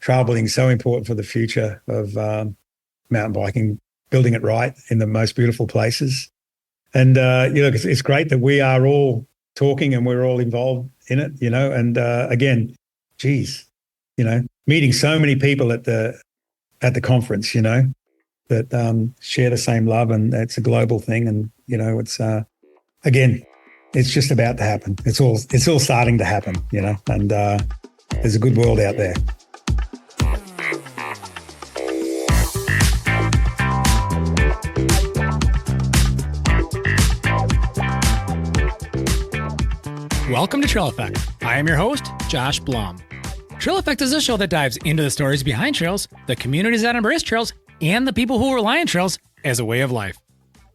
trail building is so important for the future of mountain biking, building it right in the most beautiful places. And, it's great that we are all talking and we're all involved in it, and again, geez, meeting so many people at the conference, that share the same love, and it's a global thing. And, it's, again, it's just about to happen. It's all starting to happen, and there's a good world out there. Welcome to Trail Effect. I am your host, Josh Blum. Trail Effect is a show that dives into the stories behind trails, the communities that embrace trails, and the people who rely on trails as a way of life.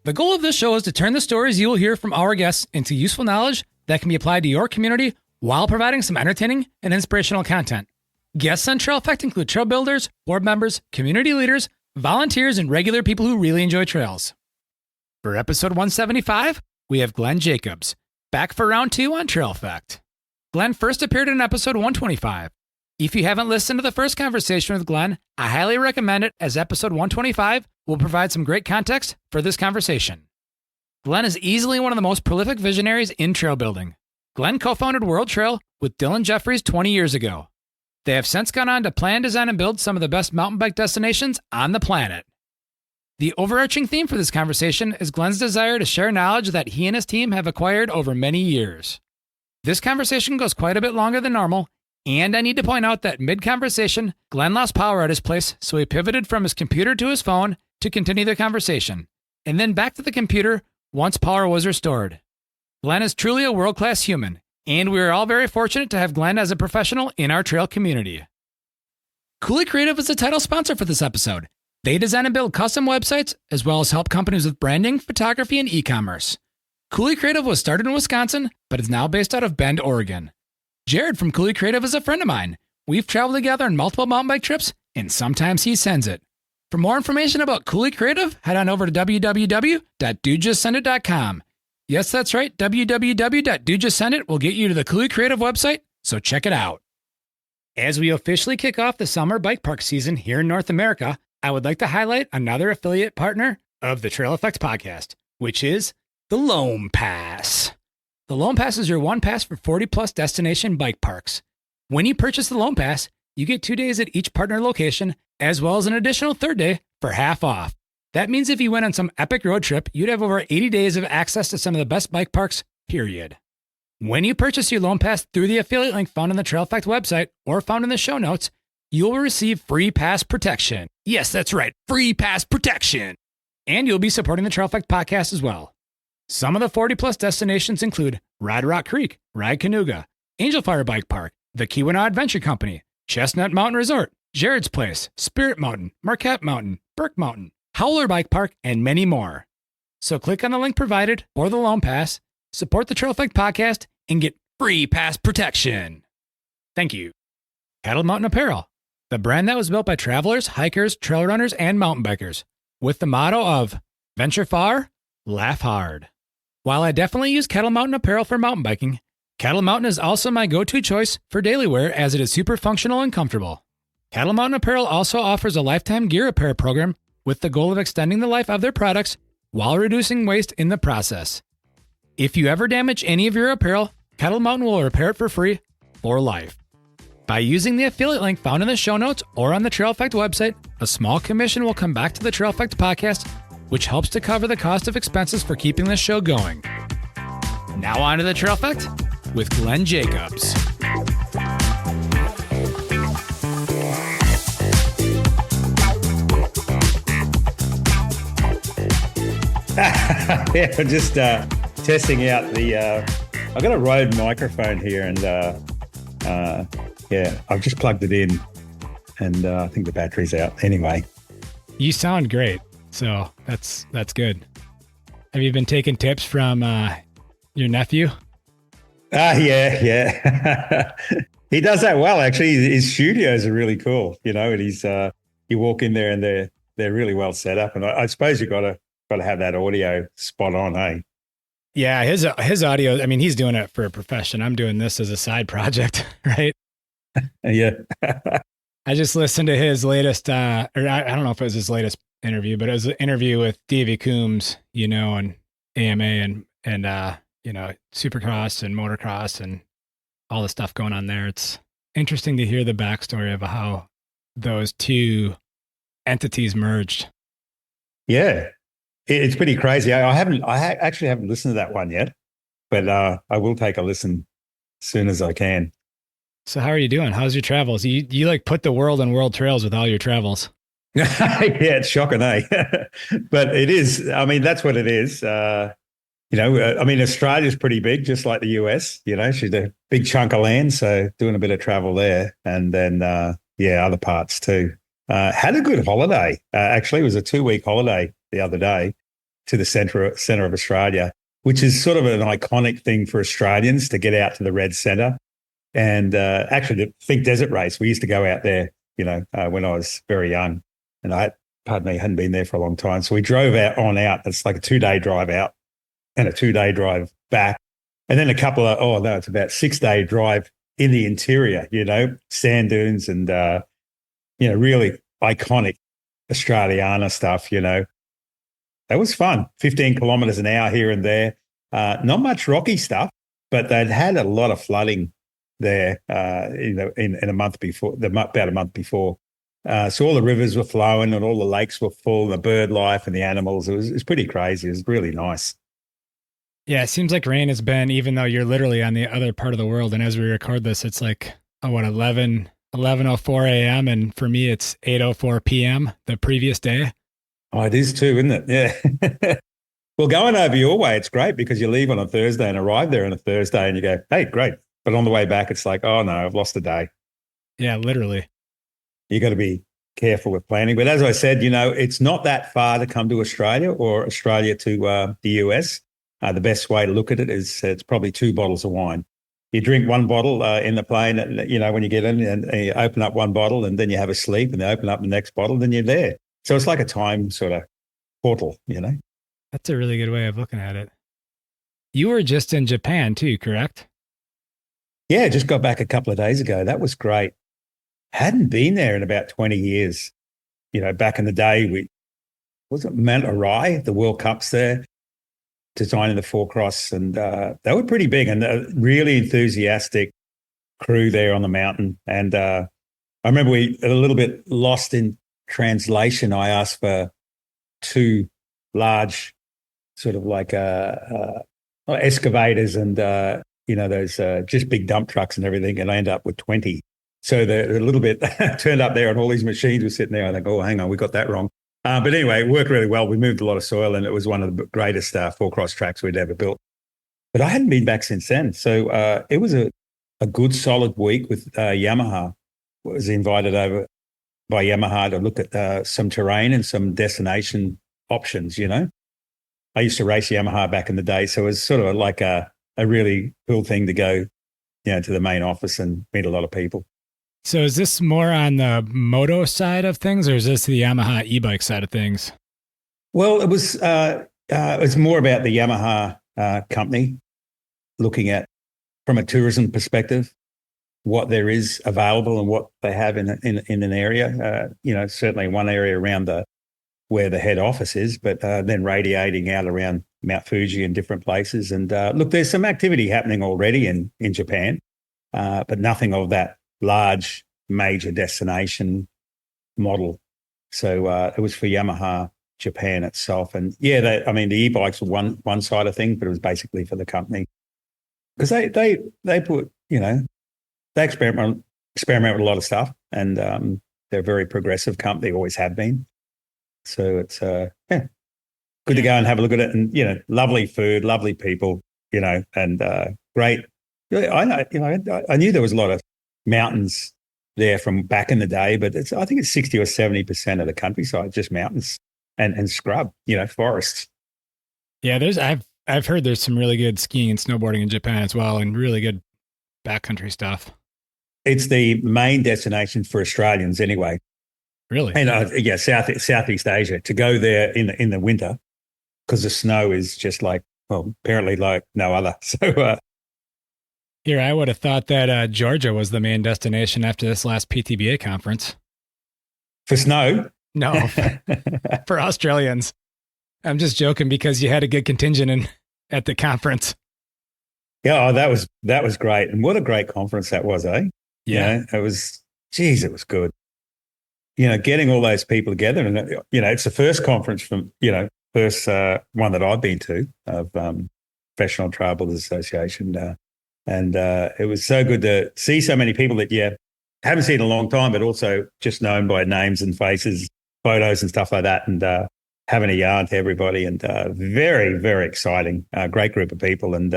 The goal of this show is to turn the stories you will hear from our guests into useful knowledge that can be applied to your community while providing some entertaining and inspirational content. Guests on Trail Effect include trail builders, board members, community leaders, volunteers, and regular people who really enjoy trails. For episode 175, we have Glen Jacobs, back for round 2 on Trail Effect. Glen first appeared in episode 125. If you haven't listened to the first conversation with Glen, I highly recommend it, as episode 125 will provide some great context for this conversation. Glen is easily one of the most prolific visionaries in trail building. Glen co-founded WorldTrail with Dylan Jeffries 20 years ago. They have since gone on to plan, design, and build some of the best mountain bike destinations on the planet. The overarching theme for this conversation is Glen's desire to share knowledge that he and his team have acquired over many years. This conversation goes quite a bit longer than normal, and I need to point out that mid-conversation, Glen lost power at his place, so he pivoted from his computer to his phone to continue the conversation, and then back to the computer once power was restored. Glen is truly a world-class human, and we are all very fortunate to have Glen as a professional in our trail community. Cooley Creative is the title sponsor for this episode. They design and build custom websites, as well as help companies with branding, photography, and e-commerce. Cooley Creative was started in Wisconsin, but is now based out of Bend, Oregon. Jared from Cooley Creative is a friend of mine. We've traveled together on multiple mountain bike trips, and sometimes he sends it. For more information about Cooley Creative, head on over to www.dudejustsendit.com. Yes, that's right, www.dudejustsendit will get you to the Cooley Creative website, so check it out. As we officially kick off the summer bike park season here in North America, I would like to highlight another affiliate partner of the Trail Effect podcast, which is the Loam Pass. The Loam Pass is your one pass for 40-plus destination bike parks. When you purchase the Loam Pass, you get 2 days at each partner location, as well as an additional third day for half off. That means if you went on some epic road trip, you'd have over 80 days of access to some of the best bike parks, period. When you purchase your Loam Pass through the affiliate link found on the Trail Effect website or found in the show notes, you will receive free pass protection. Yes, that's right, free pass protection. And you'll be supporting the Trail Effect podcast as well. Some of the 40-plus destinations include Ride Rock Creek, Ride Canoga, Angel Fire Bike Park, the Keweenaw Adventure Company, Chestnut Mountain Resort, Jared's Place, Spirit Mountain, Marquette Mountain, Burke Mountain, Howler Bike Park, and many more. So click on the link provided for the Loam Pass, support the Trail Effect podcast, and get free pass protection. Thank you. Cattle Mountain Apparel, the brand that was built by travelers, hikers, trail runners, and mountain bikers, with the motto of venture far, laugh hard. While I definitely use Cattle Mountain Apparel for mountain biking, Cattle Mountain is also my go-to choice for daily wear, as it is super functional and comfortable. Cattle Mountain Apparel also offers a lifetime gear repair program with the goal of extending the life of their products while reducing waste in the process. If you ever damage any of your apparel, Cattle Mountain will repair it for free for life. By using the affiliate link found in the show notes or on the Trail Effect website, a small commission will come back to the Trail Effect podcast, which helps to cover the cost of expenses for keeping this show going. Now on to the Trail Effect with Glen Jacobs. Yeah, just testing out the. I've got a Rode microphone here, and I've just plugged it in, and I think the battery's out. Anyway, you sound great, so that's good. Have you been taking tips from your nephew? Yeah. He does that well, actually. His studios are really cool, and he's you walk in there and they're really well set up, and I suppose you've got to have that audio spot on, hey? Yeah, his audio, I mean, he's doing it for a profession. I'm doing this as a side project, right? Yeah. I just listened to his latest, or I don't know if it was his latest interview, but it was an interview with Davey Coombs, and AMA and Supercross and motocross and all the stuff going on there. It's interesting to hear the backstory of how those two entities merged. Yeah, it's pretty crazy. I actually haven't listened to that one yet, but I will take a listen as soon as I can. So how are you doing? How's your travels? You like put the world on world trails with all your travels. Yeah, it's shocking, eh? But it is. I mean, that's what it is. Australia's pretty big, just like the US. She's a big chunk of land, so doing a bit of travel there, and then other parts too. Had a good holiday. Actually, it was a 2-week holiday the other day to the centre of Australia, which is sort of an iconic thing for Australians to get out to the Red Centre. And actually, the Think Desert Race, we used to go out there, when I was very young. And hadn't been there for a long time. So we drove out. It's like a 2-day drive out and a 2-day drive back. And then it's about 6-day drive in the interior, sand dunes and, really iconic Australiana stuff, That was fun. 15 kilometres an hour here and there. Not much rocky stuff, but they'd had a lot of flooding there, in a month before, about a month before. So all the rivers were flowing and all the lakes were full, and the bird life and the animals. It was pretty crazy. It was really nice. Yeah, it seems like rain has been, even though you're literally on the other part of the world. And as we record this, it's like, 11:04 a.m. And for me, it's 8:04 p.m. the previous day. Oh, it is too, isn't it? Yeah. Well, going over your way, it's great because you leave on a Thursday and arrive there on a Thursday and you go, hey, great. But on the way back, it's like, oh, no, I've lost a day. Yeah, literally. You got to be careful with planning. But as I said, it's not that far to come to Australia or Australia to the US. The best way to look at it is it's probably 2 bottles of wine. You drink 1 bottle in the plane, when you get in, and you open up 1 bottle and then you have a sleep and they open up the next bottle, then you're there. So it's like a time sort of portal, That's a really good way of looking at it. You were just in Japan too, correct? Yeah, just got back a couple of days ago. That was great. Hadn't been there in about 20 years. Back in the day, was it Mount Arai, the World Cups there, designing the 4-cross, and they were pretty big and a really enthusiastic crew there on the mountain. And I remember we a little bit lost in translation. I asked for 2 large sort of like excavators and, those just big dump trucks and everything, and I ended up with 20. So they're a little bit turned up there and all these machines were sitting there. I think, oh, hang on, we got that wrong. But anyway, it worked really well. We moved a lot of soil and it was one of the greatest 4-cross tracks we'd ever built. But I hadn't been back since then. So it was a good solid week with Yamaha. I was invited over by Yamaha to look at some terrain and some destination options, I used to race Yamaha back in the day. So it was sort of like a really cool thing to go, to the main office and meet a lot of people. So is this more on the moto side of things, or is this the Yamaha e-bike side of things? Well, it was more about the Yamaha company, looking at, from a tourism perspective, what there is available and what they have in an area. Certainly one area around where the head office is, but then radiating out around Mount Fuji and different places. And look, there's some activity happening already in Japan, but nothing of that large major destination model. So it was for Yamaha Japan itself. And yeah, the e-bikes were one side of things, but it was basically for the company. Because they put, they experiment with a lot of stuff, and they're a very progressive company, always have been. So it's good to go and have a look at it, and lovely food, lovely people, and great. I knew there was a lot of mountains there from back in the day, but I think it's 60 or 70% of the countryside just mountains and scrub, forests. Yeah, I've heard there's some really good skiing and snowboarding in Japan as well, and really good backcountry stuff. It's the main destination for Australians anyway. Really? And Southeast Asia, to go there in the winter, because the snow is just apparently like no other. So Here, I would have thought that Georgia was the main destination after this last PTBA conference. For snow? No, for Australians. I'm just joking because you had a good contingent at the conference. Yeah, that was great. And what a great conference that was, eh? Yeah. It was, geez, it was good. Getting all those people together. And, it's the first conference first one that I've been to of Professional Trail Builders Association. And it was so good to see so many people that you haven't seen in a long time, but also just known by names and faces, photos and stuff like that. And having a yarn to everybody. And very, very exciting. Great group of people. And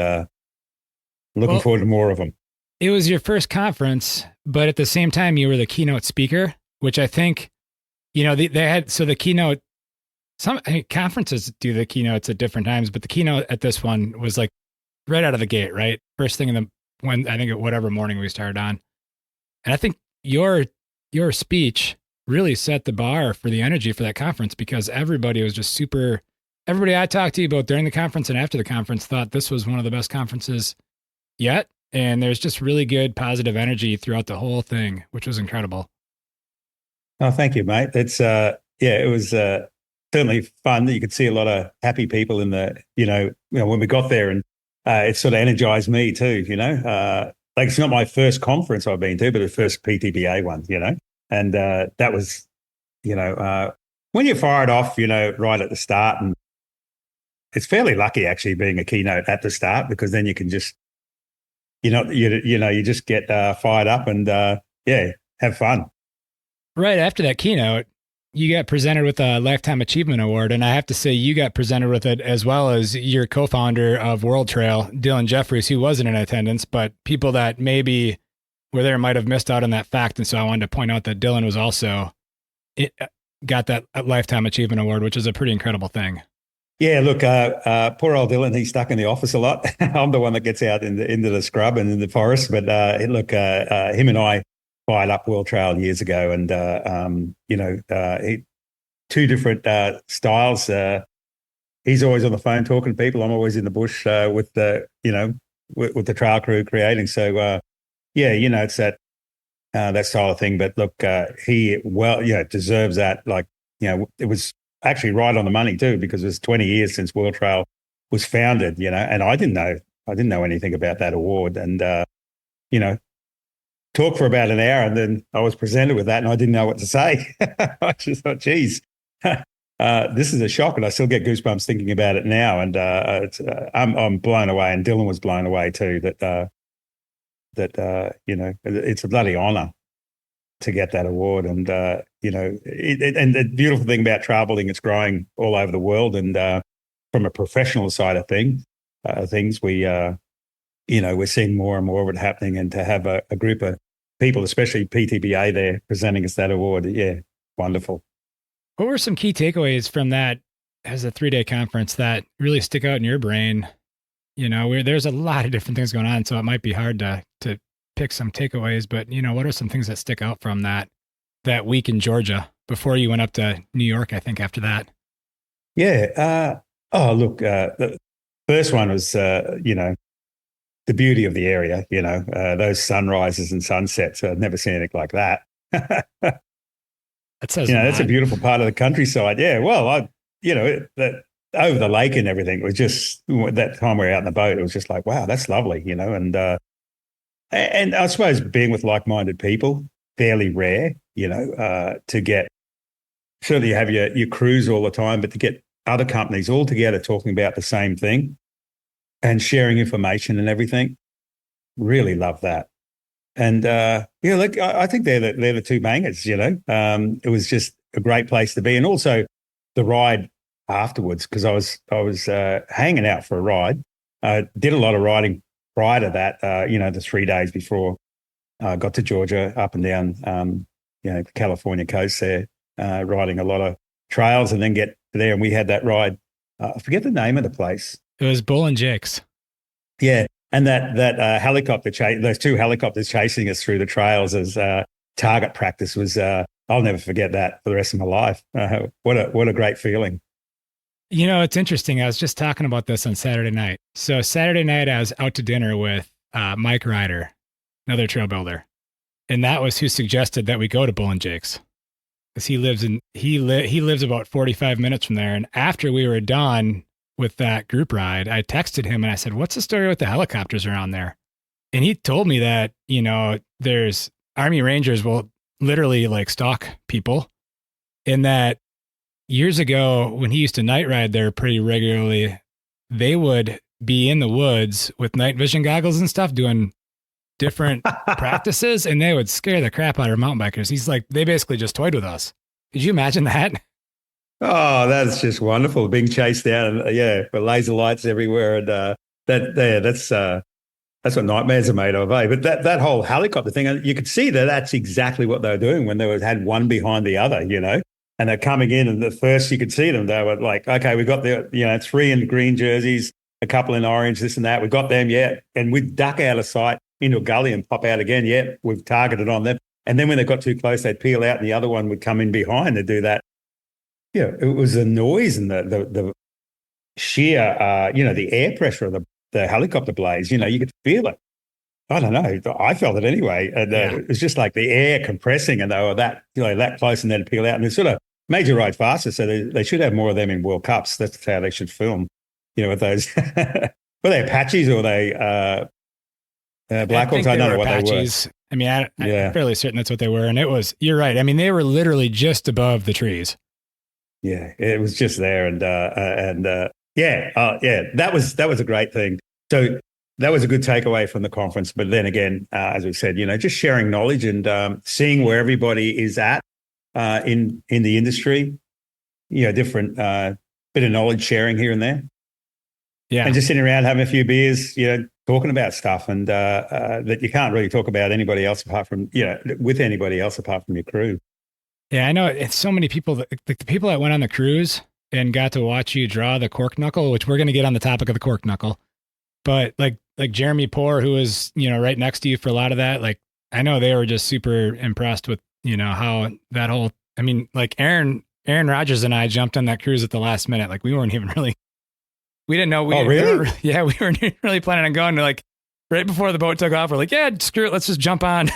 looking forward to more of them. It was your first conference, but at the same time, you were the keynote speaker, which I think, they had, so the keynote, conferences do the keynotes at different times, but the keynote at this one was like right out of the gate, right? First thing whatever morning we started on. And I think your speech really set the bar for the energy for that conference because everybody was just everybody I talked to both during the conference and after the conference thought this was one of the best conferences yet. And there's just really good positive energy throughout the whole thing, which was incredible. Oh, thank you, mate. It's it was certainly fun. You could see a lot of happy people in the, when we got there, and it sort of energized me too. Like it's not my first conference I've been to, but the first PTBA one. And that was, when you fire it off, right at the start, and it's fairly lucky actually being a keynote at the start because then you can just, you just get fired up and have fun. Right after that keynote, you got presented with a Lifetime Achievement Award, and I have to say you got presented with it as well as your co-founder of WorldTrail, Dylan Jeffries, who wasn't in attendance, but people that maybe were there might have missed out on that fact. And so I wanted to point out that Dylan was also got that Lifetime Achievement Award, which is a pretty incredible thing. Yeah, look, poor old Dylan, he's stuck in the office a lot. I'm the one that gets out into the scrub and in the forest. But look, him and I fired up WorldTrail years ago, and two different styles. He's always on the phone talking to people. I'm always in the bush with the with the trail crew creating. So it's that style of thing. But look, he deserves that. Like it was actually right on the money too, because it was 20 years since WorldTrail was founded. And I didn't know anything about that award, and talked for about an hour, and then I was presented with that, and I didn't know what to say. I just thought, geez, this is a shock, and I still get goosebumps thinking about it now. And I'm blown away, and Dylan was blown away too. It's a bloody honor to get that award, and and the beautiful thing about trail building, it's growing all over the world, and from a professional side of things, we're seeing more and more of it happening, and to have a group of people, especially PTBA there, presenting us that award, wonderful. What were some key takeaways from that as a 3-day conference that really stick out in your brain? There's a lot of different things going on, so it might be hard to pick some takeaways, but what are some things that stick out from that week in Georgia before you went up to New York, I think, after that? Yeah. The first one was, the beauty of the area, those sunrises and sunsets. I've never seen anything like that. That says that's a beautiful part of the countryside. Yeah. Well, over the lake and everything, it was just that time we were out in the boat, it was just like, wow, that's lovely, and I suppose being with like-minded people, fairly rare, to get, certainly you have your crews all the time, but to get other companies all together talking about the same thing and sharing information and everything, really love that. And I think they're the two bangers. It was just a great place to be, and also the ride afterwards, because I was hanging out for a ride. Did a lot of riding prior to that. The 3 days before I got to Georgia, up and down the California coast there, riding a lot of trails, and then get there, and we had that ride. I forget the name of the place. It was Bull and Jake's. Yeah, and that helicopter those two helicopters chasing us through the trails as target practice was. I'll never forget that for the rest of my life. What a great feeling. It's interesting. I was just talking about this on Saturday night. So Saturday night, I was out to dinner with Mike Ryder, another trail builder. And that was who suggested that we go to Bull and Jake's. Because he lives about 45 minutes from there. And after we were done with that group ride, I texted him and I said, "What's the story with the helicopters around there?" And he told me that, there's Army Rangers will literally like stalk people. And that years ago, when he used to night ride there pretty regularly, they would be in the woods with night vision goggles and stuff doing different practices, and they would scare the crap out of mountain bikers. He's like, they basically just toyed with us. Could you imagine that? Oh, that's just wonderful, being chased down, and with laser lights everywhere, and that's what nightmares are made of, eh? But that whole helicopter thing, you could see that that's exactly what they were doing when they had one behind the other, and they're coming in, and the first you could see them, they were like, okay, we got the 3 in green jerseys, a couple in orange, this and that, we got them, and we'd duck out of sight into a gully and pop out again, we've targeted on them. And then when they got too close, they'd peel out and the other one would come in behind to do that. Yeah, it was the noise and the sheer, the air pressure of the helicopter blades, you could feel it. I don't know. I felt it anyway. And it was just like the air compressing, and they were that close, and then peel out. And it sort of made you ride faster. So they should have more of them in World Cups. That's how they should film, with those. Were they Apaches or were they Blackhawks? I don't know what Apaches. they were. I mean, I'm fairly certain that's what they were. And you're right. I mean, they were literally just above the trees. Yeah, it was just there. That was a great thing. So that was a good takeaway from the conference. But then again, as we said, just sharing knowledge and seeing where everybody is at in the industry, different bit of knowledge sharing here and there. Yeah. And just sitting around having a few beers, talking about stuff, and that you can't really talk about anybody else apart from, with anybody else apart from your crew. Yeah, I know. It's so many people, the people that went on the cruise and got to watch you draw the cork knuckle, which we're going to get on the topic of the cork knuckle. But like Jeremy Poor, who was, right next to you for a lot of that, like, I know they were just super impressed with, how that whole, I mean, like Aaron Rodgers and I jumped on that cruise at the last minute. Like we weren't even really, we didn't know. Really? We weren't really planning on going. Like right before the boat took off, we're like, yeah, screw it. Let's just jump on.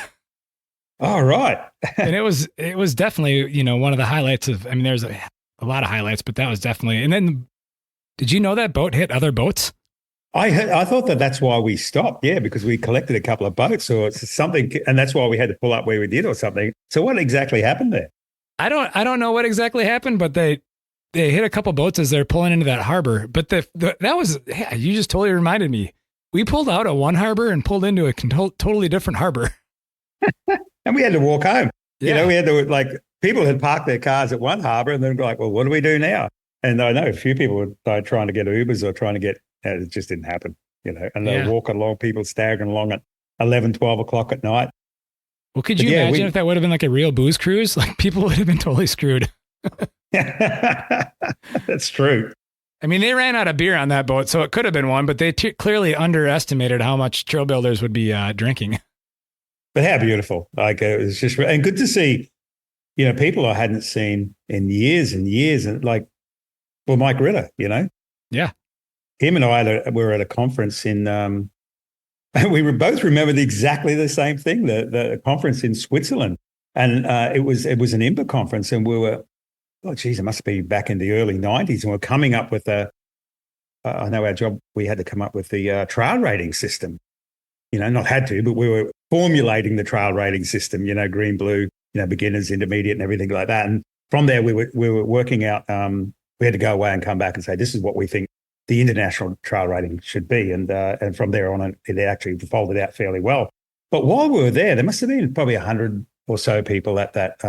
Oh, right. And it was definitely, one of the highlights of, I mean, there's a lot of highlights, but that was definitely, and then did you know that boat hit other boats? I thought that's why we stopped. Yeah, because we collected a couple of boats or something, and that's why we had to pull up where we did or something. So what exactly happened there? I don't know what exactly happened, but they hit a couple boats as they're pulling into that harbor. But that was, you just totally reminded me. We pulled out of one harbor and pulled into a totally different harbor. And we had to walk home. Yeah. We had to, people had parked their cars at one harbor and then like, well, what do we do now? And I know a few people were trying to get Ubers or trying to get, it just didn't happen, and they're walking along, people staggering along at 11, 12 o'clock at night. Well, could you imagine if that would have been like a real booze cruise? Like people would have been totally screwed. That's true. I mean, they ran out of beer on that boat, so it could have been one, but they clearly underestimated how much trail builders would be drinking. But how beautiful. Like it was just, and good to see, people I hadn't seen in years and years. And Mike Ritter, Yeah. Him and I were at a conference in, we both remembered exactly the same thing, the conference in Switzerland. And it was an IMBA conference, and we were, it must be back in the early 90s. And we're coming up with I know our job, we had to come up with the trail rating system. Not had to, but we were formulating the trail rating system, green, blue, beginners, intermediate, and everything like that. And from there, we were working out, we had to go away and come back and say, this is what we think the international trail rating should be. And from there on, it actually folded out fairly well. But while we were there must have been probably 100 or so people at that,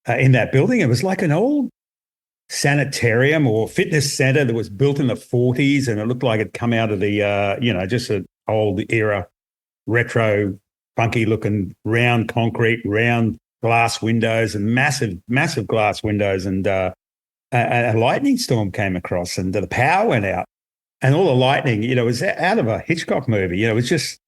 in that building. It was like an old sanitarium or fitness center that was built in the 40s, and it looked like it'd come out of the, just an old era, retro, funky looking round concrete, round glass windows and massive glass windows. And a lightning storm came across and the power went out, and all the lightning, it was out of a Hitchcock movie. It was just,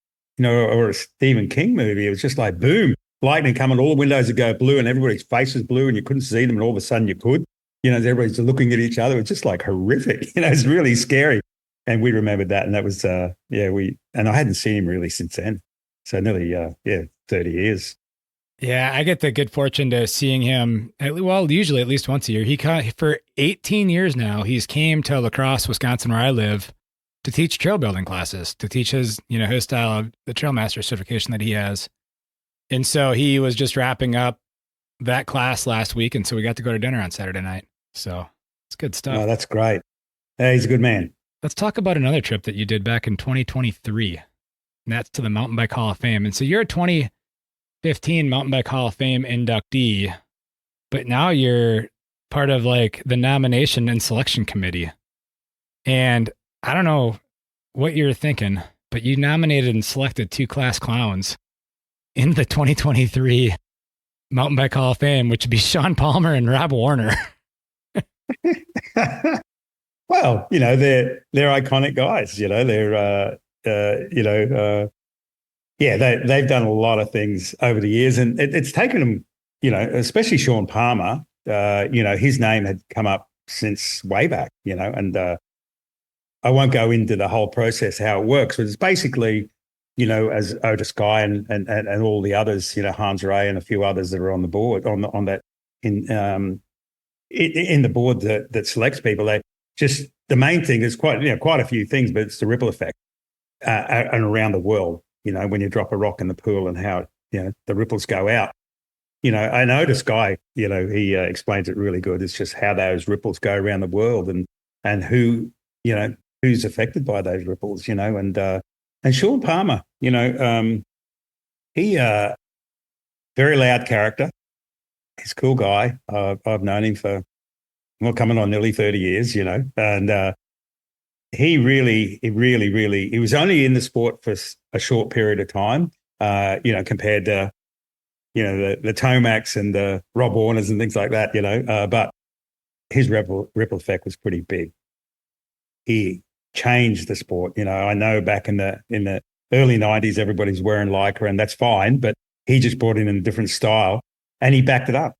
or a Stephen King movie. It was just like, boom, lightning coming, all the windows would go blue and everybody's face was blue and you couldn't see them. And all of a sudden you could, everybody's looking at each other. It's just like horrific. It's really scary. and we remembered that. And that was, and I hadn't seen him really since then. So nearly, 30 years. Yeah, I get the good fortune to seeing him, usually at least once a year. For 18 years now, he's came to La Crosse, Wisconsin, where I live, to teach trail building classes, to teach his style of the Trail Master certification that he has. And so he was just wrapping up that class last week. And so we got to go to dinner on Saturday night. So it's good stuff. Oh, that's great. He's a good man. Let's talk about another trip that you did back in 2023. And that's to the Mountain Bike Hall of Fame. And so you're a 2015 Mountain Bike Hall of Fame inductee, but now you're part of like the nomination and selection committee. And I don't know what you're thinking, but you nominated and selected 2 class clowns in the 2023 Mountain Bike Hall of Fame, which would be Sean Palmer and Rob Warner. Well, they're iconic guys. They've done a lot of things over the years, and it's taken them, especially Sean Palmer. His name had come up since way back, and I won't go into the whole process how it works, but it's basically, as Otis Guy and all the others, Hans Ray and a few others that are on the board on that in the board that selects people. They just, the main thing is quite a few things, but it's the ripple effect and around the world. When you drop a rock in the pool and how the ripples go out. And Otis Guy, he explains it really good. It's just how those ripples go around the world and who who's affected by those ripples. And Sean Palmer, he very loud character. He's a cool guy. I've known him for coming on nearly 30 years. And he was only in the sport for a short period of time. Compared to the Tomacs and the Rob Warners and things like that. But his ripple effect was pretty big. He changed the sport. I know back in the early 90s, everybody's wearing Lycra, and that's fine, but he just brought in a different style, and he backed it up,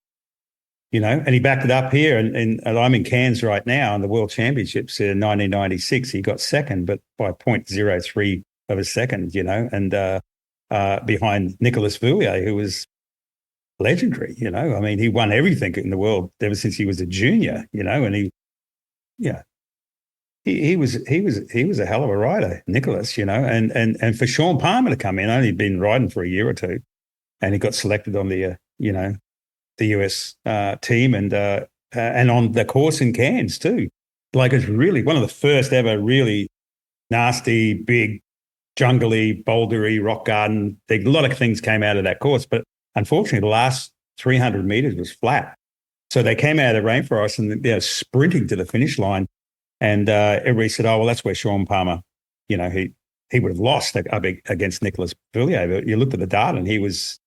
and he backed it up here. And I'm in Cairns right now in the World Championships in 1996. He got second, but by 0.03 of a second, and behind Nicolas Voulier, who was legendary. I mean, he won everything in the world ever since he was a junior, and he was a hell of a rider, Nicholas, and for Sean Palmer to come in, only been riding for a year or two, and he got selected on the US team and on the course in Cairns too. Like, it's really one of the first ever really nasty, big, jungly, bouldery, rock garden. A lot of things came out of that course, but unfortunately, the last 300 meters was flat. So they came out of the rainforest and they're sprinting to the finish line. And everybody said, "Oh, well, that's where Sean Palmer, he would have lost against Nicolas Voulier." But you looked at the data and he was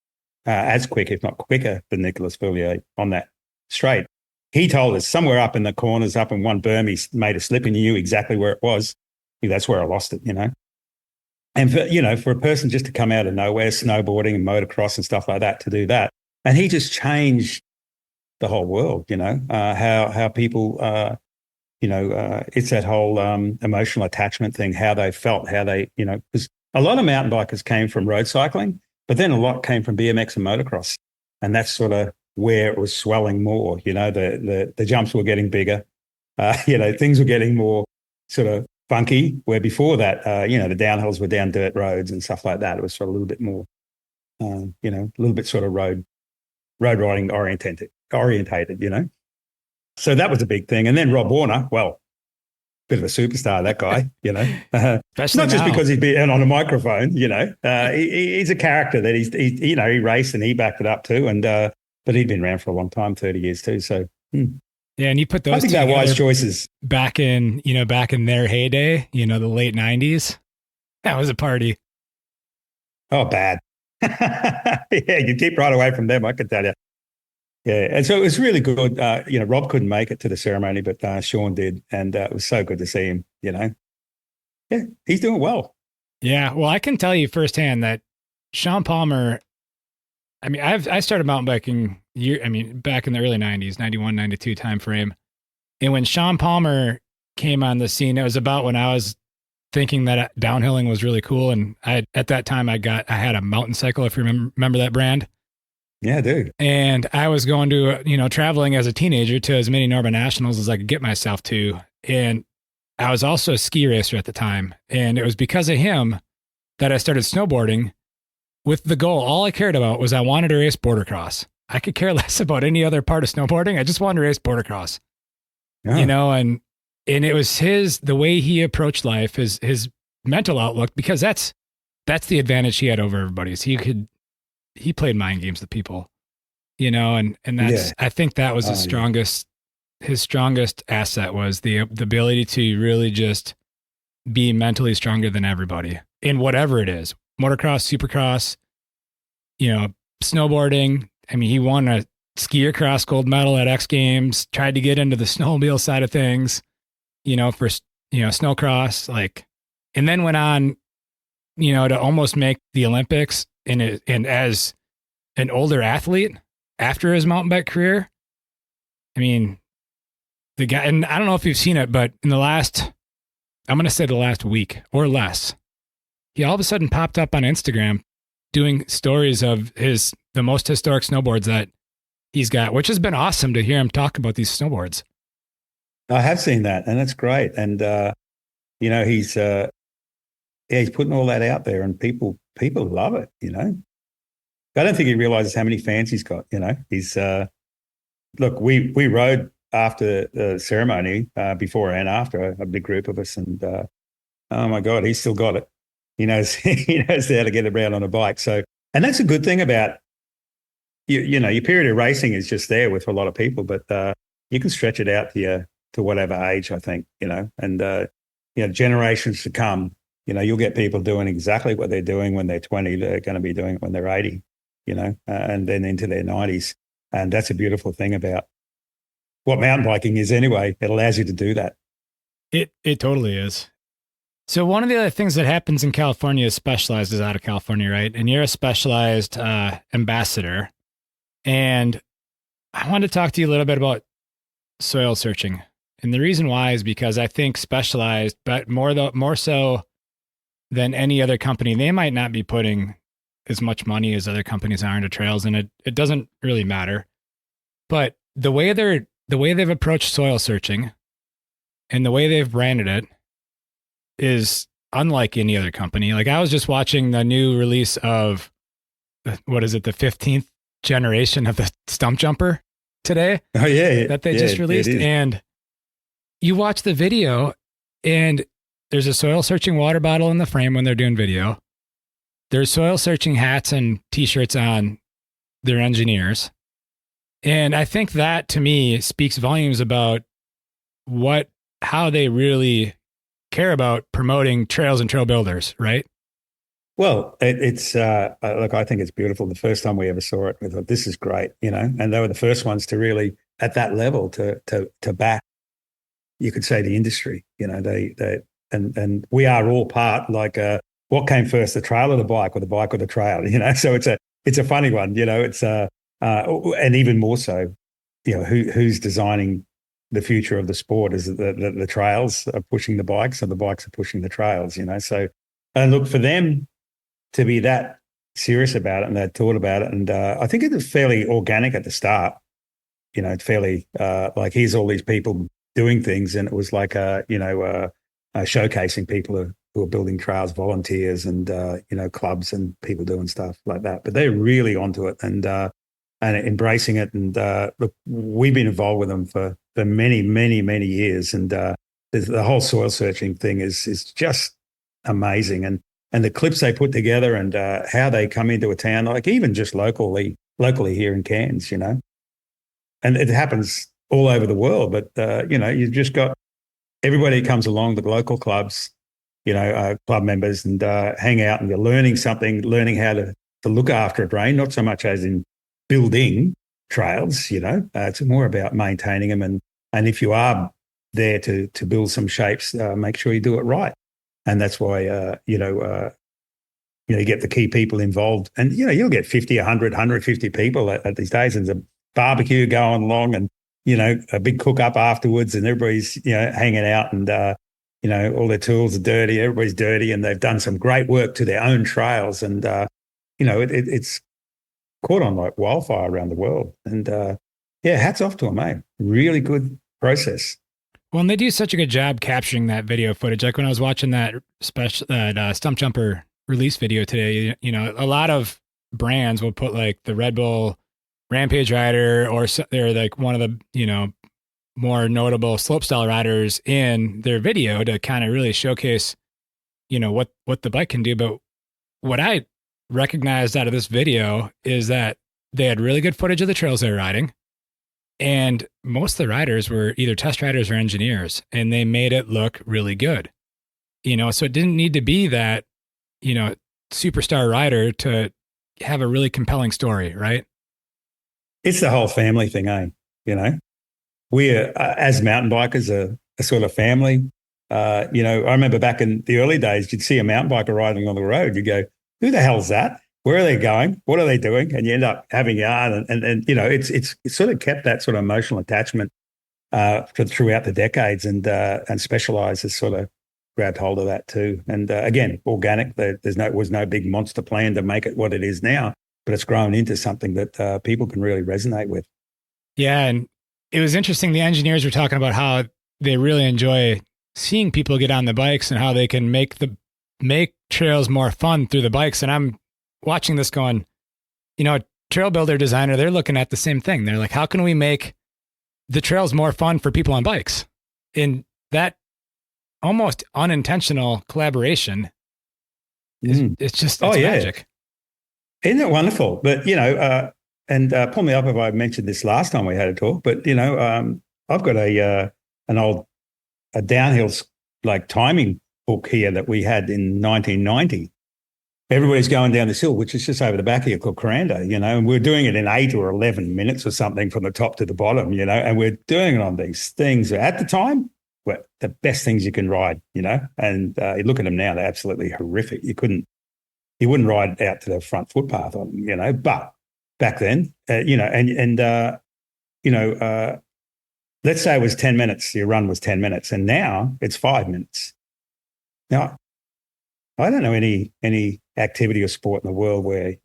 as quick, if not quicker, than Nicolas Voulier on that straight. He told us somewhere up in the corners, up in one berm, he made a slip and he knew exactly where it was. That's where I lost it, And for a person just to come out of nowhere, snowboarding and motocross and stuff like that, to do that, and he just changed the whole world. How people. It's that whole emotional attachment thing, how they felt, how they, because a lot of mountain bikers came from road cycling, but then a lot came from BMX and motocross. And that's sort of where it was swelling more, the jumps were getting bigger, things were getting more sort of funky, where before that, the downhills were down dirt roads and stuff like that. It was sort of a little bit more, a little bit sort of road riding orientated. So that was a big thing. And then Rob Warner, well, bit of a superstar, that guy, not just because he'd been on a microphone, he's a character that he raced and he backed it up too. And, but he'd been around for a long time, 30 years too. So, yeah. And you put those two wise choices back in their heyday, the late 90s. That was a party. Oh, bad. Yeah. You keep right away from them, I can tell you. Yeah, and so it was really good. Rob couldn't make it to the ceremony, but Sean did, and it was so good to see him. Yeah, he's doing well. Yeah, well, I can tell you firsthand that Sean Palmer. I mean, I started mountain biking back in the early '90s, 91, 92 timeframe, and when Sean Palmer came on the scene, it was about when I was thinking that downhilling was really cool. And at that time I had a mountain cycle, if you remember that brand. Yeah, I do. And I was going to, traveling as a teenager to as many Northern Nationals as I could get myself to. And I was also a ski racer at the time. And it was because of him that I started snowboarding with the goal. All I cared about was I wanted to race border cross. I could care less about any other part of snowboarding. I just wanted to race border cross, and it was the way he approached life, his mental outlook, because that's the advantage he had over everybody. Is he played mind games with people, and that's, I think that was his strongest asset was the ability to really just be mentally stronger than everybody in whatever it is, motocross, supercross, snowboarding. I mean, he won a ski across gold medal at X Games, tried to get into the snowmobile side of things, for, snowcross, and then went on, to almost make the Olympics and as an older athlete after his mountain bike career. I mean, the guy, and I don't know if you've seen it, but I'm going to say the last week or less, he all of a sudden popped up on Instagram doing stories of the most historic snowboards that he's got, which has been awesome to hear him talk about these snowboards. I have seen that, and that's great. And he's putting all that out there, and people love it. I don't think he realizes how many fans he's got. He's look. We rode after the ceremony, before and after, a big group of us, and oh my God, he's still got it. He knows how to get around on a bike. So, and that's a good thing about your period of racing is just there with a lot of people, but you can stretch it out to whatever age, I think, and generations to come, you'll get people doing exactly what they're doing when they're 20. They're going to be doing it when they're 80, and then into their 90s. And that's a beautiful thing about what mountain biking is anyway. It allows you to do that. It totally is. So one of the other things that happens in California is Specialized is out of California, right? And you're a Specialized ambassador. And I wanted to talk to you a little bit about soil searching. And the reason why is because I think Specialized, but more so than any other company, they might not be putting as much money as other companies are into trails, and it doesn't really matter. But the way they've approached soil searching and the way they've branded it is unlike any other company. Like, I was just watching the new release of, what is it, the 15th generation of the stump jumper today. Oh yeah. That they just released. And you watch the video, and there's a soil searching water bottle in the frame when they're doing video. There's soil searching hats and t-shirts on their engineers. And I think that, to me, speaks volumes about how they really care about promoting trails and trail builders, right? Well, it's look, I think it's beautiful. The first time we ever saw it, we thought, this is great, and they were the first ones to really, at that level, to back, you could say, the industry. And we are all part, what came first, the trail or the bike, or the bike or the trail? So it's a funny one. It's and even more so, who's designing the future of the sport? Is it the trails are pushing the bikes, or the bikes are pushing the trails? So, and look, for them to be that serious about it, and they thought about it, and I think it was fairly organic at the start. Fairly here's all these people doing things, and it was like showcasing people who are building trails, volunteers, and clubs and people doing stuff like that. But they're really onto it and embracing it. And look, we've been involved with them for many, many, many years, and the whole soil searching thing is just amazing. And the clips they put together, and how they come into a town, like even just locally here in Cairns, and it happens all over the world. But you've just got everybody comes along, the local clubs, club members, and hang out, and you're learning something, learning how to look after a drain, not so much as in building trails. It's more about maintaining them, and if you are there to build some shapes, make sure you do it right. And that's why you get the key people involved, and you'll get 50, 100, 150 people at these days, and there's a barbecue going along, and a big cook up afterwards, and everybody's hanging out, and all their tools are dirty, everybody's dirty, and they've done some great work to their own trails. And, it's caught on like wildfire around the world. And hats off to them, mate. Really good process. Well, and they do such a good job capturing that video footage. Like when I was watching that Stump Jumper release video today, a lot of brands will put like the Red Bull Rampage rider, or they're like one of the, more notable slopestyle riders in their video to kind of really showcase, what the bike can do. But what I recognized out of this video is that they had really good footage of the trails they were riding. And most of the riders were either test riders or engineers, and they made it look really good. So it didn't need to be that, superstar rider to have a really compelling story, right? It's the whole family thing, We are, as mountain bikers, a sort of family. I remember back in the early days, you'd see a mountain biker riding on the road. You go, who the hell's that? Where are they going? What are they doing? And you end up having yarn. And it's sort of kept that sort of emotional attachment throughout the decades, and Specialized has sort of grabbed hold of that too. And again, organic. Was no big monster plan to make it what it is now, but it's grown into something that people can really resonate with. Yeah, and it was interesting. The engineers were talking about how they really enjoy seeing people get on the bikes and how they can make trails more fun through the bikes. And I'm watching this going, trail builder designer, they're looking at the same thing. They're like, how can we make the trails more fun for people on bikes? In that almost unintentional collaboration, it's magic. Isn't it wonderful? But, and pull me up if I mentioned this last time we had a talk, but, I've got a downhill like timing book here that we had in 1990. Everybody's going down this hill, which is just over the back here, called Coranda, and we're doing it in 8 or 11 minutes or something from the top to the bottom, and we're doing it on these things at the time were the best things you can ride, and you look at them now, they're absolutely horrific. You wouldn't ride out to the front footpath on them, but back then, let's say it was 10 minutes, your run was 10 minutes, and now it's 5 minutes. Now, I don't know any activity or sport in the world where,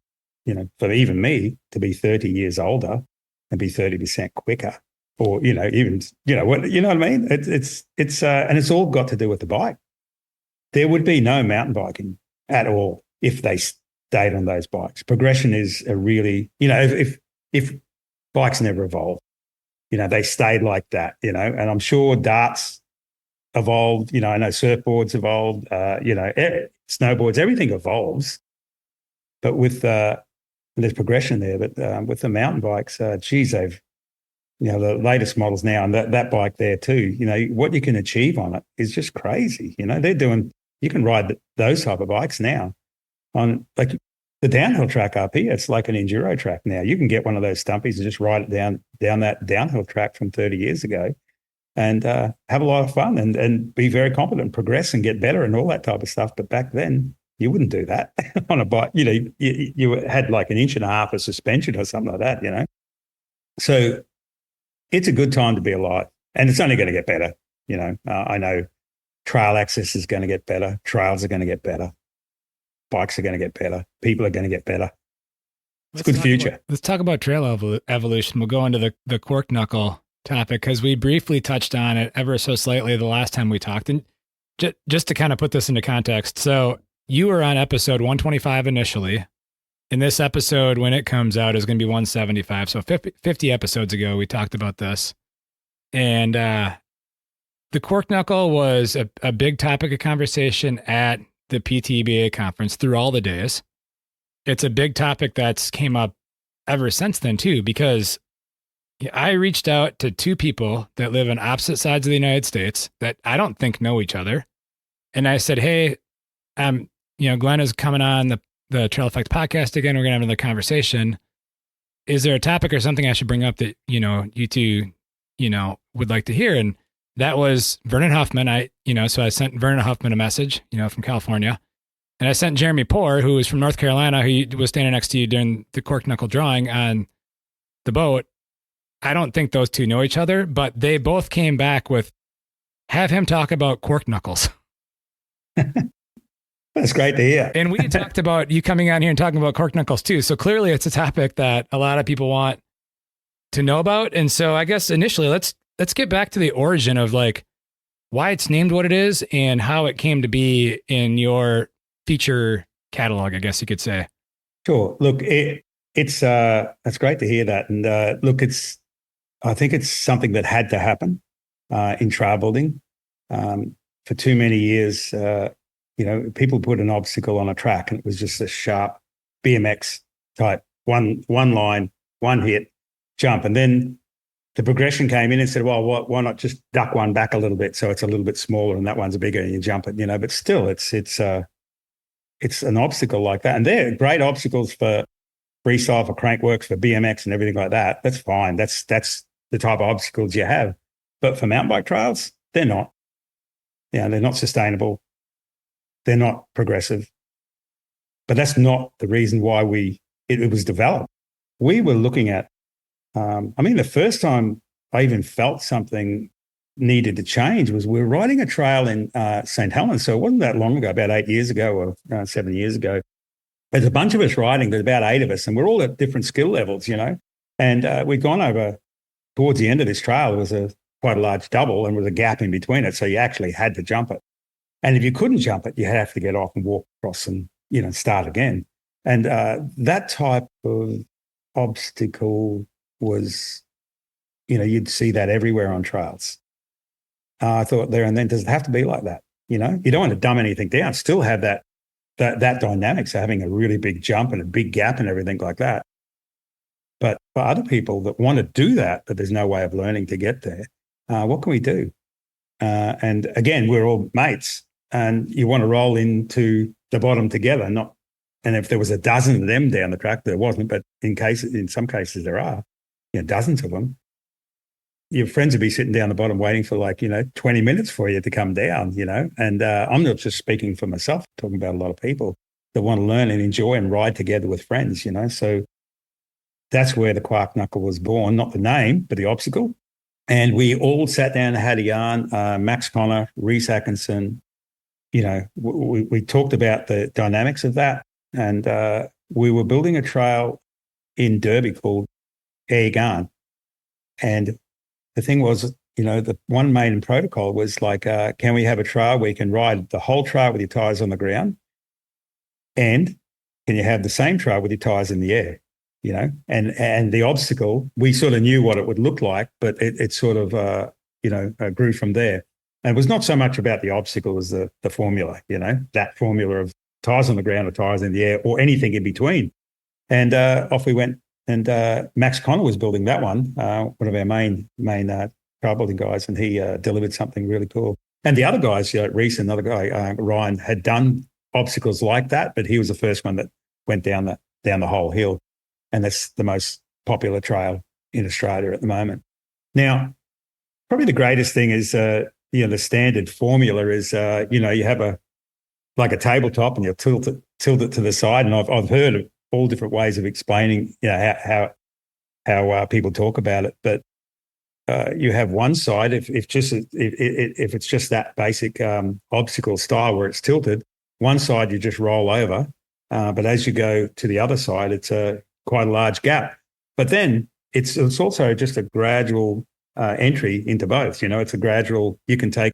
for even me to be 30 years older and be 30% quicker, or, even, what I mean? It's and it's all got to do with the bike. There would be no mountain biking at all if they stayed on those bikes. Progression is a really, if bikes never evolved, they stayed like that, and I'm sure darts evolved, I know surfboards evolved, snowboards, everything evolves. But with, there's progression there, but with the mountain bikes, they've, the latest models now, and that bike there too, what you can achieve on it is just crazy. You can ride those type of bikes now on like the downhill track up here. It's like an enduro track now. You can get one of those stumpies and just ride it down that downhill track from 30 years ago. And have a lot of fun and be very competent, progress and get better and all that type of stuff. But back then, you wouldn't do that on a bike. You had like an inch and a half of suspension or something like that, So it's a good time to be alive. And it's only going to get better. I know trail access is going to get better. Trails are going to get better. Bikes are going to get better. People are going to get better. It's a good future. Let's talk about trail evolution. We'll go into the Quark knuckle topic because we briefly touched on it ever so slightly the last time we talked. And just to kind of put this into context. So you were on episode 125 initially. And this episode, when it comes out, is going to be 175. So 50 episodes ago, we talked about this. And the Quark knuckle was a big topic of conversation at the PTBA conference through all the days. It's a big topic that's came up ever since then too, because I reached out to two people that live on opposite sides of the United States that I don't think know each other. And I said, hey, Glen is coming on the Trail EAffect podcast again. We're going to have another conversation. Is there a topic or something I should bring up that, you two, would like to hear? And that was Vernon Huffman. So I sent Vernon Huffman a message, from California. And I sent Jeremy Poor, who was from North Carolina, who was standing next to you during the Quark knuckle drawing on the boat. I don't think those two know each other, but they both came back with have him talk about Quark knuckles. That's great to hear. And we talked about you coming out here and talking about Quark knuckles too. So clearly it's a topic that a lot of people want to know about. And so I guess initially let's get back to the origin of like why it's named what it is and how it came to be in your feature catalog, I guess you could say. Sure. Look, it's great to hear that. And look, I think it's something that had to happen in trail building. For too many years, people put an obstacle on a track and it was just a sharp BMX type, one line, one hit, jump. And then the progression came in and said, well, why not just duck one back a little bit so it's a little bit smaller and that one's bigger and you jump it, but still it's an obstacle like that. And they're great obstacles for freestyle, for crankworks, for BMX and everything like that. That's fine. That's the type of obstacles you have. But for mountain bike trails, they're not. They're not sustainable. They're not progressive. But that's not the reason why it was developed. We were looking at, the first time I even felt something needed to change was we were riding a trail in St. Helens. So it wasn't that long ago, about 8 years ago or 7 years ago. There's a bunch of us riding, there's about 8 of us, and we're all at different skill levels, And we'd gone over towards the end of this trail. There was quite a large double and with a gap in between it. So you actually had to jump it. And if you couldn't jump it, you have to get off and walk across and, start again. And that type of obstacle was, you'd see that everywhere on trails. I thought there and then, does it have to be like that? You don't want to dumb anything down, still have that dynamics of having a really big jump and a big gap and everything like that. But for other people that want to do that, but there's no way of learning to get there, what can we do? And again, we're all mates and you want to roll into the bottom together, and if there was a dozen of them down the track, there wasn't, but in some cases there are, dozens of them. Your friends would be sitting down the bottom waiting for 20 minutes for you to come down, and I'm not just speaking for myself, I'm talking about a lot of people that want to learn and enjoy and ride together with friends, So that's where the Quark knuckle was born, not the name, but the obstacle. And we all sat down and had a yarn, Max Connor, Reese Atkinson, we talked about the dynamics of that. And we were building a trail in Derby called Airgarn. And the thing was, the one main protocol was can we have a trail where you can ride the whole trail with your tires on the ground? And can you have the same trail with your tires in the air? And the obstacle, we sort of knew what it would look like, but it sort of, grew from there. And it was not so much about the obstacle as the formula, that formula of tires on the ground or tires in the air or anything in between. And off we went. And Max Connor was building that one of our main trail building guys, and he delivered something really cool. And the other guys, Reese, another guy, Ryan, had done obstacles like that, but he was the first one that went down the whole hill. And that's the most popular trail in Australia at the moment. Now, probably the greatest thing is, the standard formula is, you have a tabletop and you'll tilt it to the side. And I've heard of all different ways of explaining, how people talk about it. But you have one side, if it's just that basic obstacle style where it's tilted, one side you just roll over. But as you go to the other side, it's quite a large gap. But then it's also just a gradual entry into both. It's a gradual, you can take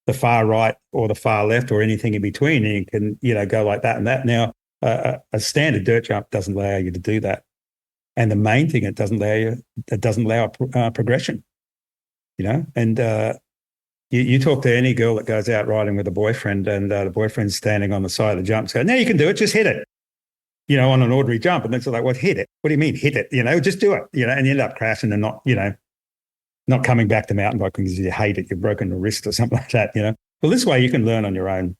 the far right or the far left or anything in between, and you can, go like that and that. Now, a standard dirt jump doesn't allow you to do that. And the main thing, it doesn't allow progression, and you talk to any girl that goes out riding with a boyfriend and the boyfriend's standing on the side of the jump, so, no, you can do it, just hit it, on an ordinary jump. And then it's like, what, hit it? What do you mean hit it? Just do it, and you end up crashing and not coming back to mountain biking because you hate it, you've broken a wrist or something like that, Well, this way you can learn on your own,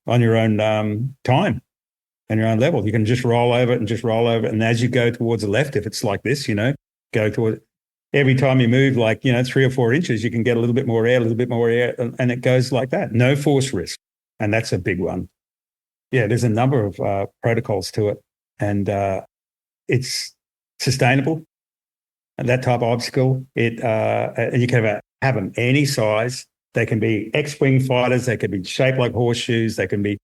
on your own time and your own level. You can just roll over it and just roll over it. And as you go towards the left, if it's like this, go toward every time you move 3 or 4 inches, you can get a little bit more air, and it goes like that. No force risk. And that's a big one. Yeah, there's a number of protocols to it, and it's sustainable. And that type of obstacle, and you can have them any size, They can be X-wing fighters. They can be shaped like horseshoes. They can be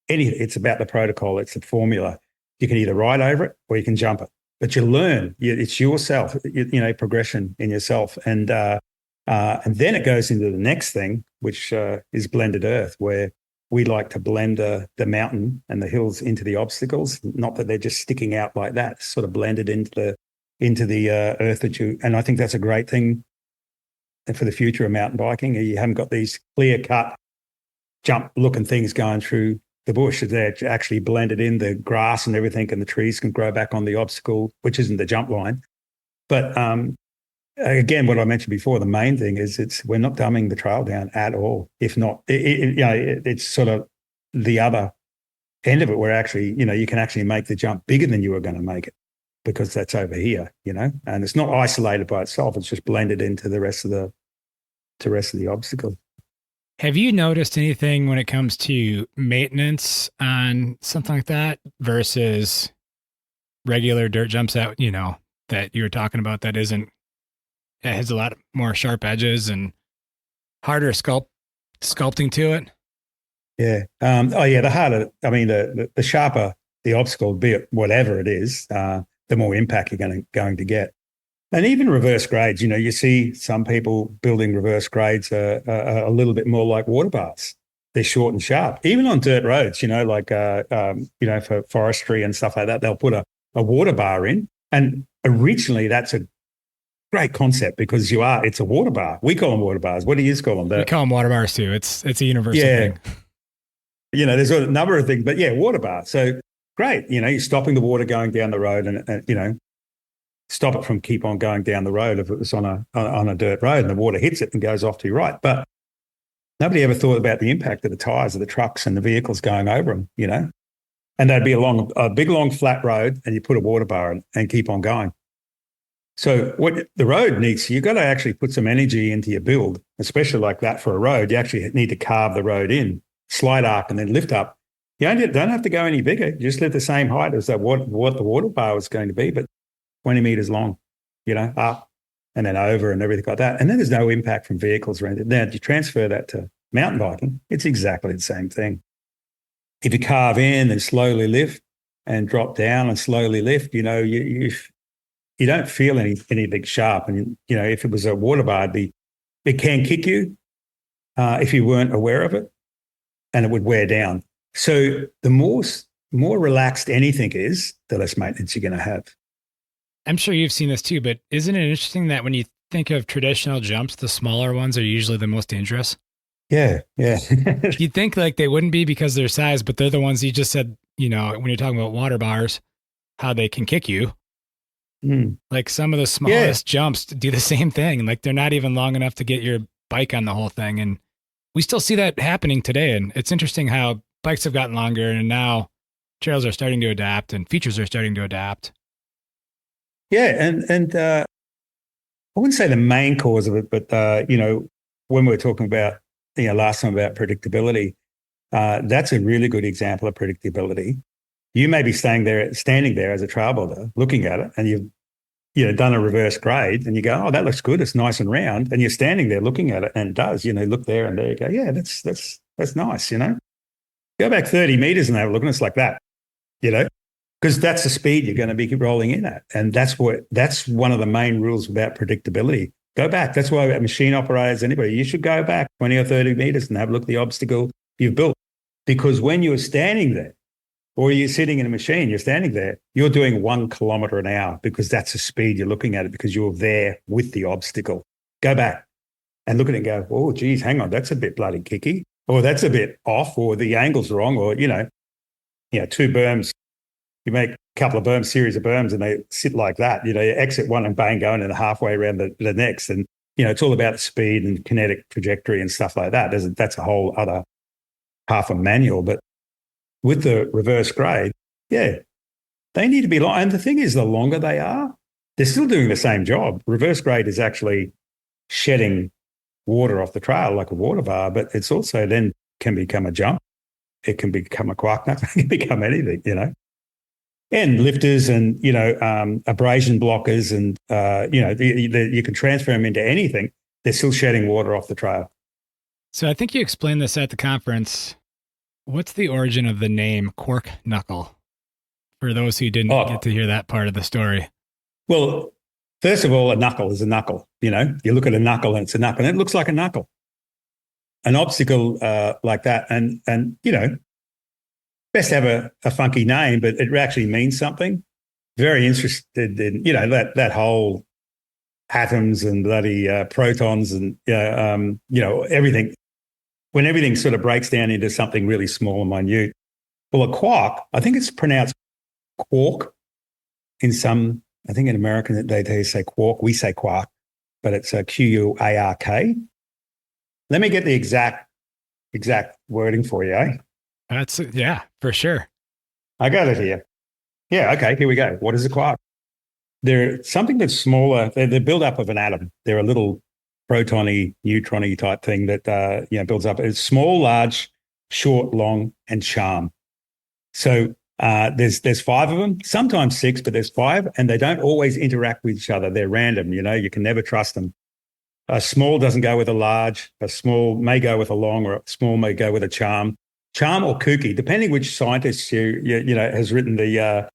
anything. It's about the protocol. It's the formula. You can either ride over it or you can jump it. But you learn. It's yourself. Progression in yourself. And then it goes into the next thing, which is blended earth, where we like to blend the mountain and the hills into the obstacles. Not that they're just sticking out like that. It's sort of blended into the earth that you. And I think that's a great thing for the future of mountain biking. You haven't got these clear-cut jump-looking things going through the bush. They're actually blended in, the grass and everything, and the trees can grow back on the obstacle, which isn't the jump line. But again, what I mentioned before, the main thing is we're not dumbing the trail down at all. If not, it's sort of the other end of it, where actually, you can actually make the jump bigger than you were going to make it, because that's over here, and it's not isolated by itself. It's just blended into the rest of the obstacle. Have you noticed anything when it comes to maintenance on something like that versus regular dirt jumps that you were talking about, that it has a lot more sharp edges and harder sculpting to it? Yeah. The harder, the sharper the obstacle, be it whatever it is, the more impact you're going to get. And even reverse grades, you see some people building reverse grades are a little bit more like water bars. They're short and sharp. Even on dirt roads, for forestry and stuff like that, they'll put a water bar in. And originally that's a great concept, because it's a water bar. We call them water bars. What do you call them? We call them water bars too. It's a universal thing. There's a number of things, but water bar. So great. You're stopping the water going down the road and stop it from keep on going down the road if it was on a dirt road and the water hits it and goes off to your right. But nobody ever thought about the impact of the tires of the trucks and the vehicles going over them, And they'd be along a big, long, flat road, and you put a water bar in and keep on going. So what the road needs, you've got to actually put some energy into your build, especially like that for a road. You actually need to carve the road in, slide arc, and then lift up. You don't have to go any bigger. You just lift the same height as what the water bar was going to be, but 20 meters long, up and then over and everything like that. And then there's no impact from vehicles or anything. Now, if you transfer that to mountain biking, it's exactly the same thing. If you carve in and slowly lift and drop down and slowly lift, you don't feel anything sharp. And, if it was a water bar, it can kick you if you weren't aware of it, and it would wear down. So the more relaxed anything is, the less maintenance you're going to have. I'm sure you've seen this too, but isn't it interesting that when you think of traditional jumps, the smaller ones are usually the most dangerous? Yeah. You'd think like they wouldn't be because of their size, but they're the ones you just said, when you're talking about water bars, how they can kick you. Like some of the smallest jumps do the same thing. Like they're not even long enough to get your bike on the whole thing. And we still see that happening today. And it's interesting how bikes have gotten longer, and now trails are starting to adapt and features are starting to adapt. Yeah, and I wouldn't say the main cause of it, but when we were talking about last time about predictability, that's a really good example of predictability. You may be standing there as a trail builder, looking at it, and you've done a reverse grade, and you go, oh, that looks good, it's nice and round, and you're standing there looking at it, and it does. Look there and there, you go, yeah, that's nice. Go back 30 meters and have a look, and it's like that. Because that's the speed you're going to be rolling in at. And that's one of the main rules about predictability. Go back. That's why machine operators, anybody, you should go back 20 or 30 meters and have a look at the obstacle you've built. Because when you're standing there, or you're sitting in a machine, you're standing there, you're doing 1 kilometer an hour, because that's the speed you're looking at it, because you're there with the obstacle. Go back and look at it and go, oh, geez, hang on, that's a bit bloody kicky, or that's a bit off, or the angle's wrong, or, 2 berms. You make a couple of berms, series of berms, and they sit like that. You exit one and bang, going and halfway around the next. And, it's all about speed and kinetic trajectory and stuff like that. That's a whole other half a manual. But with the reverse grade, they need to be long. And the thing is, the longer they are, they're still doing the same job. Reverse grade is actually shedding water off the trail like a water bar, but it's also then can become a jump. It can become a quark nut. It can become anything, And lifters and, abrasion blockers and, you can transfer them into anything. They're still shedding water off the trail. So I think you explained this at the conference. What's the origin of the name Quark Knuckle? For those who didn't get to hear that part of the story. Well, first of all, a knuckle is a knuckle. You look at a knuckle and it's a knuckle, and it looks like a knuckle. An obstacle like that, and best to have a funky name, but it actually means something. Very interested in that whole atoms and bloody protons and everything. When everything sort of breaks down into something really small and minute. Well, a quark, I think it's pronounced quark I think in American they say quark, we say quark, but it's a Quark. Let me get the exact wording for you, eh? That's, yeah, for sure. I got it here. Yeah, okay, here we go. What is a quark? They're something that's smaller. They're built up of an atom. They're a little proton-y, neutron-y type thing that builds up. It's small, large, short, long, and charm. So there's 5 of them, sometimes 6, but there's 5, and they don't always interact with each other. They're random. You can never trust them. A small doesn't go with a large. A small may go with a long, or a small may go with a charm or kooky, depending which scientist has written the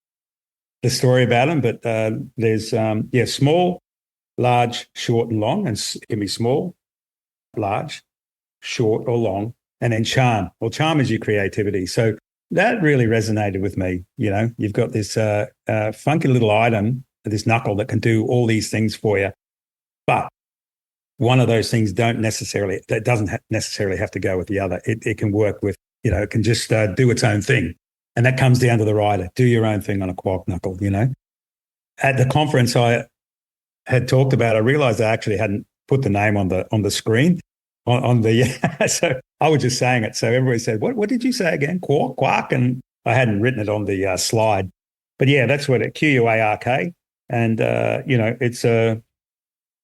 story about them. But there's small, large, short, and long, and it can be small, large, short, or long, and then charm. Well, charm is your creativity. So that really resonated with me. You've got this funky little item, this knuckle that can do all these things for you, but one of those things doesn't necessarily have to go with the other. It can work with, it can just do its own thing. And that comes down to the rider. Do your own thing on a quark knuckle, At the conference I had talked about, I realized I actually hadn't put the name on the screen so I was just saying it. So everybody said, what did you say again? Quark? And I hadn't written it on the slide. But yeah, that's what Quark. And, it's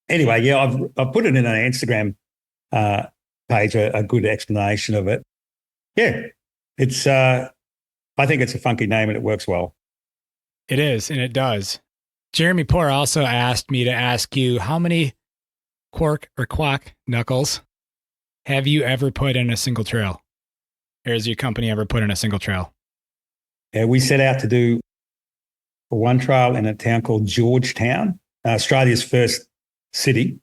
anyway, yeah, I've put it in an Instagram page, a good explanation of it. Yeah, it's I think it's a funky name and it works well. It is, and it does. Jeremy Poor also asked me to ask you, how many Quark knuckles have you ever put in a single trail? Or has your company ever put in a single trail? Yeah, we set out to do one trail in a town called Georgetown, Australia's first city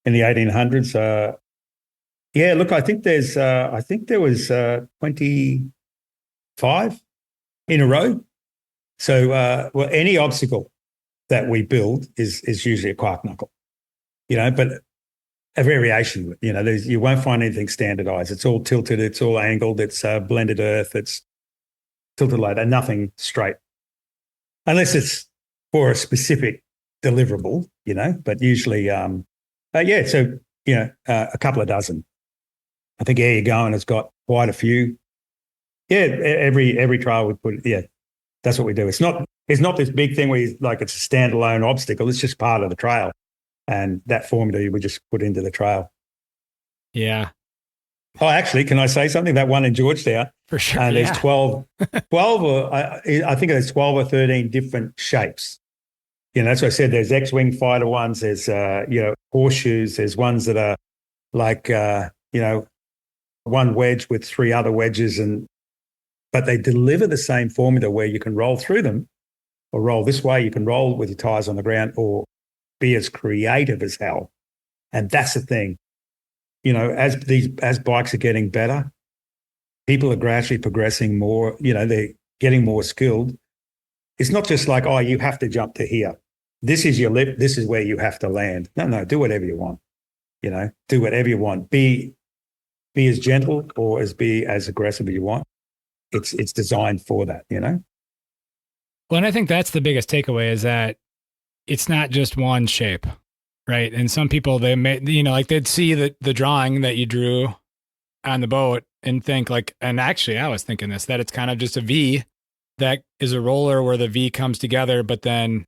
in the 1800s. Look, I think there was 25 in a row. So, any obstacle that we build is usually a quark knuckle, but a variation. You won't find anything standardized. It's all tilted. It's all angled. It's blended earth. It's tilted like that. Nothing straight, unless it's for a specific deliverable, but usually, a couple of dozen. I think You're Going has got quite a few. Yeah, every trail we put, that's what we do. It's not this big thing where it's a standalone obstacle. It's just part of the trail. And that formula we just put into the trail. Yeah. Oh, actually, can I say something? That one in Georgetown. For sure. And there's 12 or I think there's 12 or 13 different shapes. That's what I said. There's X-wing fighter ones. There's, horseshoes. There's ones that are like, one wedge with 3 other wedges. But they deliver the same formula where you can roll through them or roll this way. You can roll with your tires on the ground or be as creative as hell. And that's the thing. As bikes are getting better, people are gradually progressing more, they're getting more skilled. It's not just like, oh, you have to jump to here. This is your lip. This is where you have to land. No, do whatever you want. Do whatever you want. Be as gentle or be as aggressive as you want. It's designed for that, Well, and I think that's the biggest takeaway is that it's not just one shape, right? And some people, they may, they'd see the drawing that you drew on the boat and think and actually I was thinking that it's kind of just a V that is a roller where the V comes together, but then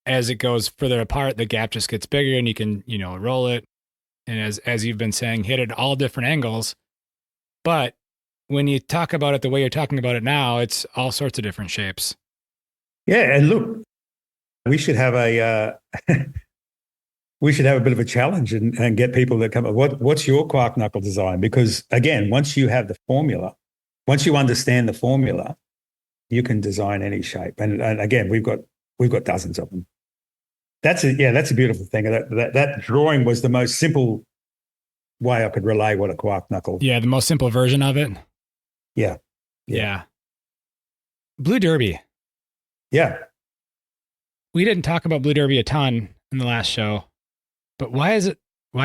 as it goes further apart, the gap just gets bigger and you can, roll it. And as you've been saying, hit it at all different angles. But when you talk about it the way you're talking about it now, it's all sorts of different shapes. Yeah. And look, we should have a we should have a bit of a challenge and get people that come. What's your Quark knuckle design? Because again, once you have the formula, once you understand the formula, you can design any shape. And again, we've got dozens of them. That's a beautiful thing. That drawing was the most simple way I could relay what a Quark knuckle. Yeah, the most simple version of it. Yeah. Blue Derby. Yeah. We didn't talk about Blue Derby a ton in the last show, but why is it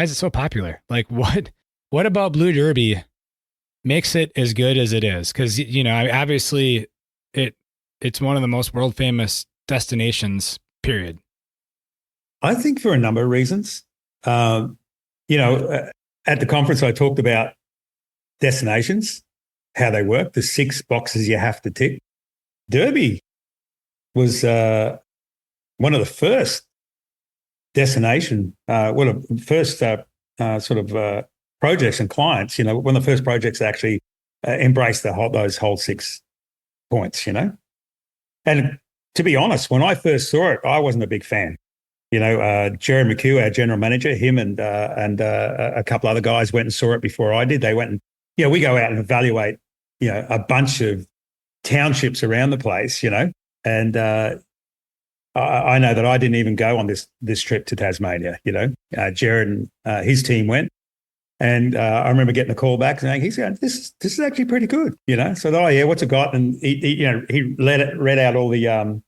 so popular? Like what about Blue Derby makes it as good as it is? Because, you know, obviously it's one of the most world famous destinations, period. I think for a number of reasons. At the conference, I talked about destinations, how they work, the 6 boxes you have to tick. Derby was one of the first projects and clients, one of the first projects that actually embraced those whole 6 points, And to be honest, when I first saw it, I wasn't a big fan. Jerry McHugh, our general manager, him and a couple other guys went and saw it before I did. They went and, we go out and evaluate, a bunch of townships around the place, and I know that I didn't even go on this trip to Tasmania, Jared and his team went. And I remember getting a call back saying, he's going, this is actually pretty good, So, what's it got? And he read out all the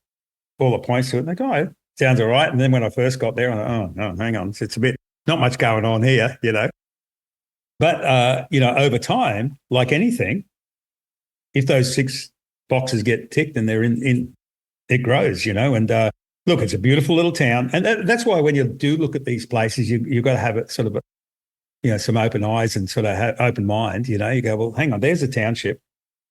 points to it. And they go, oh, sounds all right. And then when I first got there, I thought, oh, hang on, it's a bit not much going on here, But over time, like anything, if those 6 boxes get ticked and they're in it grows, And look, it's a beautiful little town, and that's why when you do look at these places, you've got to have it sort of some open eyes and sort of open mind. You go, well, hang on, there's a township,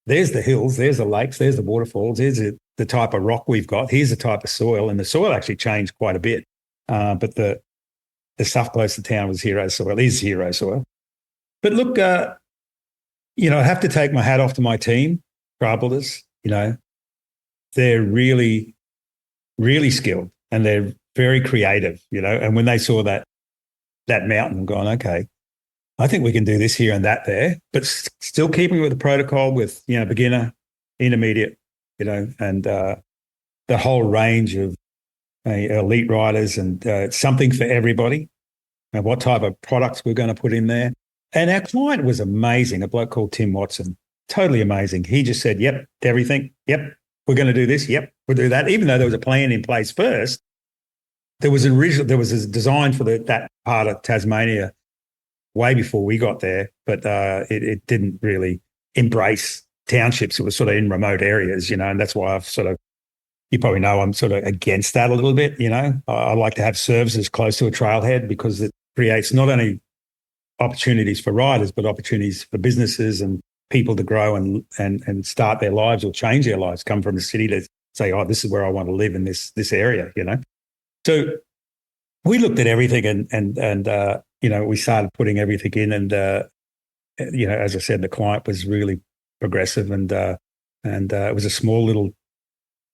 there's the hills, there's the lakes, there's the waterfalls, there's the type of rock we've got, here's the type of soil, and the soil actually changed quite a bit. But the stuff close to town is hero soil. But look, I have to take my hat off to my team, Trail Builders. They're really, really skilled and they're very creative, And when they saw that mountain, gone, okay, I think we can do this here and that there, but still keeping with the protocol with, beginner, intermediate, and the whole range of elite riders and something for everybody and what type of products we're going to put in there. And our client was amazing, a bloke called Tim Watson, totally amazing. He just said, yep, everything. Yep, we're going to do this. Yep, we'll do that. Even though there was a plan in place first, there was a design for that part of Tasmania way before we got there, but it didn't really embrace townships. It was sort of in remote areas, and that's why you probably know I'm sort of against that a little bit, I like to have services close to a trailhead because it creates not only opportunities for riders, but opportunities for businesses and people to grow and start their lives or change their lives, come from a city to say, oh, this is where I want to live in this area, So we looked at everything and we started putting everything in and, as I said, the client was really progressive and it was a small little,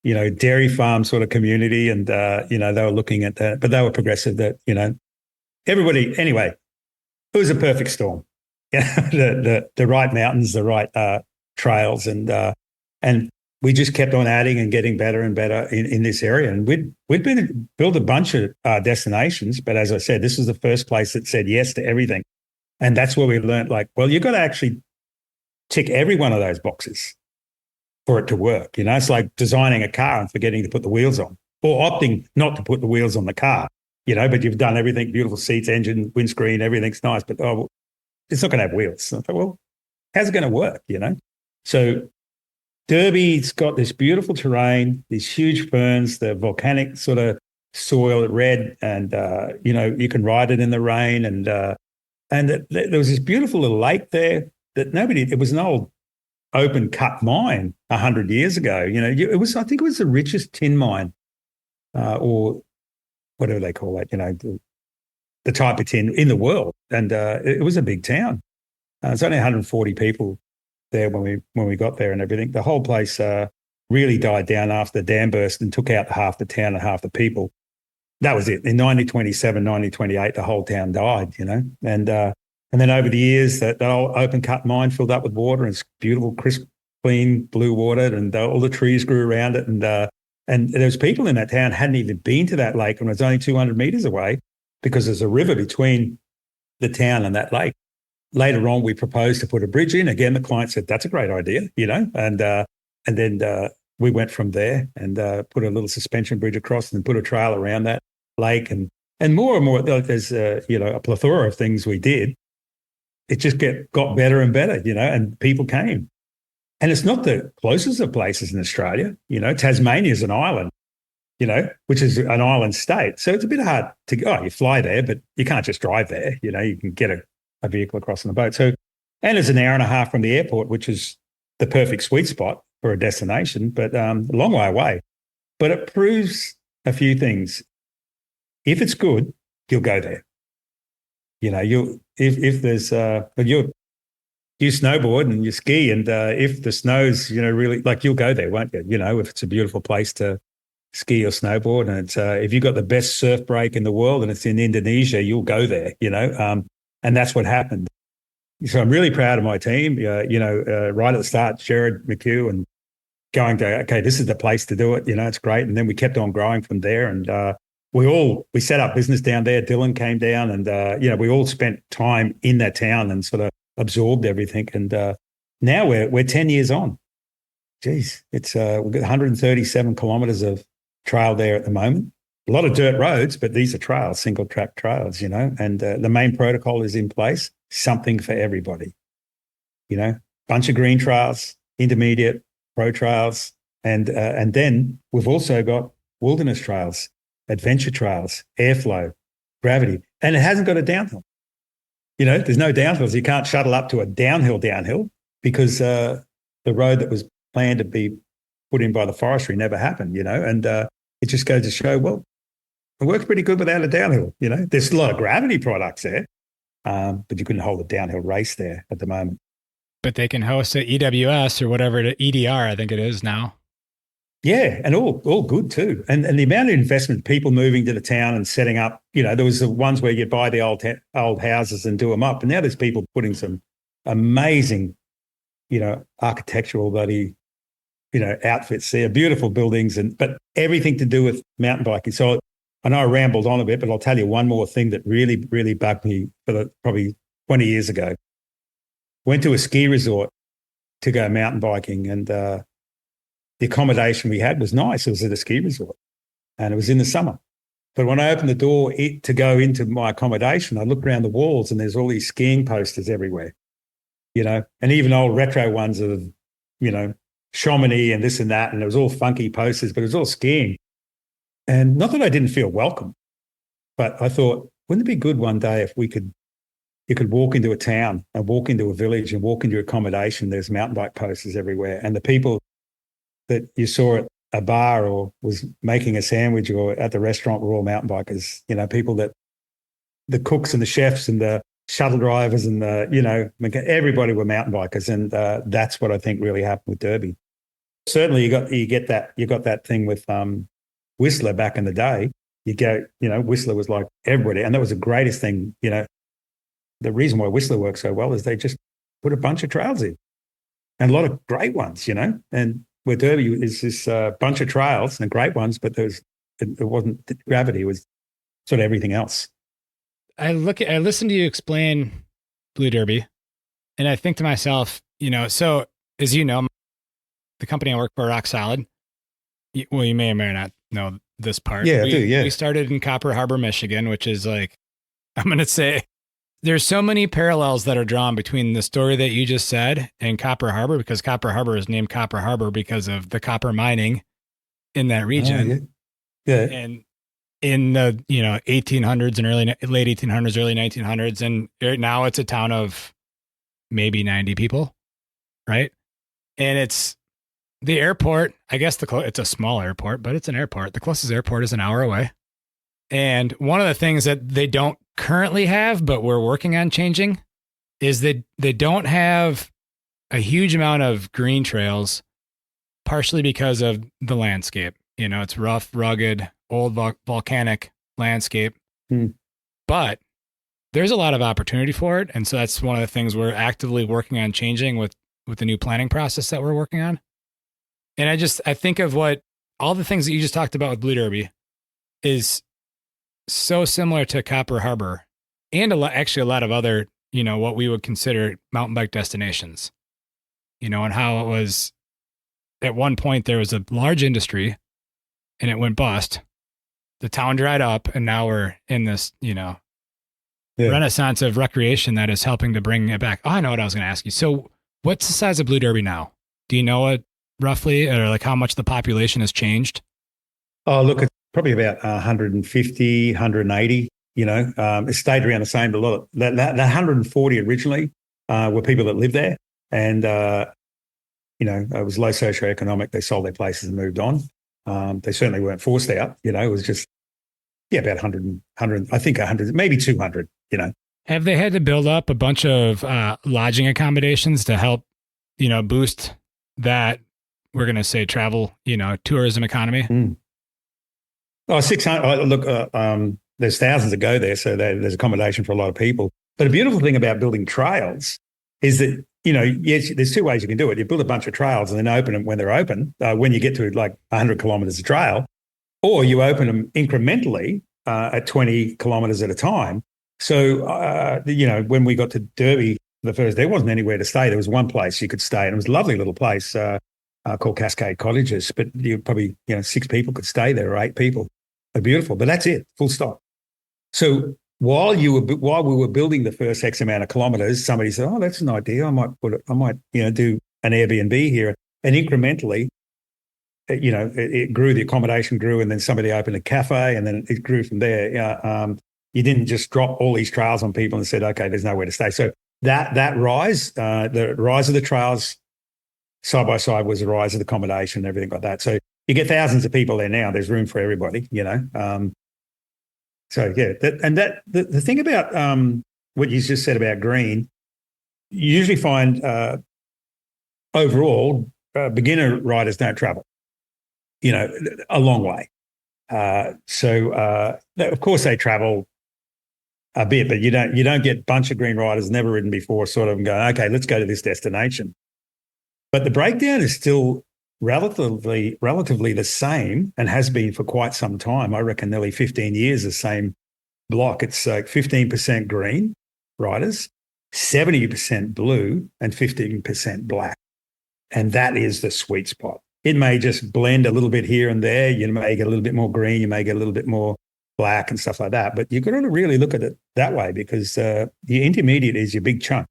dairy farm sort of community and, they were looking at that, but they were progressive that, everybody, anyway, it was a perfect storm. The right mountains, the right trails and we just kept on adding and getting better and better in this area. And we'd built a bunch of destinations, but as I said, this was the first place that said yes to everything. And that's where we learned, you've got to actually tick every one of those boxes for it to work. It's like designing a car and forgetting to put the wheels on or opting not to put the wheels on the car, but you've done everything, beautiful seats, engine, windscreen, everything's nice, but it's not going to have wheels. I thought, well, how's it going to work, So Derby's got this beautiful terrain, these huge ferns, the volcanic sort of soil, red, and, you can ride it in the rain. And there was this beautiful little lake there that it was an old open cut mine 100 years ago. I think it was the richest tin mine or whatever they call it, the type of tin in the world. And it was a big town. It's only 140 people there when we got there and everything. The whole place really died down after the dam burst and took out half the town and half the people. that was it. In 1927, 1928, the whole town died, and then over the years, that old open cut mine filled up with water, and it's beautiful, crisp, clean, blue water, and all the trees grew around it. And there was people in that town hadn't even been to that lake, and it was only 200 meters away because there's a river between the town and that lake. Later on, we proposed to put a bridge in. Again, the client said, that's a great idea, and then we went from there and put a little suspension bridge across and put a trail around that lake. And more and more, there's, a plethora of things we did. It just got better and better, and people came. And it's not the closest of places in Australia. Tasmania is an island, which is an island state. So it's a bit hard to go. You fly there, but you can't just drive there. You can get a vehicle across on a boat. So, and it's an hour and a half from the airport, which is the perfect sweet spot for a destination, but a long way away. But it proves a few things. If it's good, you'll go there. If there's you snowboard and you ski, and if the snow's really, like, you'll go there, won't you? If it's a beautiful place to ski or snowboard, and it's if you've got the best surf break in the world and it's in Indonesia, you'll go there. And that's what happened. So I'm really proud of my team. Right at the start, Jared McHugh, and going to, okay, this is the place to do it. It's great. And then we kept on growing from there, and we set up business down there. Dylan came down, and we all spent time in that town and sort of absorbed everything. And now we're 10 years on. Geez, it's we've got 137 kilometers of trail there at the moment. A lot of dirt roads, but these are trails, single track trails, and the main protocol is in place, something for everybody. Bunch of green trails, intermediate, pro trails, and then we've also got wilderness trails, adventure trails, airflow, gravity, and it hasn't got a downhill. There's no downhills. You can't shuttle up to a downhill because the road that was planned to be put in by the forestry never happened, and it just goes to show, well, it works pretty good without a downhill. There's a lot of gravity products there, but you couldn't hold a downhill race there at the moment. But they can host a EWS or whatever, the EDR, I think it is now. Yeah, and all good too. And the amount of investment, people moving to the town and setting up, there was the ones where you buy the old houses and do them up. And now there's people putting some amazing, architectural outfits there, beautiful buildings, but everything to do with mountain biking. So I know I rambled on a bit, but I'll tell you one more thing that really, really bugged me probably 20 years ago. Went to a ski resort to go mountain biking, and the accommodation we had was nice. It was at a ski resort, and it was in the summer. But when I opened the door to go into my accommodation, I looked around the walls, and there's all these skiing posters everywhere, and even old retro ones of, Chamonix and this and that, and it was all funky posters, but it was all skiing. And not that I didn't feel welcome, but I thought, wouldn't it be good one day if you could walk into a town and walk into a village and walk into your accommodation, there's mountain bike posters everywhere, and the people that you saw at a bar or was making a sandwich or at the restaurant were all mountain bikers. People that the cooks and the chefs and the shuttle drivers and everybody were mountain bikers, and that's what I think really happened with Derby. Certainly, you got that thing with Whistler back in the day. You go, Whistler was like everybody, and that was the greatest thing. The reason why Whistler works so well is they just put a bunch of trails in, and a lot of great ones, and where Derby is this bunch of trails and great ones, but it wasn't gravity, it was sort of everything else. I listen to you explain Blue Derby, and I think to myself, so as you know, the company I work for, Rock Solid, well, you may or may not know this part. Yeah, I do, yeah. We started in Copper Harbor, Michigan, which is like, I'm going to say, there's so many parallels that are drawn between the story that you just said and Copper Harbor, because Copper Harbor is named Copper Harbor because of the copper mining in that region. Yeah. And in the 1800s and late 1800s, early 1900s, and right now it's a town of maybe 90 people, right? And it's the airport. I guess it's a small airport, but it's an airport. The closest airport is an hour away. And one of the things that they don't currently have, but we're working on changing, is that they don't have a huge amount of green trails, partially because of the landscape. It's rough, rugged, old volcanic landscape. Hmm. But there's a lot of opportunity for it. And so that's one of the things we're actively working on changing with the new planning process that we're working on. And I think of what all the things that you just talked about with Blue Derby is so similar to Copper Harbor and actually a lot of other, what we would consider mountain bike destinations, and how it was at one point there was a large industry and it went bust. The town dried up and now we're in this, renaissance of recreation that is helping to bring it back. Oh, I know what I was going to ask you. So what's the size of Blue Derby now? Do you know it roughly, or like how much the population has changed? Oh, look, it's probably about 150, 180, it stayed around the same. A lot of that 140 originally were people that lived there. And, it was low socioeconomic. They sold their places and moved on. They certainly weren't forced out. It was just, about 100, I think 100, maybe 200, Have they had to build up a bunch of lodging accommodations to help, boost that, we're going to say travel, tourism economy? Mm. Oh, 600. Look, there's thousands that go there. So there's accommodation for a lot of people. But a beautiful thing about building trails is that, yes, there's two ways you can do it. You build a bunch of trails and then open them when they're open, when you get to like 100 kilometers of trail, or you open them incrementally at 20 kilometers at a time. So, when we got to Derby the first, there wasn't anywhere to stay. There was one place you could stay, and it was a lovely little place called Cascade Cottages. But you probably, 6 people could stay there, or 8 people. They're beautiful, but that's it, full stop. So while we were building the first X amount of kilometers, somebody said, "Oh, that's an idea. I might do an Airbnb here," and incrementally. It grew, the accommodation grew, and then somebody opened a cafe, and then it grew from there. You didn't just drop all these trails on people and said, okay, there's nowhere to stay. So that rise, the rise of the trails side by side was the rise of the accommodation and everything like that. So you get thousands of people there now. There's room for everybody, the thing about what you just said about green, you usually find overall beginner riders don't travel. A long way. Of course they travel a bit, but you don't get a bunch of green riders never ridden before sort of going, okay, let's go to this destination. But the breakdown is still relatively the same and has been for quite some time. I reckon nearly 15 years, the same block. It's 15% green riders, 70% blue, and 15% black. And that is the sweet spot. It may just blend a little bit here and there. You may get a little bit more green. You may get a little bit more black and stuff like that. But you've got to really look at it that way because the intermediate is your big chunk.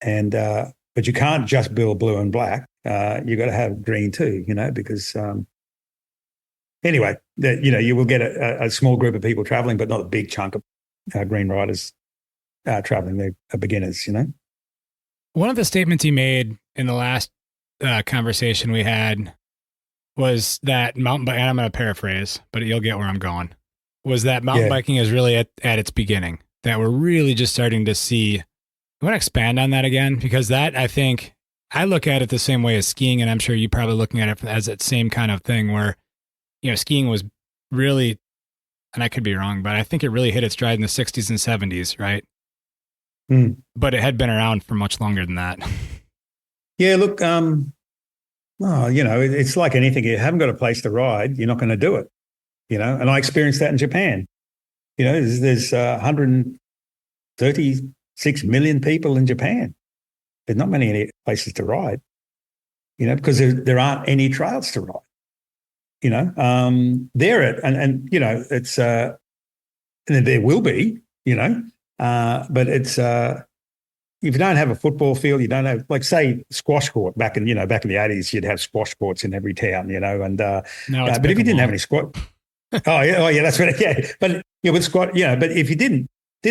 And but you can't just build blue and black. You've got to have green too, because anyway, you will get a small group of people traveling, but not a big chunk of green riders traveling. They're beginners, One of the statements you made in the last conversation we had was that mountain bike, and I'm going to paraphrase, but you'll get where I'm going, was that mountain biking is really at its beginning, that we're really just starting to see. I want to expand on that again, because that, I think, I look at it the same way as skiing, and I'm sure you're probably looking at it as that same kind of thing where, skiing was really, and I could be wrong, but I think it really hit its stride in the 60s and 70s, right? Mm. But it had been around for much longer than that. Yeah, look, it's like anything. You haven't got a place to ride, you're not going to do it, and I experienced that in Japan. There's 136 million people in Japan. There's not many places to ride, because there aren't any trails to ride, it's, and there will be, but it's, if you don't have a football field, you don't have, like, say, squash court back in the 80s, you'd have squash courts in every town, and but if you didn't have any squash, that's right, but with squat, but if you didn't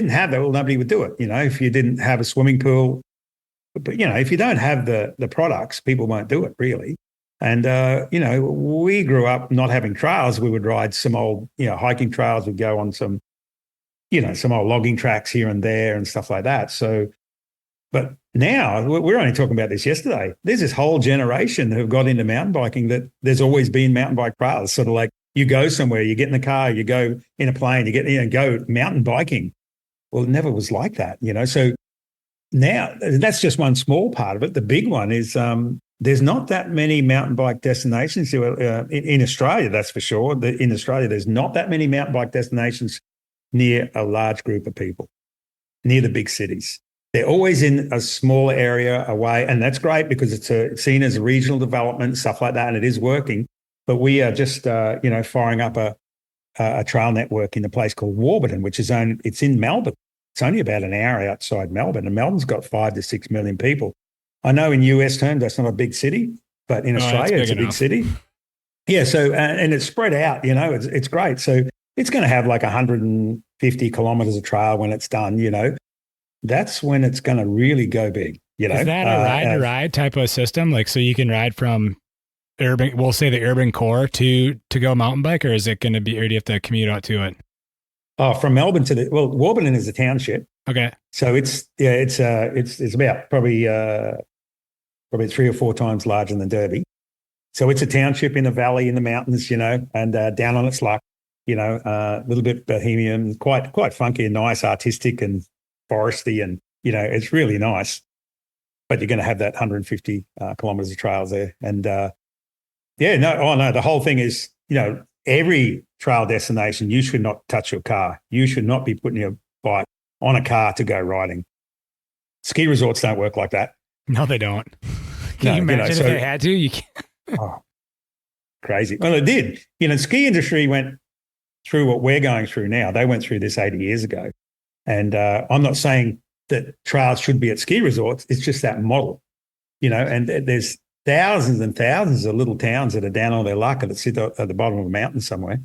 have that, well, nobody would do it, if you didn't have a swimming pool, but if you don't have the products, people won't do it really. And we grew up not having trails. We would ride some old hiking trails. We'd go on some old logging tracks here and there and stuff like that. So. But now, we're only talking about this yesterday, there's this whole generation who've got into mountain biking that there's always been mountain bike trails, sort of like You go somewhere, you get in the car, you go in a plane, go mountain biking. Well, it never was like that, So now that's just one small part of it. The big one is there's not that many mountain bike destinations in Australia, that's for sure. In Australia, there's not that many mountain bike destinations near a large group of people, near the big cities. They're always in a smaller area away, and that's great because it's seen as a regional development, stuff like that, and it is working. But we are just, firing up a trail network in a place called Warburton, it's in Melbourne. It's only about an hour outside Melbourne, and Melbourne's got 5 to 6 million people. I know in US terms, that's not a big city, but in Australia, it's a big city. Yeah. So, and it's spread out, it's great. So it's going to have like 150 kilometers of trail when it's done, That's when it's going to really go big, Is that a ride-to-ride type of system? Like, so you can ride from we'll say the urban core to go mountain bike, or is it going to be, or do you have to commute out to it? Oh, from Melbourne Warburton is a township. Okay. So it's about probably 3 or 4 times larger than Derby. So it's a township in a valley in the mountains, and down on its luck, a little bit bohemian, quite funky and nice, artistic and foresty, and it's really nice. But you're going to have that 150 kilometers of trails there, and the whole thing is, every trail destination, you should not touch your car. You should not be putting your bike on a car to go riding. Ski resorts don't work like that. No, they don't. Can you imagine if they had to? You can't. Oh, crazy. Well, it did. The ski industry went through what we're going through now. They went through this 80 years ago. And I'm not saying that trails should be at ski resorts. It's just that model, and there's thousands and thousands of little towns that are down on their luck and that sit at the bottom of a mountain somewhere,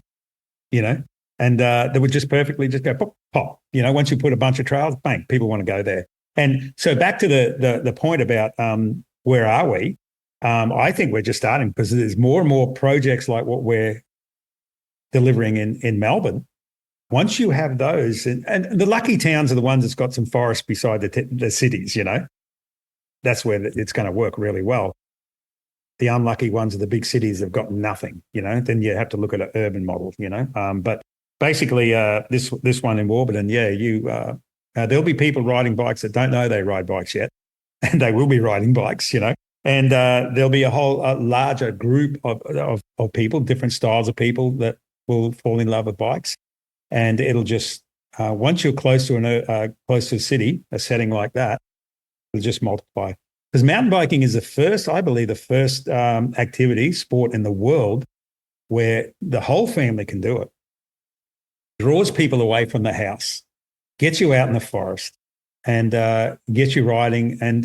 and they would just perfectly just go pop, pop. Once you put a bunch of trails, bang, people want to go there. And so back to the point about where are we? I think we're just starting because there's more and more projects like what we're delivering in Melbourne. Once you have those, and the lucky towns are the ones that's got some forest beside the cities, that's where it's going to work really well. The unlucky ones are the big cities that have got nothing, then you have to look at an urban model, but basically this one in Warburton, there'll be people riding bikes that don't know they ride bikes yet, and they will be riding bikes, and there'll be a whole larger group of people, different styles of people that will fall in love with bikes. And it'll just, once you're close to a city, a setting like that, it'll just multiply. Because mountain biking is the first activity, sport in the world where the whole family can do it. Draws people away from the house, gets you out in the forest, and gets you riding. And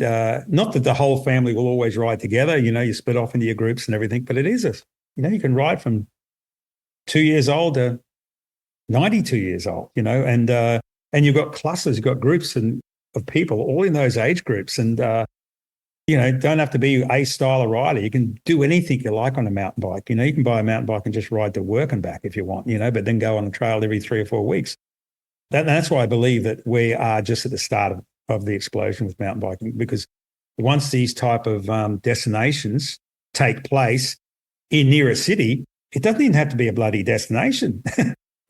not that the whole family will always ride together, you split off into your groups and everything, but it is you can ride from 2 years old to 92 years old, and you've got clusters, you've got groups of people all in those age groups, and don't have to be a style of rider. You can do anything you like on a mountain bike. You can buy a mountain bike and just ride to work and back if you want, but then go on a trail every 3 or 4 weeks. That's why I believe that we are just at the start of the explosion with mountain biking, because once these type of destinations take place near a city, it doesn't even have to be a bloody destination.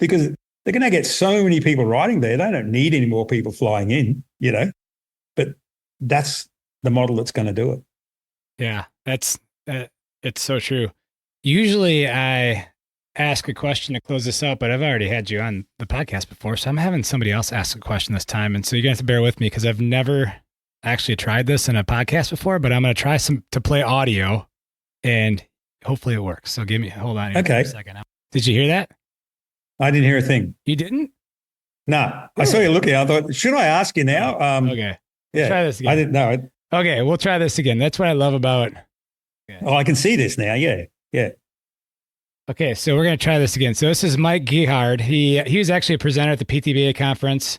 Because they're going to get so many people riding there. They don't need any more people flying in, but that's the model that's going to do it. Yeah, it's so true. Usually I ask a question to close this out, but I've already had you on the podcast before, so I'm having somebody else ask a question this time. And so you're going to have to bear with me because I've never actually tried this in a podcast before, but I'm going to try to play audio and hopefully it works. So hold on here for a second. Did you hear that? I didn't hear a thing. You didn't? No. Really? I saw you looking. I thought, should I ask you now? Okay. Yeah. Try this again. I didn't know. Okay, we'll try this again. That's what I love about it. Okay. Oh, I can see this now. Yeah. Yeah. Okay, so we're going to try this again. So this is Mike Gehard. He was actually a presenter at the PTBA conference.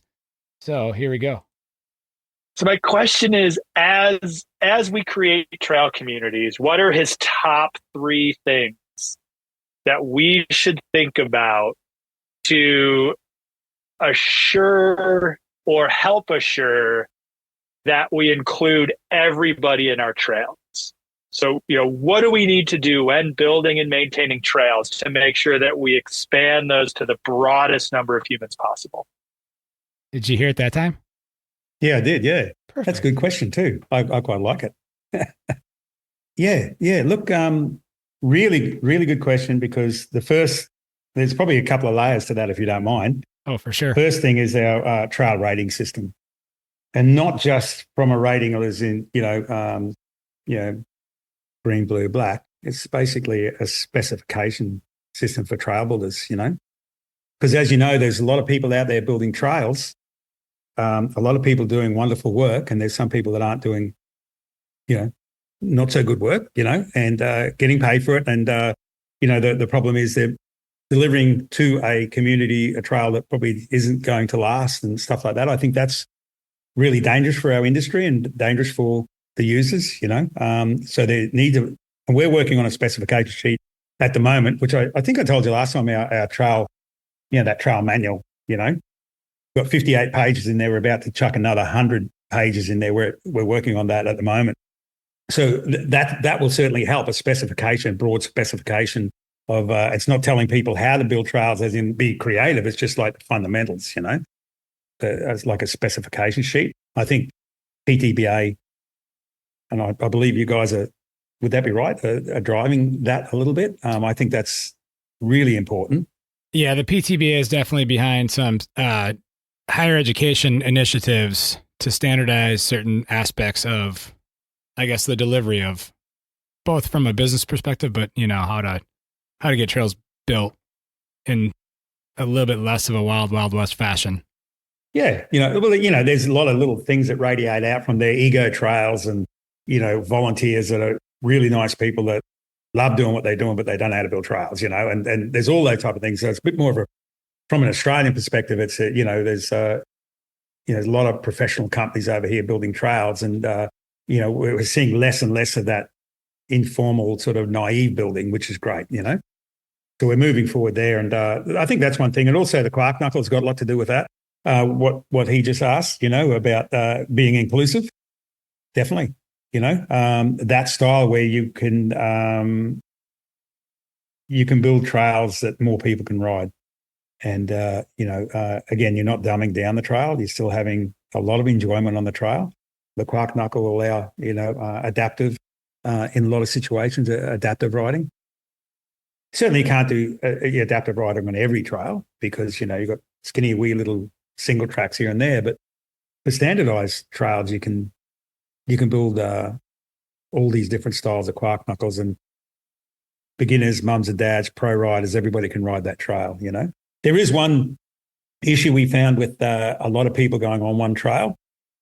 So here we go. So my question is, as we create trail communities, what are his top 3 things that we should think about to assure or help assure that we include everybody in our trails? So, what do we need to do when building and maintaining trails to make sure that we expand those to the broadest number of humans possible? Did you hear it that time? Yeah, I did. Yeah. Perfect. That's a good question too. I quite like it. Yeah. Look, really, really good question, because there's probably a couple of layers to that, if you don't mind. Oh, for sure. First thing is our trail rating system, and not just from a rating as in, green, blue, black. It's basically a specification system for trail builders, because as you know, there's a lot of people out there building trails, a lot of people doing wonderful work, and there's some people that aren't doing, not so good work, and getting paid for it. And, the problem is they're delivering to a community a trail that probably isn't going to last and stuff like that. I think that's really dangerous for our industry and dangerous for the users, so they need to, and we're working on a specification sheet at the moment, which I think I told you last time, our trail, that trail manual, got 58 pages in there. We're about to chuck another 100 pages in there. We're working on that at the moment. So that will certainly help, a broad specification of, it's not telling people how to build trails as in be creative. It's just like the fundamentals, as like a specification sheet. I think PTBA, and I believe you guys would that be right, are driving that a little bit. I think that's really important. Yeah, the PTBA is definitely behind some higher education initiatives to standardize certain aspects of, I guess, the delivery of both from a business perspective, but how to get trails built in a little bit less of a wild west fashion. Yeah, there's a lot of little things that radiate out from their ego trails, and volunteers that are really nice people that love doing what they're doing, but they don't know how to build trails, and there's all those type of things. So it's a bit more of from an Australian perspective, it's there's a lot of professional companies over here building trails, and we're seeing less and less of that informal sort of naive building, which is great, So we're moving forward there, and I think that's one thing. And also the Quark Knuckle's got a lot to do with that. What he just asked, about being inclusive, definitely. That style where you can build trails that more people can ride, and again, you're not dumbing down the trail. You're still having a lot of enjoyment on the trail. The Quark Knuckle will allow adaptive in a lot of situations, adaptive riding. Certainly, you can't do adaptive riding on every trail because you've got skinny, wee little single tracks here and there. But for standardized trails, you can build all these different styles of Quark Knuckles, and beginners, mums and dads, pro riders, everybody can ride that trail. There is one issue we found with a lot of people going on one trail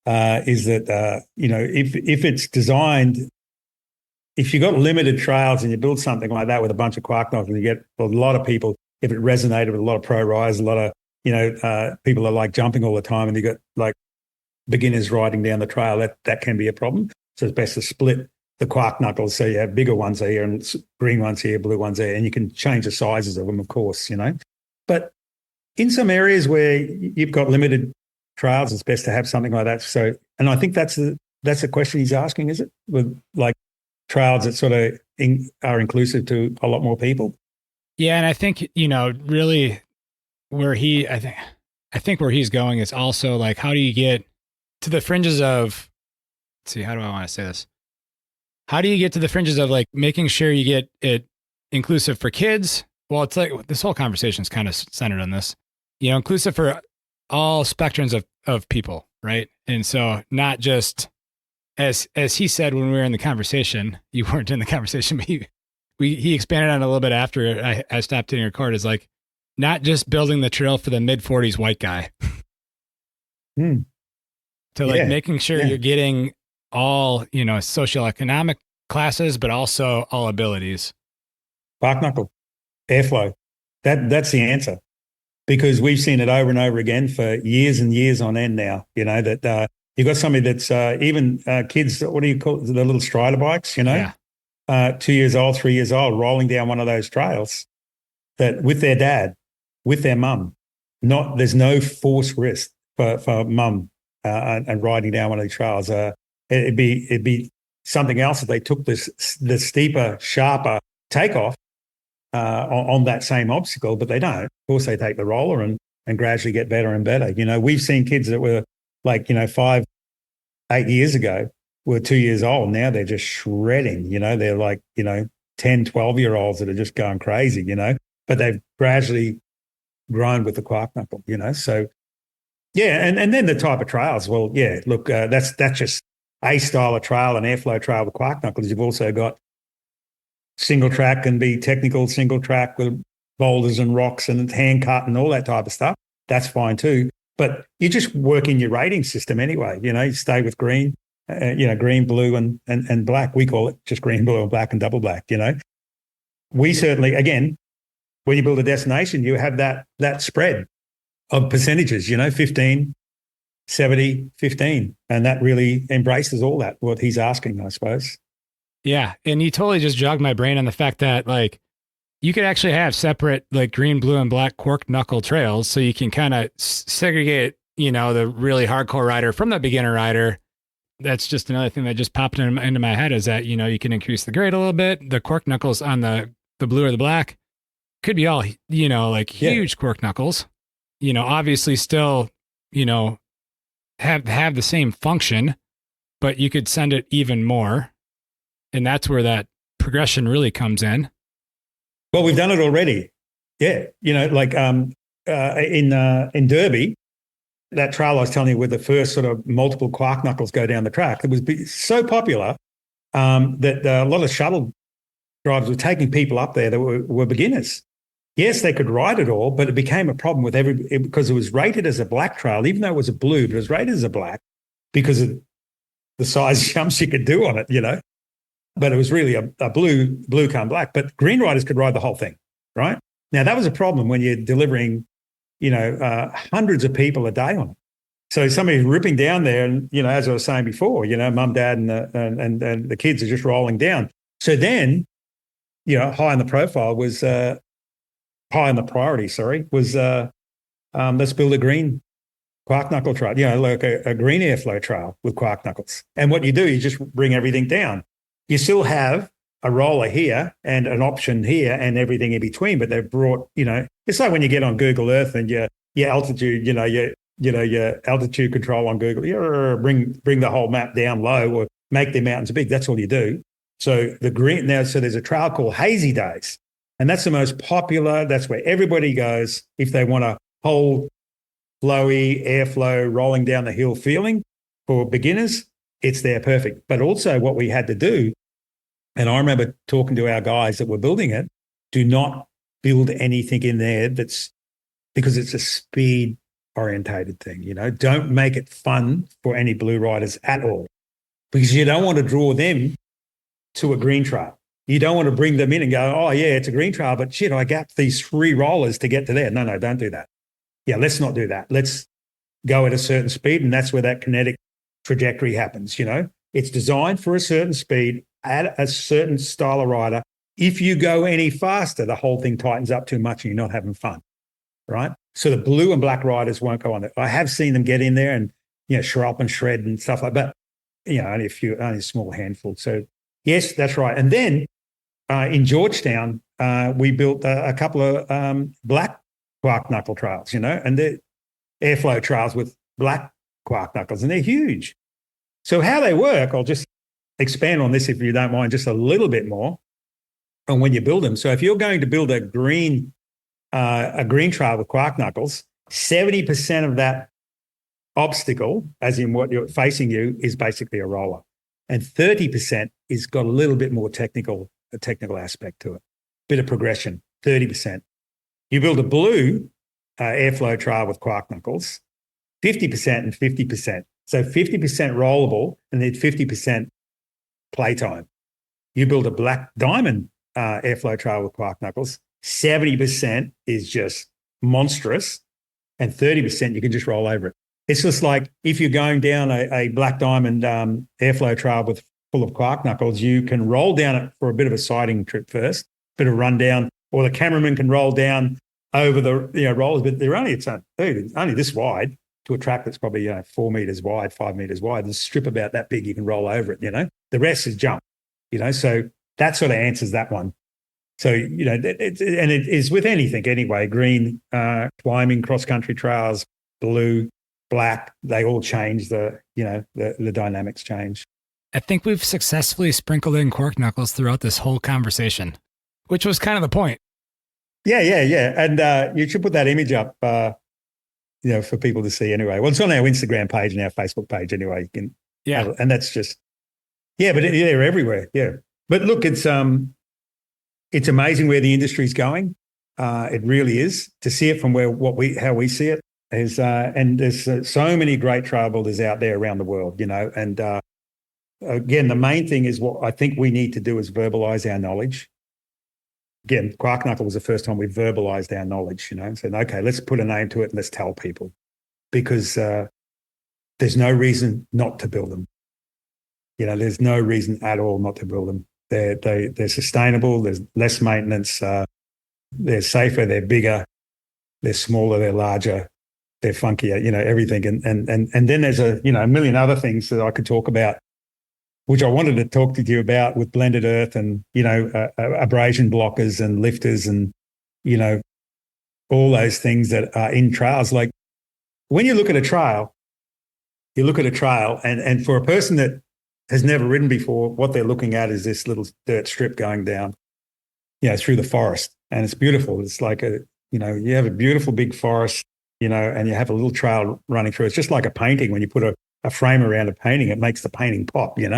is that if it's designed. If you've got limited trails and you build something like that with a bunch of Quark Knuckles, and you get a lot of people, if it resonated with a lot of pro riders, a lot of, people are like jumping all the time, and you got like beginners riding down the trail, that can be a problem. So it's best to split the Quark Knuckles. So you have bigger ones here and green ones here, blue ones there, and you can change the sizes of them, of course, But in some areas where you've got limited trails, it's best to have something like that. So, and I think that's the question he's asking, is it? With like, trails that sort of are inclusive to a lot more people. Yeah, and I think really where I think where he's going is also like, how do you get to the fringes of? Let's see, how do I want to say this? How do you get to the fringes of like making sure you get it inclusive for kids? Well, it's like this whole conversation is kind of centered on this. Inclusive for all spectrums of people, right? And so not just. As he said when we were in the conversation, you weren't in the conversation, but he expanded on it a little bit after I stopped hitting record, is like not just building the trail for the mid-40s white guy. To like making sure you're getting all, socioeconomic classes, but also all abilities. Quark Knuckle, airflow. That's the answer. Because we've seen it over and over again for years and years on end now, that you've got somebody that's even kids, what do you call it? The little strider bikes, 2 years old, 3 years old, rolling down one of those trails that with their dad, with their mum. There's no force risk for mum and riding down one of these trails. It'd be something else if they took the steeper, sharper takeoff on that same obstacle, but they don't. Of course, they take the roller and gradually get better and better. We've seen kids that were like, 5, 8 years ago were 2 years old. Now they're just shredding, they're like, 10, 12-year-olds that are just going crazy, but they've gradually grown with the Quark knuckle, So, yeah, and then the type of trails. Well, yeah, look, that's just a style of trail, an airflow trail with Quark knuckles. You've also got single track can be technical, single track with boulders and rocks and hand cut and all that type of stuff. That's fine too. But you just work in your rating system anyway. You stay with green, green, blue, and black. We call it just green, blue, and black and double black. We certainly, again, when you build a destination, you have that spread of percentages. 15, 70, 15, and that really embraces all that. What he's asking, I suppose. Yeah, and you totally just jogged my brain on the fact that like you could actually have separate like green, blue, and black Quark knuckle trails, so you can kind of segregate, the really hardcore rider from the beginner rider. That's just another thing that just popped into my head is that you can increase the grade a little bit. The Quark knuckles on the blue or the black could be all like huge Quark knuckles. Obviously still have the same function, but you could send it even more. And that's where that progression really comes in. Well, we've done it already. Yeah. Like in Derby, that trail I was telling you with the first sort of multiple Quark knuckles go down the track, it was so popular that a lot of shuttle drivers were taking people up there that were beginners. Yes, they could ride it all, but it became a problem with because it was rated as a black trail, even though it was a blue, but it was rated as a black because of the size jumps you could do on it, But it was really a blue come black. But green riders could ride the whole thing, right? Now, that was a problem when you're delivering, hundreds of people a day on it. So somebody's ripping down there and, as I was saying before, mum, dad, and the kids are just rolling down. So then, high on the profile was, high on the priority, was let's build a green Quark knuckle trail, like a green airflow trail with Quark knuckles. And what you do, you just bring everything down. You still have a roller here and an option here and everything in between, but they've brought, it's like when you get on Google Earth and your altitude, your altitude control on Google, bring the whole map down low or make the mountains big. That's all you do. So so there's a trail called Hazy Days, and that's the most popular. That's where everybody goes if they want to hold flowy airflow rolling down the hill feeling for beginners. It's there perfect. But also what we had to do, and I remember talking to our guys that were building it, do not build anything in there because it's a speed orientated thing, Don't make it fun for any blue riders at all because you don't want to draw them to a green trail. You don't want to bring them in and go, oh, yeah, it's a green trail, but shit, I gapped these 3 rollers to get to there. No, don't do that. Yeah, let's not do that. Let's go at a certain speed, and that's where that kinetic trajectory happens. It's designed for a certain speed at a certain style of rider. If you go any faster, the whole thing tightens up too much and you're not having fun, right? So the blue and black riders won't go on it. I have seen them get in there and shred up and shred and stuff like that. Only a small handful. So yes, that's right. And then in Georgetown, we built a couple of black Quark knuckle trails, and they're airflow trails with black Quark knuckles, and they're huge. So how they work, I'll just expand on this if you don't mind, just a little bit more on when you build them. So if you're going to build a green trail with Quark knuckles, 70% of that obstacle, as in what you're facing you, is basically a roller, and 30% is got a little bit more technical aspect to it, bit of progression. 30%. You build a blue airflow trail with Quark knuckles, 50% and 50%. So 50% rollable and then 50% playtime. You build a black diamond airflow trail with Quark knuckles, 70% is just monstrous and 30% you can just roll over it. It's just like if you're going down a black diamond airflow trail full of Quark knuckles, you can roll down it for a bit of a sighting trip first, bit of rundown, or the cameraman can roll down over the rollers, but they're only this wide to a track that's probably 4 meters wide, 5 meters wide. There's a strip about that big, you can roll over it, The rest is jump, so that sort of answers that one. So, it is with anything anyway, green, climbing, cross-country trails, blue, black, they all change the dynamics change. I think we've successfully sprinkled in cork knuckles throughout this whole conversation, which was kind of the point. Yeah. And you should put that image up, for people to see anyway. Well, it's on our Instagram page and our Facebook page anyway. You can, and that's just, but they're everywhere. Yeah. But look, it's amazing where the industry's going. It really is. To see it from how we see it is, and there's so many great trail builders out there around the world, and again, the main thing is what I think we need to do is verbalize our knowledge. Again, Quark Knuckle was the first time we verbalized our knowledge, said, okay, let's put a name to it and let's tell people, because there's no reason not to build them. There's no reason at all not to build them. They're sustainable. There's less maintenance. They're safer. They're bigger. They're smaller. They're larger. They're funkier. Everything. And then there's a million other things that I could talk about, which I wanted to talk to you about with blended earth and abrasion blockers and lifters and all those things that are in trails. Like when you look at a trail, and for a person that has never ridden before, what they're looking at is this little dirt strip going down, through the forest. And it's beautiful. It's like you have a beautiful big forest, and you have a little trail running through. It's just like a painting. When you put a frame around a painting, it makes the painting pop, You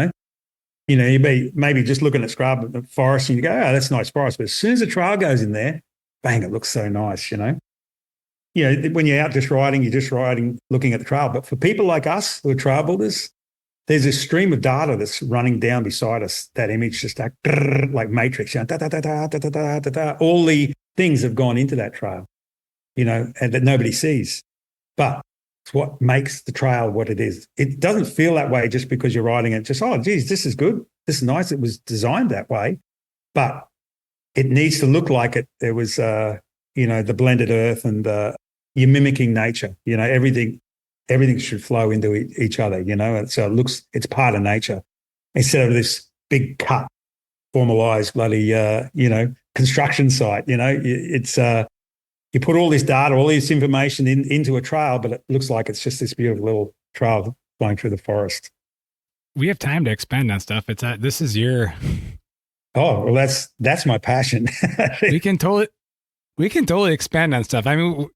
be maybe just looking at scrub the forest and you go, oh, that's nice forest. But as soon as the trail goes in there, bang, it looks so nice, when you're out just riding, you're just riding, looking at the trail. But for people like us who are trail builders, there's a stream of data that's running down beside us. That image just like Matrix, all the things have gone into that trail, and that nobody sees. But it's what makes the trail what it is. It doesn't feel that way just because you're riding it. Just, oh, geez, this is good. This is nice. It was designed that way. But it needs to look like it. There was, the blended earth and you're mimicking nature. Everything should flow into each other, and so it's part of nature instead of this big cut, formalized bloody, construction site. It's you put all this data, all this information into a trail, but it looks like it's just this beautiful little trail flowing through the forest. We have time to expand on stuff. This is your. Oh, well, that's my passion. we can totally expand on stuff. I mean,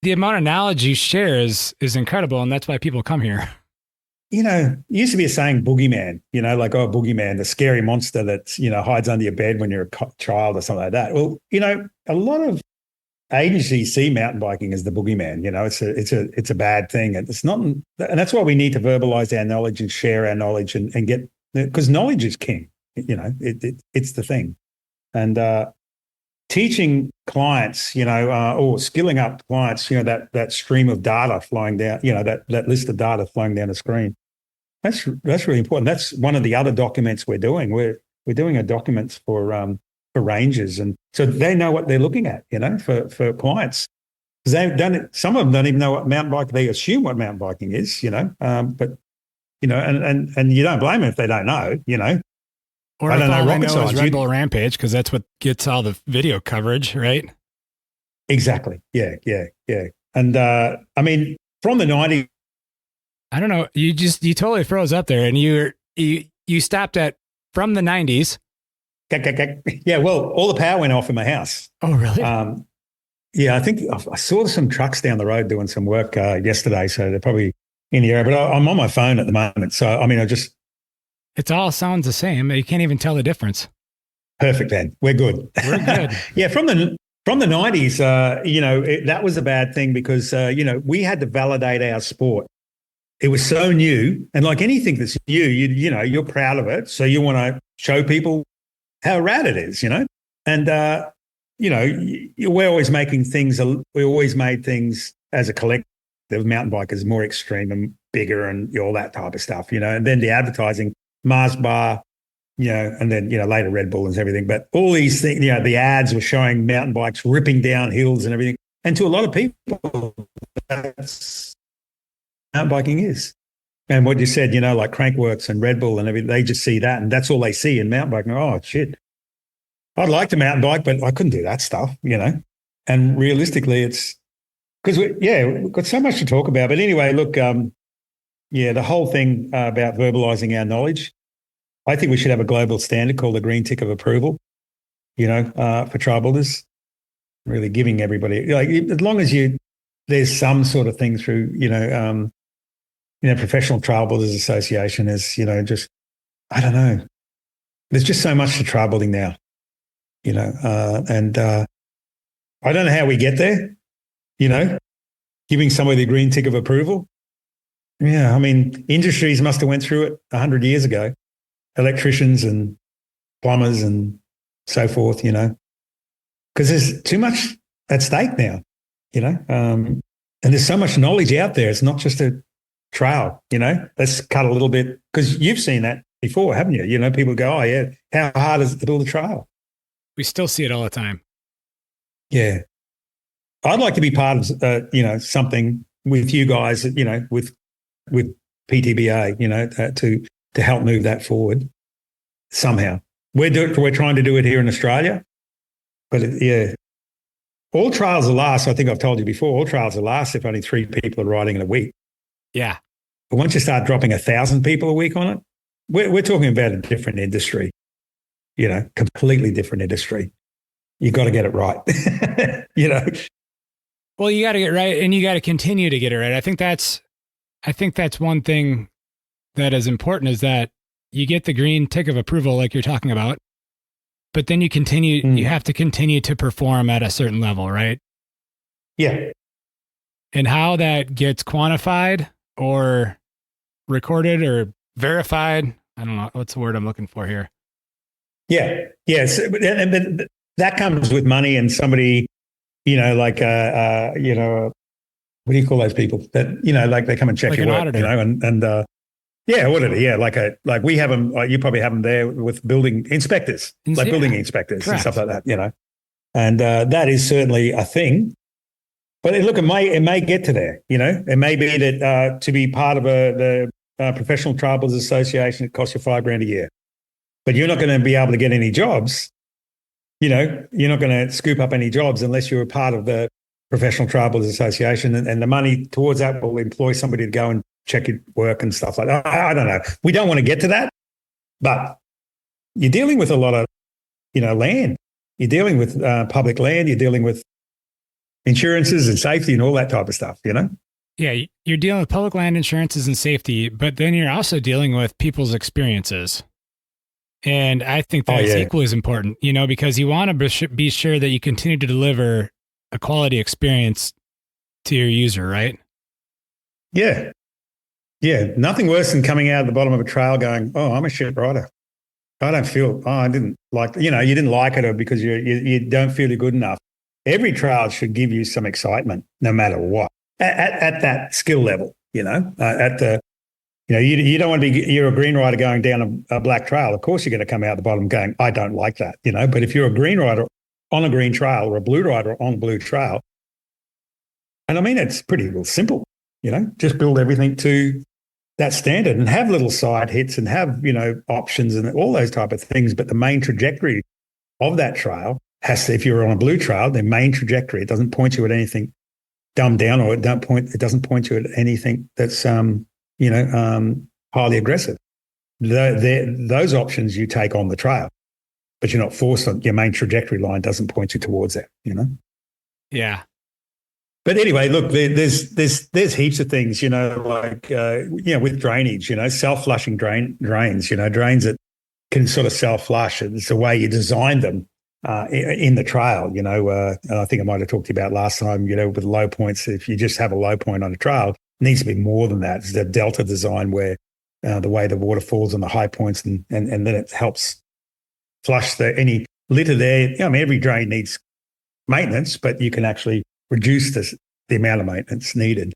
the amount of knowledge you share is incredible, and that's why people come here. Used to be a saying, boogeyman, boogeyman, the scary monster that, hides under your bed when you're a child or something like that. Well, a lot of agencies see mountain biking as the boogeyman. It's a bad thing. And it's not, and that's why we need to verbalize our knowledge and share our knowledge and get, because knowledge is king, it's the thing. And, teaching clients, or skilling up clients, that stream of data flowing down, that list of data flowing down the screen. That's really important. That's one of the other documents we're doing. We're doing a documents for rangers, and so they know what they're looking at, for clients. Because they've done it. Some of them don't even know what mountain bike. They assume what mountain biking is, but and you don't blame them if they don't know, Or if all I know is Red Bull Rampage, because that's what gets all the video coverage, right? Exactly. Yeah. And I mean, from the 90s. I don't know. You totally froze up there, and you stopped at from the 90s. Yeah. Well, all the power went off in my house. Oh, really? Yeah. I think I saw some trucks down the road doing some work yesterday, so they're probably in the area. But I'm on my phone at the moment, so I mean, it all sounds the same. You can't even tell the difference. Perfect, then. We're good. We're good. Yeah, from the 90s, that was a bad thing because, we had to validate our sport. It was so new. And like anything that's new, you're proud of it. So you want to show people how rad it is, And, we're always making things, we always made things as a collective, mountain bikers more extreme and bigger and all that type of stuff, And then the advertising, Mars Bar, and then, later Red Bull and everything. But all these things, the ads were showing mountain bikes ripping down hills and everything. And to a lot of people, that's mountain biking is. And what you said, like Crankworks and Red Bull and everything, they just see that and that's all they see in mountain biking. Oh, shit. I'd like to mountain bike, but I couldn't do that stuff, And realistically, it's because, we've got so much to talk about. But anyway, look, the whole thing about verbalizing our knowledge, I think we should have a global standard called the green tick of approval, for trail builders, really giving everybody, as long as there's some sort of thing through, Professional Trail Builders Association is, just, I don't know. There's just so much to trail building now, and I don't know how we get there, giving somebody the green tick of approval. Yeah, I mean, industries must have went through it 100 years ago, electricians and plumbers and so forth, because there's too much at stake now, and there's so much knowledge out there. It's not just a trail, let's cut a little bit, because you've seen that before, haven't you? People go, oh, yeah, how hard is it to build a trail? We still see it all the time. Yeah. I'd like to be part of, something with you guys, with PTBA, to help move that forward somehow. We're trying to do it here in Australia, but all trails are last. I think I've told you before, all trails are last if only 3 people are riding in a week. Yeah. But once you start dropping 1,000 people a week on it, we're talking about a different industry, completely different industry. You got to get it right, Well, you got to get it right, and you got to continue to get it right. I think that's one thing that is important, is that you get the green tick of approval, like you're talking about, but then you continue. You have to continue to perform at a certain level, right? Yeah. And how that gets quantified or recorded or verified, I don't know what's the word I'm looking for here. Yeah. Yes. But that comes with money and somebody, what do you call those people that, like they come and check like your work, auditor. auditor. Yeah. Like we have them, you probably have them there with building inspectors, building inspectors. Correct. And stuff like that, and that is certainly a thing. But look, it may get to there, it may be that to be part of the Professional Trail Builders Association, it costs you $5,000 a year, but you're not going to be able to get any jobs. You're not going to scoop up any jobs unless you're a part of the Professional Trail Builders Association, and the money towards that will employ somebody to go and check your work and stuff like that. I don't know. We don't want to get to that, but you're dealing with a lot of, land. You're dealing with public land. You're dealing with insurances and safety and all that type of stuff, Yeah, you're dealing with public land insurances and safety, but then you're also dealing with people's experiences. And I think that's equally as important, because you want to be sure that you continue to deliver a quality experience to your user, right? Yeah. Yeah. Nothing worse than coming out of the bottom of a trail going, oh, I'm a shit rider. I don't feel, I didn't like, you didn't like it, or because you don't feel you're good enough. Every trail should give you some excitement, no matter what, at that skill level, at the, you don't want to be, you're a green rider going down a black trail. Of course, you're going to come out the bottom going, I don't like that, but if you're a green rider on a green trail or a blue rider on a blue trail, and I mean, it's pretty simple, just build everything to that standard and have little side hits and have, options and all those type of things. But the main trajectory of that trail has to, if you're on a blue trail, the main trajectory, it doesn't point you at anything dumbed down, or it doesn't point you at anything that's, highly aggressive. Those options you take on the trail, but you're not forced on. Your main trajectory line doesn't point you towards that, Yeah. But anyway, look, there's heaps of things, with drainage, self-flushing drains, drains that can sort of self-flush. It's the way you design them in the trail, I think I might have talked to you about last time, with low points. If you just have a low point on a trail, it needs to be more than that. It's the delta design where the way the water falls on the high points and then it helps flush any litter there. Every drain needs maintenance, but you can actually reduce the amount of maintenance needed.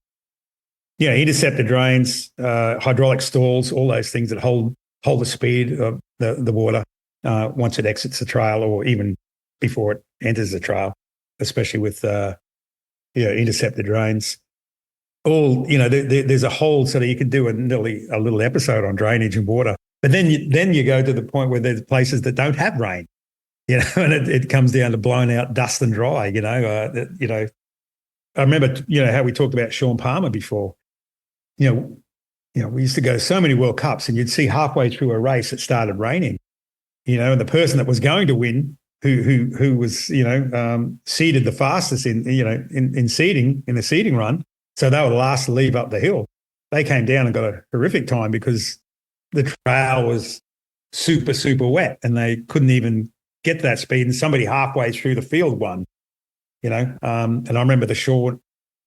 Interceptor drains, hydraulic stalls, all those things that hold the speed of the water once it exits the trail, or even before it enters the trail, especially with interceptor drains. all, there's a whole sort of, you could do a little episode on drainage and water, but then you go to the point where there's places that don't have rain, and it comes down to blown out dust and dry, I remember, how we talked about Sean Palmer before, we used to go to so many World Cups and you'd see halfway through a race it started raining, and the person that was going to win, who was, seeded the fastest in the seeding run. So they were the last to leave up the hill. They came down and got a horrific time because the trail was super, super wet and they couldn't even get to that speed. And somebody halfway through the field won, and I remember the short,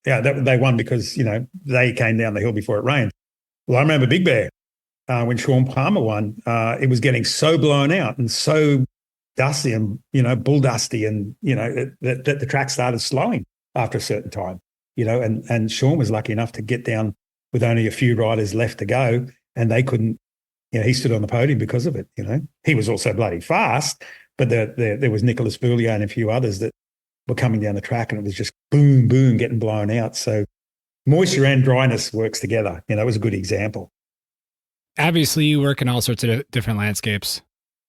they won because, they came down the hill before it rained. Well, I remember Big Bear, when Sean Palmer won, it was getting so blown out and so dusty and, bull dusty and, that the track started slowing after a certain time, and Sean was lucky enough to get down with only a few riders left to go and they couldn't, he stood on the podium because of it, He was also bloody fast, but there was Nicholas Boulier and a few others that were coming down the track and it was just boom, boom, getting blown out. So moisture and dryness works together. It was a good example. Obviously, you work in all sorts of different landscapes.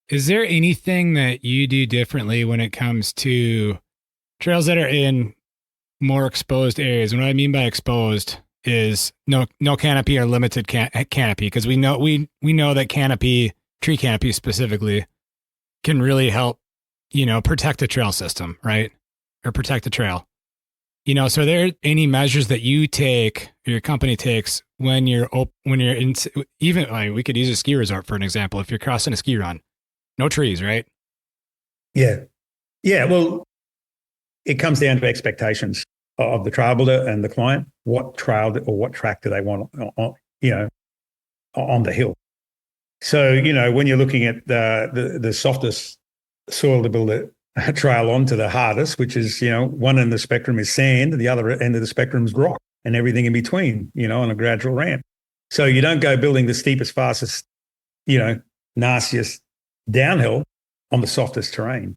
Is there anything that you do differently when it comes to trails that are in more exposed areas? And what I mean by exposed is no canopy or limited canopy, because we know that canopy, tree canopy specifically, can really help, protect a trail system, right? Or protect the trail. So are there any measures that you take or your company takes when you're in, even we could use a ski resort for an example. If you're crossing a ski run, no trees, right? Yeah. Well, it comes down to expectations of the trail builder and the client. What trail or what track do they want on the hill? So, when you're looking at the softest soil to build a trail onto the hardest, which is, one end of the spectrum is sand, the other end of the spectrum is rock and everything in between, on a gradual ramp. So you don't go building the steepest, fastest, nastiest downhill on the softest terrain.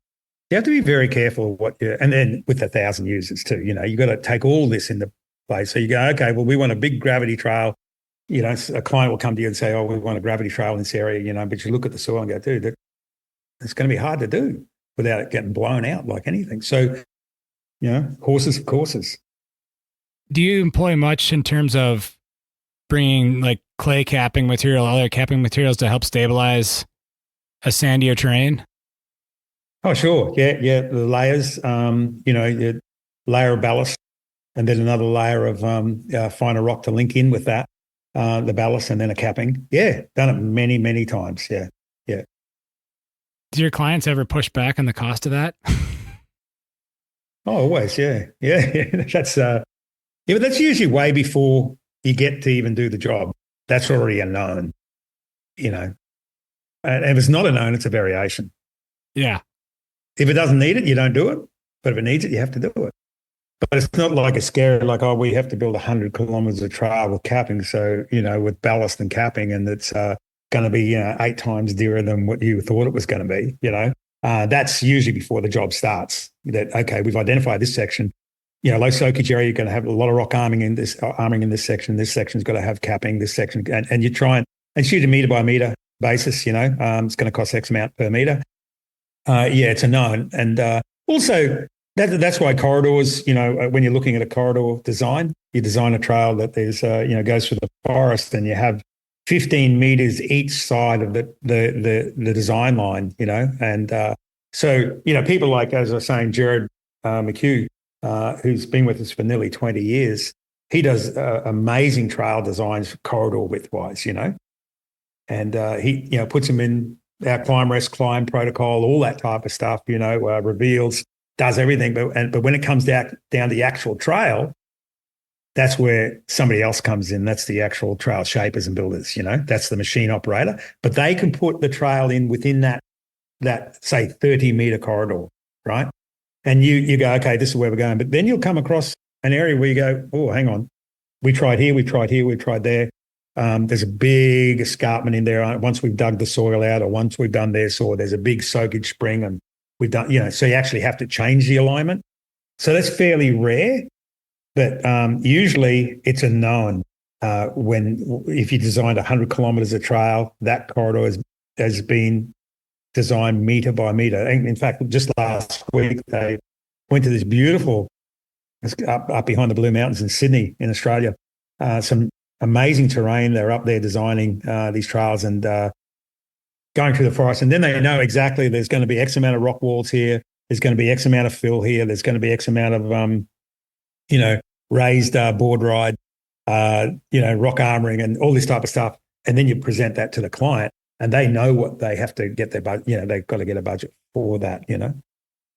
You have to be very careful of and then with 1,000 users too, you got to take all this into play. So you go, okay, well, we want a big gravity trail. A client will come to you and say, oh, we want a gravity trail in this area, but you look at the soil and go, dude, it's going to be hard to do without it getting blown out like anything. So, horses of courses. Do you employ much in terms of bringing like clay capping material, other capping materials to help stabilize a sandier terrain? Oh, sure. Yeah. The layers, your layer of ballast and then another layer of finer rock to link in with that, the ballast and then a capping. Yeah. Done it many, many times. Yeah. Do your clients ever push back on the cost of that? Oh, always. Yeah. That's, but that's usually way before you get to even do the job. That's already a known, and if it's not a known, it's a variation. Yeah. If it doesn't need it, you don't do it. But if it needs it, you have to do it. But it's not like a scare, like, oh, we have to build 100 kilometers of trail with capping. So, with ballast and capping, and it's going to be 8 times dearer than what you thought it was going to be. That's usually before the job starts. That, okay, we've identified this section. Low soakage area, you're going to have a lot of rock arming in this section. This section's got to have capping. This section, and you try and shoot a meter by meter basis. It's going to cost X amount per meter. It's a known, and also that's why corridors. When you're looking at a corridor design, you design a trail that there's goes through the forest, and you have 15 meters each side of the design line. And so people like, as I was saying, Jared McHugh, who's been with us for nearly 20 years, he does amazing trail designs corridor width-wise. And he puts them in our climb, rest, climb protocol, all that type of stuff, reveals, does everything. But when it comes down to the actual trail, that's where somebody else comes in. That's the actual trail shapers and builders, that's the machine operator. But they can put the trail in within that say 30-meter corridor, right? And you go, okay, this is where we're going. But then you'll come across an area where you go, oh, hang on. We tried here, we tried there. There's a big escarpment in there. Once we've dug the soil out, or once we've done their soil, there's a big soakage spring, and we've done, so you actually have to change the alignment. So that's fairly rare. But usually it's a known. If you designed 100 kilometers of trail, that corridor has been designed meter by meter. And in fact, just last week they went to this beautiful up behind the Blue Mountains in Sydney, in Australia. Some amazing terrain. They're up there designing these trails and going through the forest. And then they know exactly there's going to be X amount of rock walls here. There's going to be X amount of fill here. There's going to be X amount of, raised board ride, rock armoring and all this type of stuff. And then you present that to the client and they know what they have to get their budget. They've got to get a budget for that,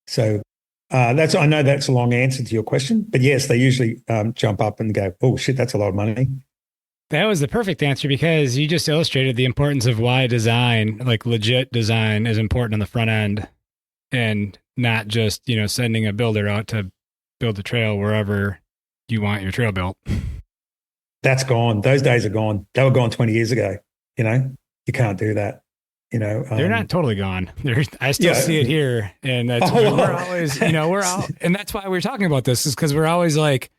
So I know that's a long answer to your question, but yes, they usually jump up and go, oh shit, that's a lot of money. That was the perfect answer because you just illustrated the importance of why design, like legit design, is important on the front end and not just, sending a builder out to build a trail wherever you want your trail built. That's gone. Those days are gone. They were gone 20 years ago. You can't do that. They're not totally gone. I still see it here, and that's we're always, we're all, and that's why we're talking about this is because we're always like,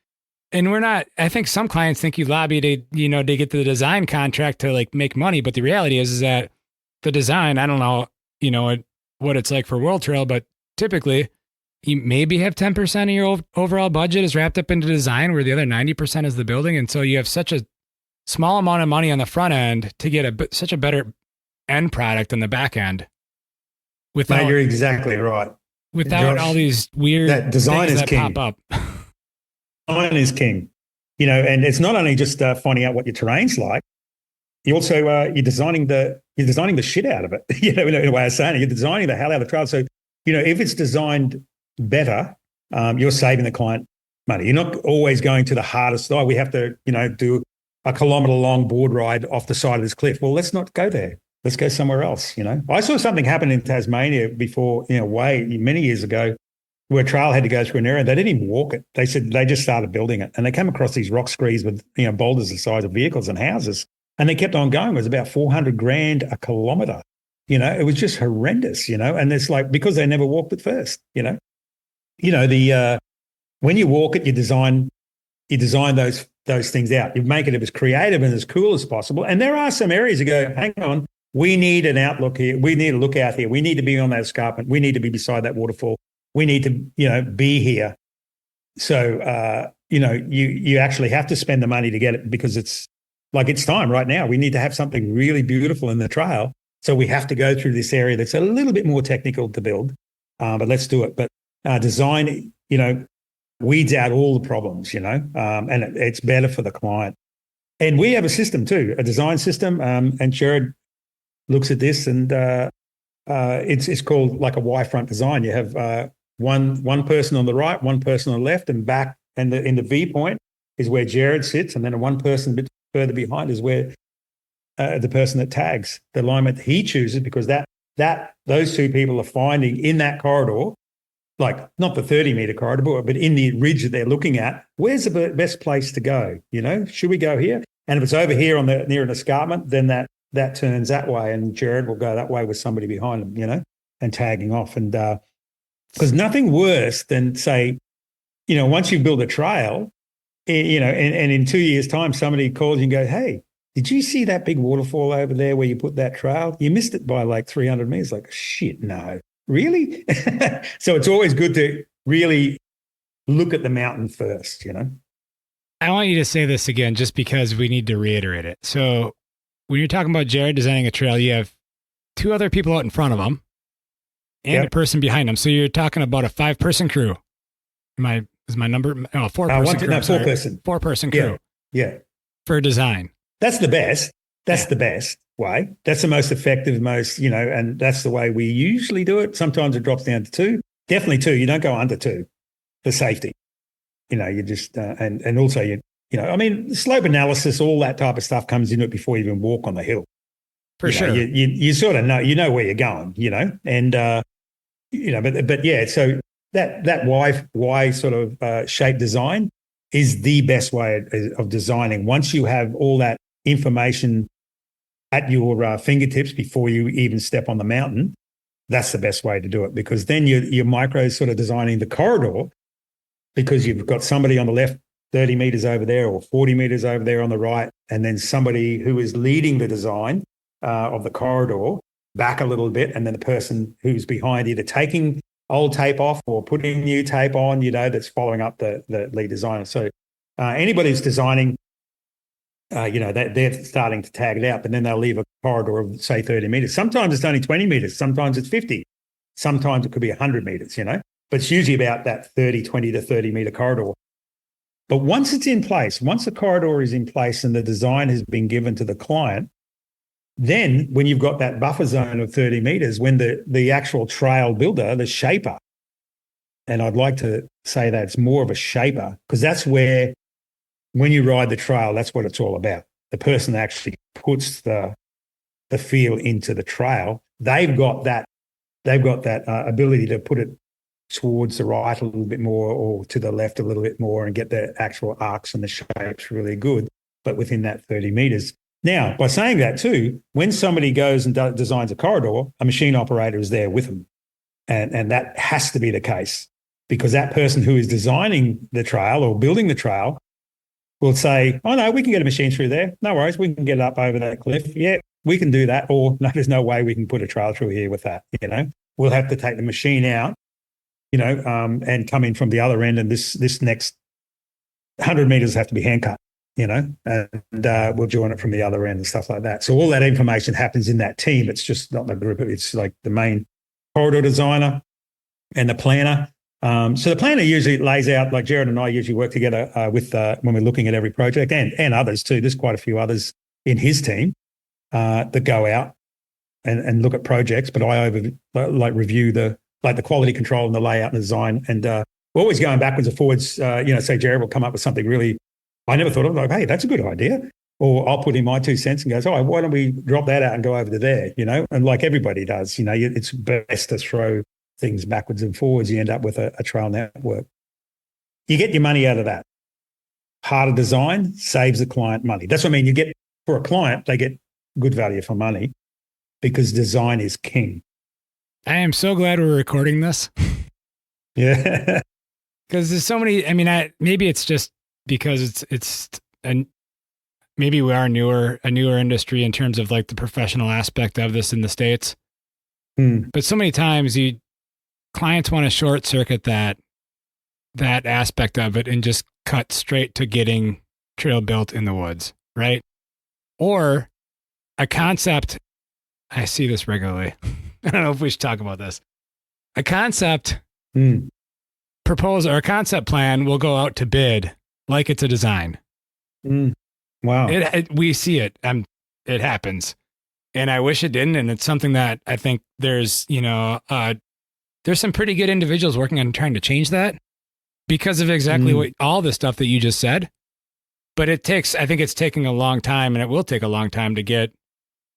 and we're not. I think some clients think you lobby to, to get the design contract to like make money, but the reality is that the design, I don't know, what it's like for WorldTrail, but typically you maybe have 10% of your overall budget is wrapped up into design, where the other 90% is the building, and so you have such a small amount of money on the front end to get such a better end product on the back end. Without, you're exactly right. Without Josh, all these weird that design things is that king. pop up. Design is king. And it's not only just finding out what your terrain's like. You also you're designing the shit out of it. In a way of saying it, you're designing the hell out of the trail. So if it's designed better, you're saving the client money. You're not always going to the hardest. We have to do a kilometre long board ride off the side of this cliff. Well, let's not go there. Let's go somewhere else. I saw something happen in Tasmania before, many years ago, where a trail had to go through an area. They didn't even walk it. They said they just started building it, and they came across these rock screes with boulders the size of vehicles and houses, and they kept on going. It was about $400,000 a kilometre. It was just horrendous. And it's like because they never walked it first. When you walk it, you design those things out. You make it as creative and as cool as possible. And there are some areas you go, hang on. We need an outlook here. We need a lookout here. We need to be on that escarpment. We need to be beside that waterfall. We need to, be here. So, you actually have to spend the money to get it because it's time right now. We need to have something really beautiful in the trail. So we have to go through this area that's a little bit more technical to build, but let's do it. But design, weeds out all the problems, and it's better for the client. And we have a system too, a design system. And Jared looks at this, and it's called like a Y-front design. You have one person on the right, one person on the left, and back, and in the V point is where Jared sits, and then one person a bit further behind is where the person that tags the alignment he chooses, because those two people are finding in that corridor, like not the 30-meter corridor, but in the ridge that they're looking at, where's the best place to go? Should we go here? And if it's over here near an escarpment, then that turns that way, and Jared will go that way with somebody behind him, and tagging off. And because nothing worse than say, once you build a trail, and in 2 years' time, somebody calls you and goes, hey, did you see that big waterfall over there where you put that trail? You missed it by like 300 meters. Like, shit, no. Really? So it's always good to really look at the mountain first, I want you to say this again just because we need to reiterate it. So when you're talking about Jared designing a trail, you have two other people out in front of him and a person behind him. So you're talking about a 5-person crew. Is my number? Oh, 4-person crew. No, 4-person. 4-person crew. Yeah. For design. That's the best. That's the best way. That's the most effective, and that's the way we usually do it. Sometimes it drops down to 2. Definitely 2. You don't go under 2 for safety. You just, and also, slope analysis, all that type of stuff comes into it before you even walk on the hill. For sure. You sort of know where you're going, and, but yeah, so that Y sort of shape design is the best way of designing. Once you have all that information at your fingertips before you even step on the mountain, that's the best way to do it, because then you're micro sort of designing the corridor, because you've got somebody on the left 30 meters over there or 40 meters over there on the right, and then somebody who is leading the design of the corridor back a little bit, and then the person who's behind either taking old tape off or putting new tape on, that's following up the lead designer. So anybody who's designing, they're starting to tag it out, but then they'll leave a corridor of, say, 30 meters. Sometimes it's only 20 meters. Sometimes it's 50. Sometimes it could be 100 meters, but it's usually about that 20 to 30 meter corridor. But once it's in place, once the corridor is in place and the design has been given to the client, then when you've got that buffer zone of 30 meters, when the actual trail builder, the shaper, and I'd like to say that it's more of a shaper, because that's where, when you ride the trail, that's what it's all about. The person that actually puts the feel into the trail, they've got that ability to put it towards the right a little bit more or to the left a little bit more and get the actual arcs and the shapes really good, but within that 30 meters. Now, by saying that too, when somebody goes and designs a corridor, a machine operator is there with them. And that has to be the case, because that person who is designing the trail or building the trail will say, oh, no, we can get a machine through there. No worries, we can get it up over that cliff. Yeah, we can do that. Or no, there's no way we can put a trail through here with that. We'll have to take the machine out, and come in from the other end. And this next 100 meters have to be hand cut, and we'll join it from the other end and stuff like that. So all that information happens in that team. It's just not the group. It's like the main corridor designer and the planner. So the planner usually lays out, like Jared and I usually work together with when we're looking at every project, and others too. There's quite a few others in his team that go out and look at projects, but I review the quality control and the layout and design, and we're always going backwards and forwards. Say Jared will come up with something really I never thought of, like, hey, that's a good idea. Or I'll put in my 2 cents and goes, oh, why don't we drop that out and go over to there, And like everybody does, it's best to throw things backwards and forwards. You end up with a trail network. You get your money out of that. Harder design saves the client money. That's what I mean. You get, for a client, they get good value for money because design is king. I am so glad we're recording this. Yeah. Because there's so many, maybe it's just because maybe we are a newer industry in terms of like the professional aspect of this in the States. But so many times clients want to short circuit that aspect of it and just cut straight to getting trail built in the woods, right? Or a concept, I see this regularly. I don't know if we should talk about this. A concept proposal or a concept plan will go out to bid like it's a design. Wow. We see it. It happens. And I wish it didn't. And it's something that I think there's some pretty good individuals working on trying to change that because of exactly all the stuff that you just said. But I think it's taking a long time, and it will take a long time to get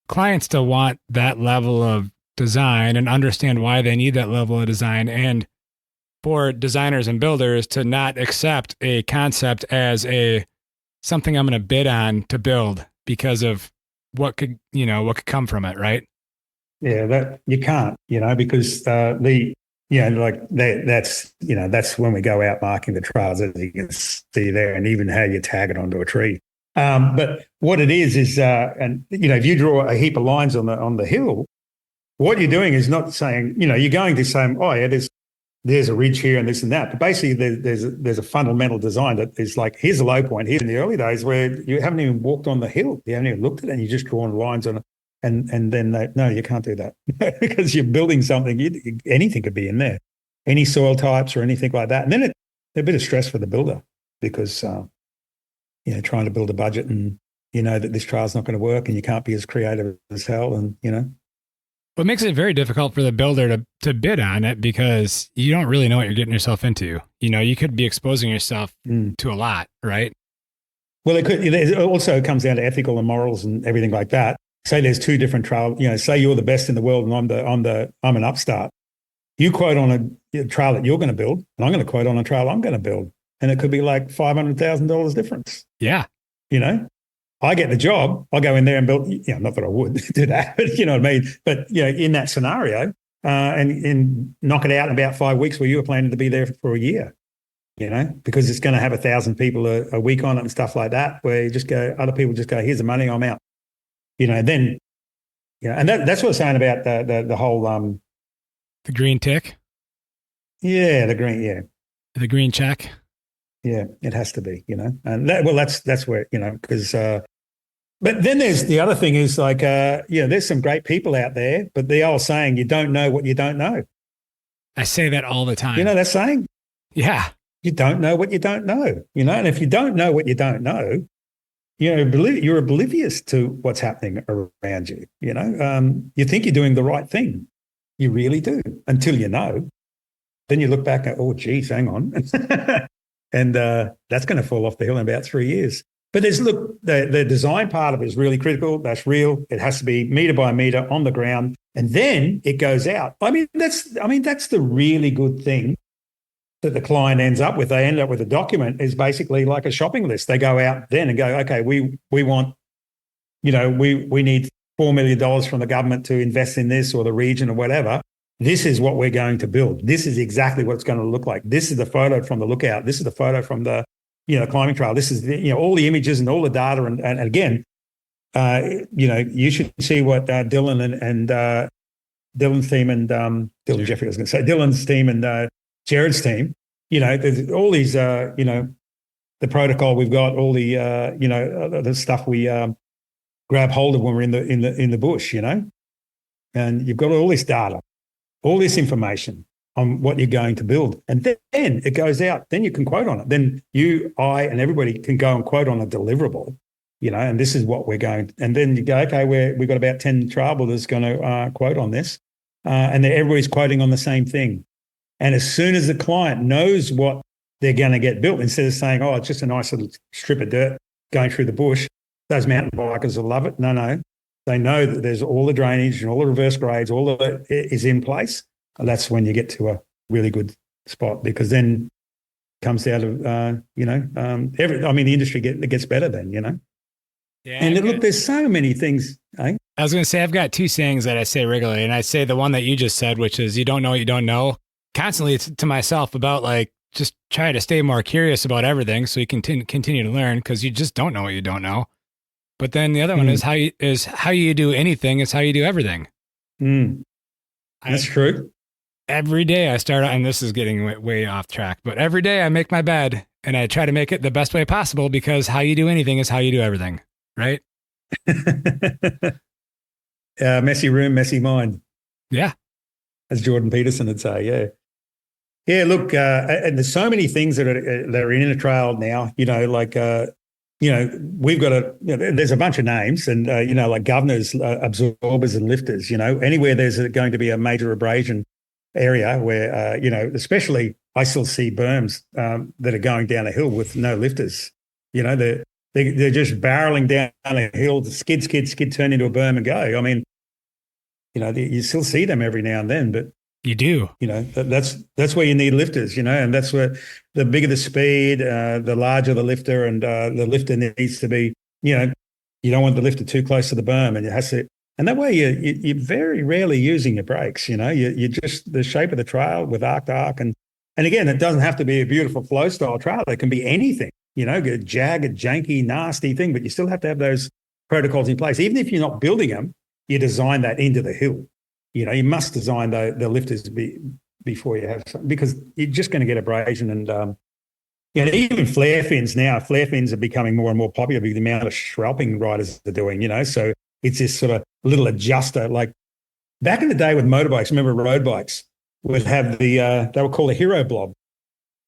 clients to want that level of design and understand why they need that level of design, and for designers and builders to not accept a concept as something I'm going to bid on to build because of what could come from it, right? Yeah, that you can't, because that's when we go out marking the trails, as you can see there, and even how you tag it onto a tree. But what it is, if you draw a heap of lines on the hill, what you're doing is not saying, you're going to say, oh yeah, there's a ridge here and this and that. But basically, there's a fundamental design that is like, here's a low point here in the early days where you haven't even walked on the hill. You haven't even looked at it, and you're just drawing lines on it. And then no, you can't do that because you're building something. Anything could be in there, any soil types or anything like that. And then a bit of stress for the builder because, trying to build a budget and that this trail's not going to work and you can't be as creative as hell. And, What makes it very difficult for the builder to bid on it because you don't really know what you're getting yourself into. You could be exposing yourself to a lot, right? Well, it also comes down to ethical and morals and everything like that. Say there's two different trail, say you're the best in the world and I'm an upstart. You quote on a trail that you're going to build, and I'm going to quote on a trail I'm going to build. And it could be like $500,000 difference. Yeah. I get the job, I'll go in there and build, not that I would do that, but you know what I mean? But, in that scenario, and knock it out in about 5 weeks where you were planning to be there for a year. because it's going to have 1,000 people a week on it and stuff like that, where other people just go, here's the money, I'm out. Then, and that's what I'm saying about the whole the green tick. Yeah, the green check. Yeah, it has to be, and that's where, because, but then there's the other thing is like, there's some great people out there, but the old saying, you don't know what you don't know. I say that all the time. You know that saying? Yeah. You don't know what you don't know, and if you don't know what you don't know, you're oblivious to what's happening around you. You think you're doing the right thing. You really do, until you know. Then you look back and, oh, geez, hang on. And that's going to fall off the hill in about 3 years. But the design part of it is really critical. That's real. It has to be meter by meter on the ground. And then it goes out. That's the really good thing that the client ends up with. They end up with a document is basically like a shopping list. They go out then and go, okay, we want, we need $4 million from the government to invest in this, or the region, or whatever. This is what we're going to build. This is exactly what it's going to look like. This is the photo from the lookout. This is the photo from the, climbing trail. This is all the images and all the data. And again, you should see what Dylan and Dylan's team and Dylan Jeffries, I was going to say, Dylan's team and Jared's team. There's all these, the protocol we've got, all the, the stuff we grab hold of when we're in the bush, and you've got all this data, all this information on what you're going to build. And then it goes out. Then you can quote on it. Then you, I, and everybody can go and quote on a deliverable, and this is what we're going. And then you go, okay, we've got about 10 trail builders going to quote on this. And everybody's quoting on the same thing. And as soon as the client knows what they're going to get built, instead of saying, oh, it's just a nice little strip of dirt going through the bush, those mountain bikers will love it. No. They know that there's all the drainage and all the reverse grades, all of it is in place. And that's when you get to a really good spot, because then it comes out of, the industry gets better then, Yeah, and look, there's so many things. Eh? I was going to say, I've got two sayings that I say regularly, and I say the one that you just said, which is, you don't know what you don't know. Constantly to myself about like, just try to stay more curious about everything so you can continue to learn, because you just don't know what you don't know. But then the other one is how you do anything is how you do everything. That's true. Every day I start, and this is getting way off track, but every day I make my bed and I try to make it the best way possible, because how you do anything is how you do everything. Right? Messy room, messy mind. Yeah. As Jordan Peterson would say. Yeah. Yeah. Look, and there's so many things that are in a trail now, we've got there's a bunch of names and, like governors, absorbers and lifters, anywhere there's going to be a major abrasion area where, especially I still see berms that are going down a hill with no lifters. They're just barreling down a hill, skid, turn into a berm and go. You still see them every now and then, but you do. That's where you need lifters, and that's where the bigger the speed, the larger the lifter, and the lifter needs to be, you don't want the lifter too close to the berm, and it has to. And that way you're very rarely using your brakes. You just the shape of the trail with arc to arc, and again, it doesn't have to be a beautiful flow style trail. It can be anything. A jagged, janky, nasty thing, but you still have to have those protocols in place. Even if you're not building them, you design that into the hill. You must design the lifters before you have some, because you're just going to get abrasion. And even flare fins now. Flare fins are becoming more and more popular because the amount of schralping riders are doing. So it's this sort of little adjuster. Like back in the day with motorbikes, remember road bikes would have they were called a hero blob.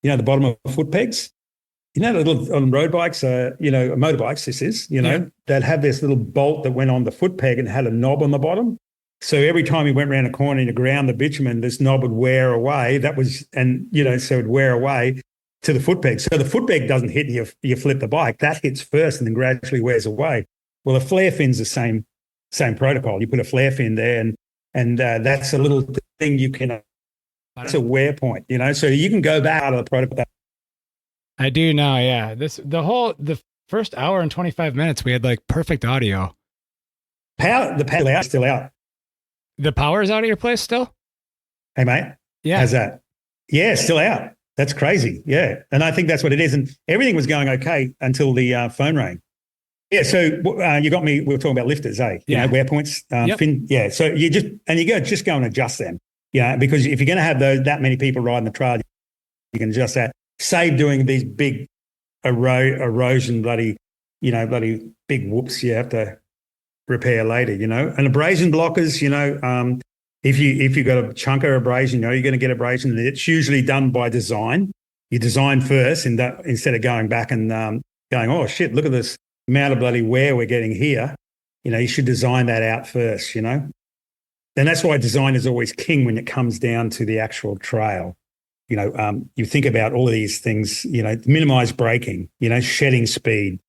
The bottom of foot pegs. The little on road bikes, motorbikes, this is, they'd have this little bolt that went on the foot peg and had a knob on the bottom. So every time you went around a corner to ground the bitumen, this knob would wear away. So it'd wear away to the foot peg. So the foot peg doesn't hit you flip the bike. That hits first and then gradually wears away. Well, a flare fin's the same protocol. You put a flare fin there and that's a little thing you can, that's a wear point, so you can go back out of the protocol. I do now, yeah. The first hour and 25 minutes, we had like perfect audio. The power is still out. The power is out of your place still? Hey, mate. Yeah. How's that? Yeah, still out. That's crazy. Yeah. And I think that's what it is. And everything was going okay until the phone rang. Yeah. So you got me. We were talking about lifters, eh? You know, wear points. Yep. Yeah. So you just go and adjust them. Yeah. Because if you're going to have that many people riding the trail, you can adjust that. Save doing these big erosion, bloody big whoops you have to repair later, and abrasion blockers, if you've got a chunk of abrasion, you're going to get abrasion. It's usually done by design. You design first instead of going back and going, oh shit, look at this amount of bloody wear we're getting here. You should design that out first, And that's why design is always king when it comes down to the actual trail. You think about all of these things, minimize braking, shedding speed,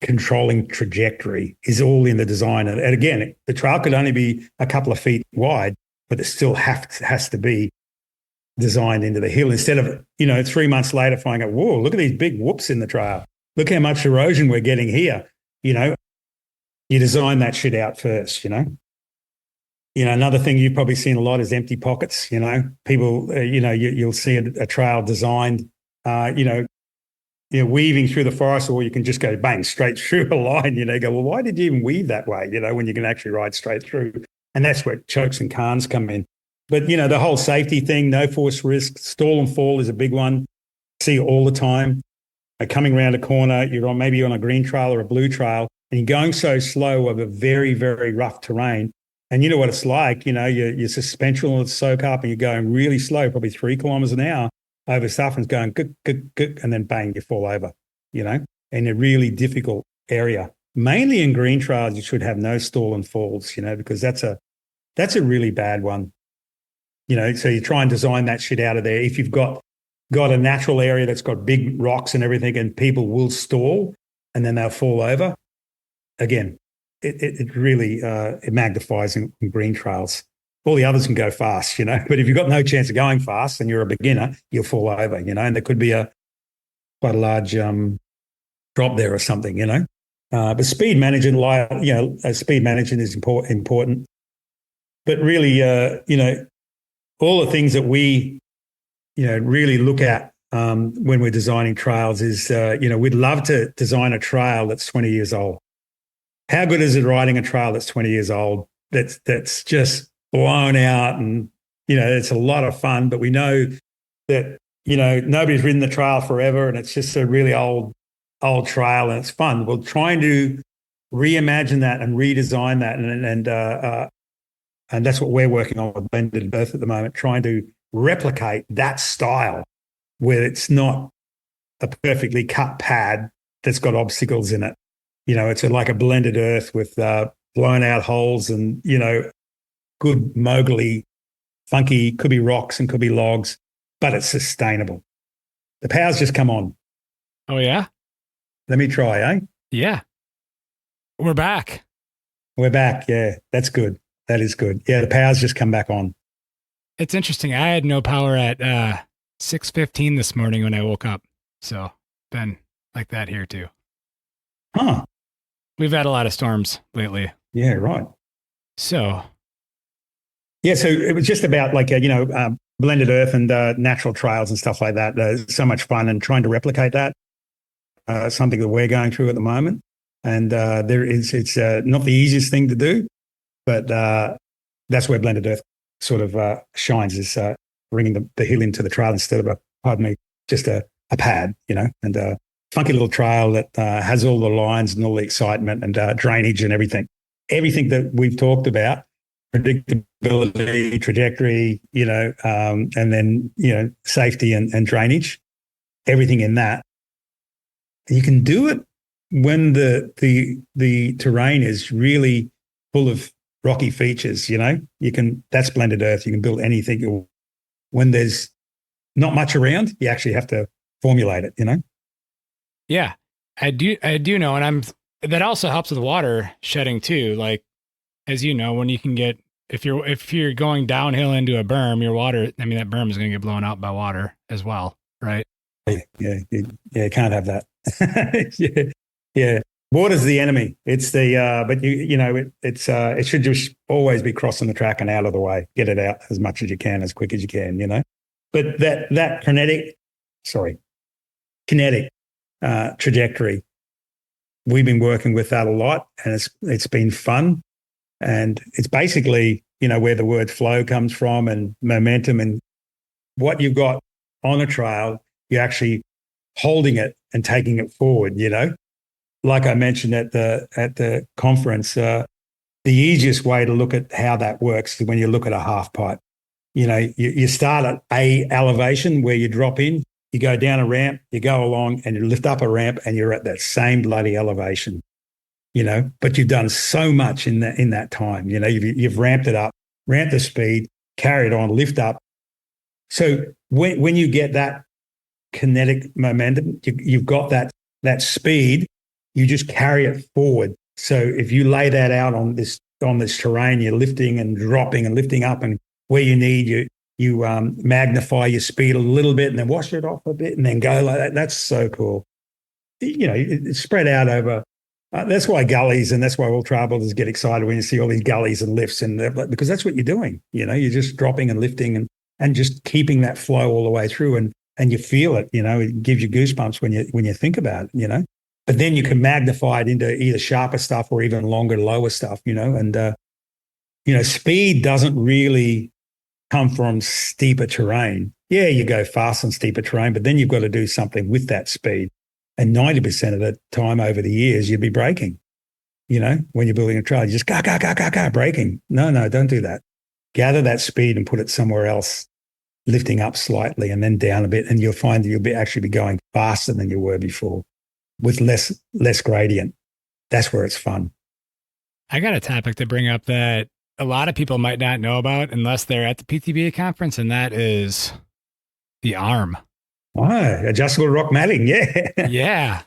controlling trajectory is all in the design. And again, the trail could only be a couple of feet wide, but it still has to be designed into the hill instead of, 3 months later finding out, whoa, look at these big whoops in the trail. Look how much erosion we're getting here. You design that shit out first, Another thing you've probably seen a lot is empty pockets. People, you'll see a trail designed, weaving through the forest, or you can just go bang straight through a line. Go, well, why did you even weave that way? When you can actually ride straight through, and that's where chokes and cans come in. But the whole safety thing, no force risk, stall and fall is a big one. See all the time. Coming around a corner, you're maybe on a green trail or a blue trail, and you're going so slow over very, very rough terrain. And you know what it's like, your suspension will soak up and you're going really slow, probably 3 kilometers an hour over stuff, and it's going good, and then bang, you fall over, in a really difficult area. Mainly in green trails, you should have no stall and falls, because that's a really bad one. So you try and design that shit out of there. If you've got a natural area that's got big rocks and everything, and people will stall and then they'll fall over, again, it really it magnifies in green trails. All the others can go fast, but if you've got no chance of going fast and you're a beginner, you'll fall over, and there could be quite a large drop there or something, But speed management, speed management is important. But really, all the things that we, really look at when we're designing trails is, we'd love to design a trail that's 20 years old. How good is it riding a trail that's 20 years old, that's just blown out, and, it's a lot of fun, but we know that, nobody's ridden the trail forever and it's just a really old trail and it's fun. We're trying to reimagine that and redesign that. And that's what we're working on with Blended Earth at the moment, trying to replicate that style where it's not a perfectly cut pad that's got obstacles in it. It's like a blended earth with blown out holes and, good mogully, funky, could be rocks and could be logs, but it's sustainable. The power's just come on. Oh, yeah? Let me try, eh? Yeah. We're back. We're back. Yeah, that's good. That is good. Yeah, the power's just come back on. It's interesting. I had no power at 6:15 this morning when I woke up. So been like that here too. Huh. We've had a lot of storms lately. Yeah, right. So. Yeah, so it was just about blended earth and natural trails and stuff like that. So much fun, and trying to replicate that. Something that we're going through at the moment. And it's not the easiest thing to do, but that's where blended earth sort of shines, is bringing the hill into the trail instead of just a pad, and a funky little trail that has all the lines and all the excitement and drainage and everything that we've talked about, predictability, trajectory, and then, safety and drainage, everything in that. You can do it when the terrain is really full of rocky features, that's blended earth. You can build anything. When there's not much around, you actually have to formulate it, Yeah, I do know. And that also helps with water shedding too. Like, as you know, when you can get, if you're going downhill into a berm, your water, that berm is going to get blown out by water as well. Right. Yeah. You can't have that. Yeah. Water's the enemy. It's but it should just always be crossing the track and out of the way. Get it out as much as you can, as quick as you can, But that kinetic kinetic trajectory. We've been working with that a lot, and it's been fun. And it's basically, where the word flow comes from, and momentum, and what you've got on a trail, you're actually holding it and taking it forward, Like I mentioned at the conference, the easiest way to look at how that works is when you look at a half pipe. You start at a elevation where you drop in, you go down a ramp, you go along, and you lift up a ramp, and you're at that same bloody elevation. But you've done so much in that time. You've ramped it up, ramped the speed, carried on, lift up. So when you get that kinetic momentum, you've got that speed, you just carry it forward. So if you lay that out on this terrain, you're lifting and dropping and lifting up, and where you need, you magnify your speed a little bit and then wash it off a bit and then go like that. That's so cool. It's spread out over. That's why gullies, and that's why all trail builders get excited when you see all these gullies and lifts, because that's what you're doing. You're just dropping and lifting and just keeping that flow all the way through, and you feel it. It gives you goosebumps when you think about it. But then you can magnify it into either sharper stuff or even longer, lower stuff. And speed doesn't really come from steeper terrain. Yeah, you go fast on steeper terrain, but then you've got to do something with that speed. And 90% of the time over the years, you'd be braking. When you're building a trail, you just go, braking. No, don't do that. Gather that speed and put it somewhere else, lifting up slightly and then down a bit, and you'll find that you'll actually be going faster than you were before with less gradient. That's where it's fun. I got a topic to bring up that a lot of people might not know about unless they're at the PTBA conference, and that is the arm. Oh, adjustable rock matting, yeah. Yeah.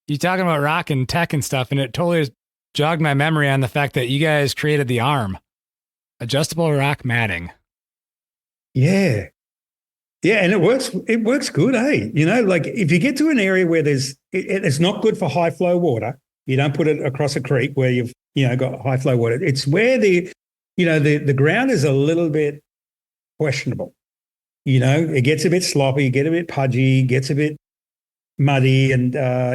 You're talking about rock and tech and stuff, and it totally jogged my memory on the fact that you guys created the arm. Adjustable rock matting. Yeah. Yeah, and it works good, eh? Like if you get to an area where it's not good for high flow water, you don't put it across a creek where you've, got high flow water. It's where the ground is a little bit questionable. It gets a bit sloppy, get a bit pudgy, gets a bit muddy, and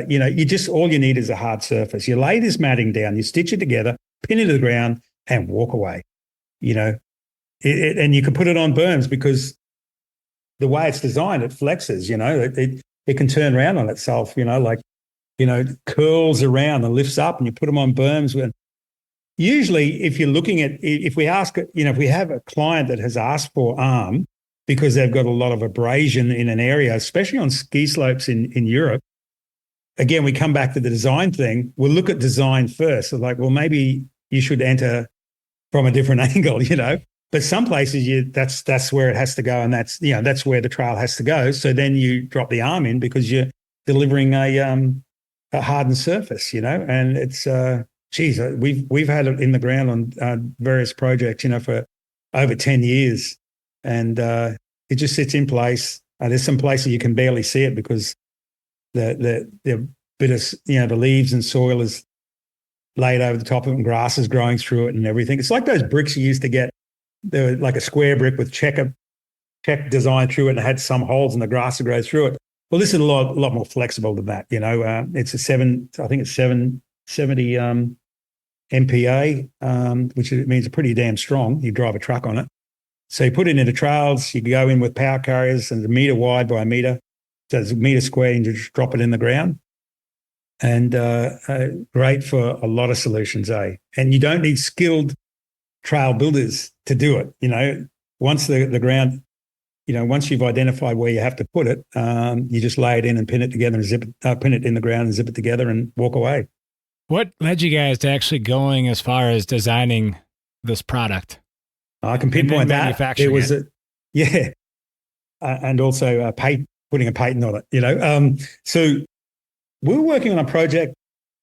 you just, all you need is a hard surface. You lay this matting down, you stitch it together, pin it to the ground, and walk away. And you can put it on berms because the way it's designed, it flexes. It can turn around on itself. Curls around and lifts up, and you put them on berms. Usually, if you're looking at, if we have a client that has asked for arm, because they've got a lot of abrasion in an area, especially on ski slopes in Europe. Again, we come back to the design thing. We'll look at design first. So maybe you should enter from a different angle, But some places that's where it has to go, and that's where the trail has to go. So then you drop the arm in because you're delivering a hardened surface, And it's we've had it in the ground on various projects, for over 10 years. And it just sits in place. There's some places you can barely see it because the bit of the leaves and soil is laid over the top of it, and grass is growing through it and everything. It's like those bricks you used to get. They were like a square brick with check design through it, and it had some holes, and the grass would grow through it. Well, this is a lot more flexible than that. It's 770 MPa, which means pretty damn strong. You drive a truck on it. So you put it into trails, you go in with power carriers, and it's a meter wide by a meter. So it's a meter square, and you just drop it in the ground. And great for a lot of solutions, eh? And you don't need skilled trail builders to do it. Once the ground, once you've identified where you have to put it, you just lay it in and pin it together and pin it in the ground and zip it together and walk away. What led you guys to actually going as far as designing this product? I can pinpoint that. It was and also putting a patent on it. So we were working on a project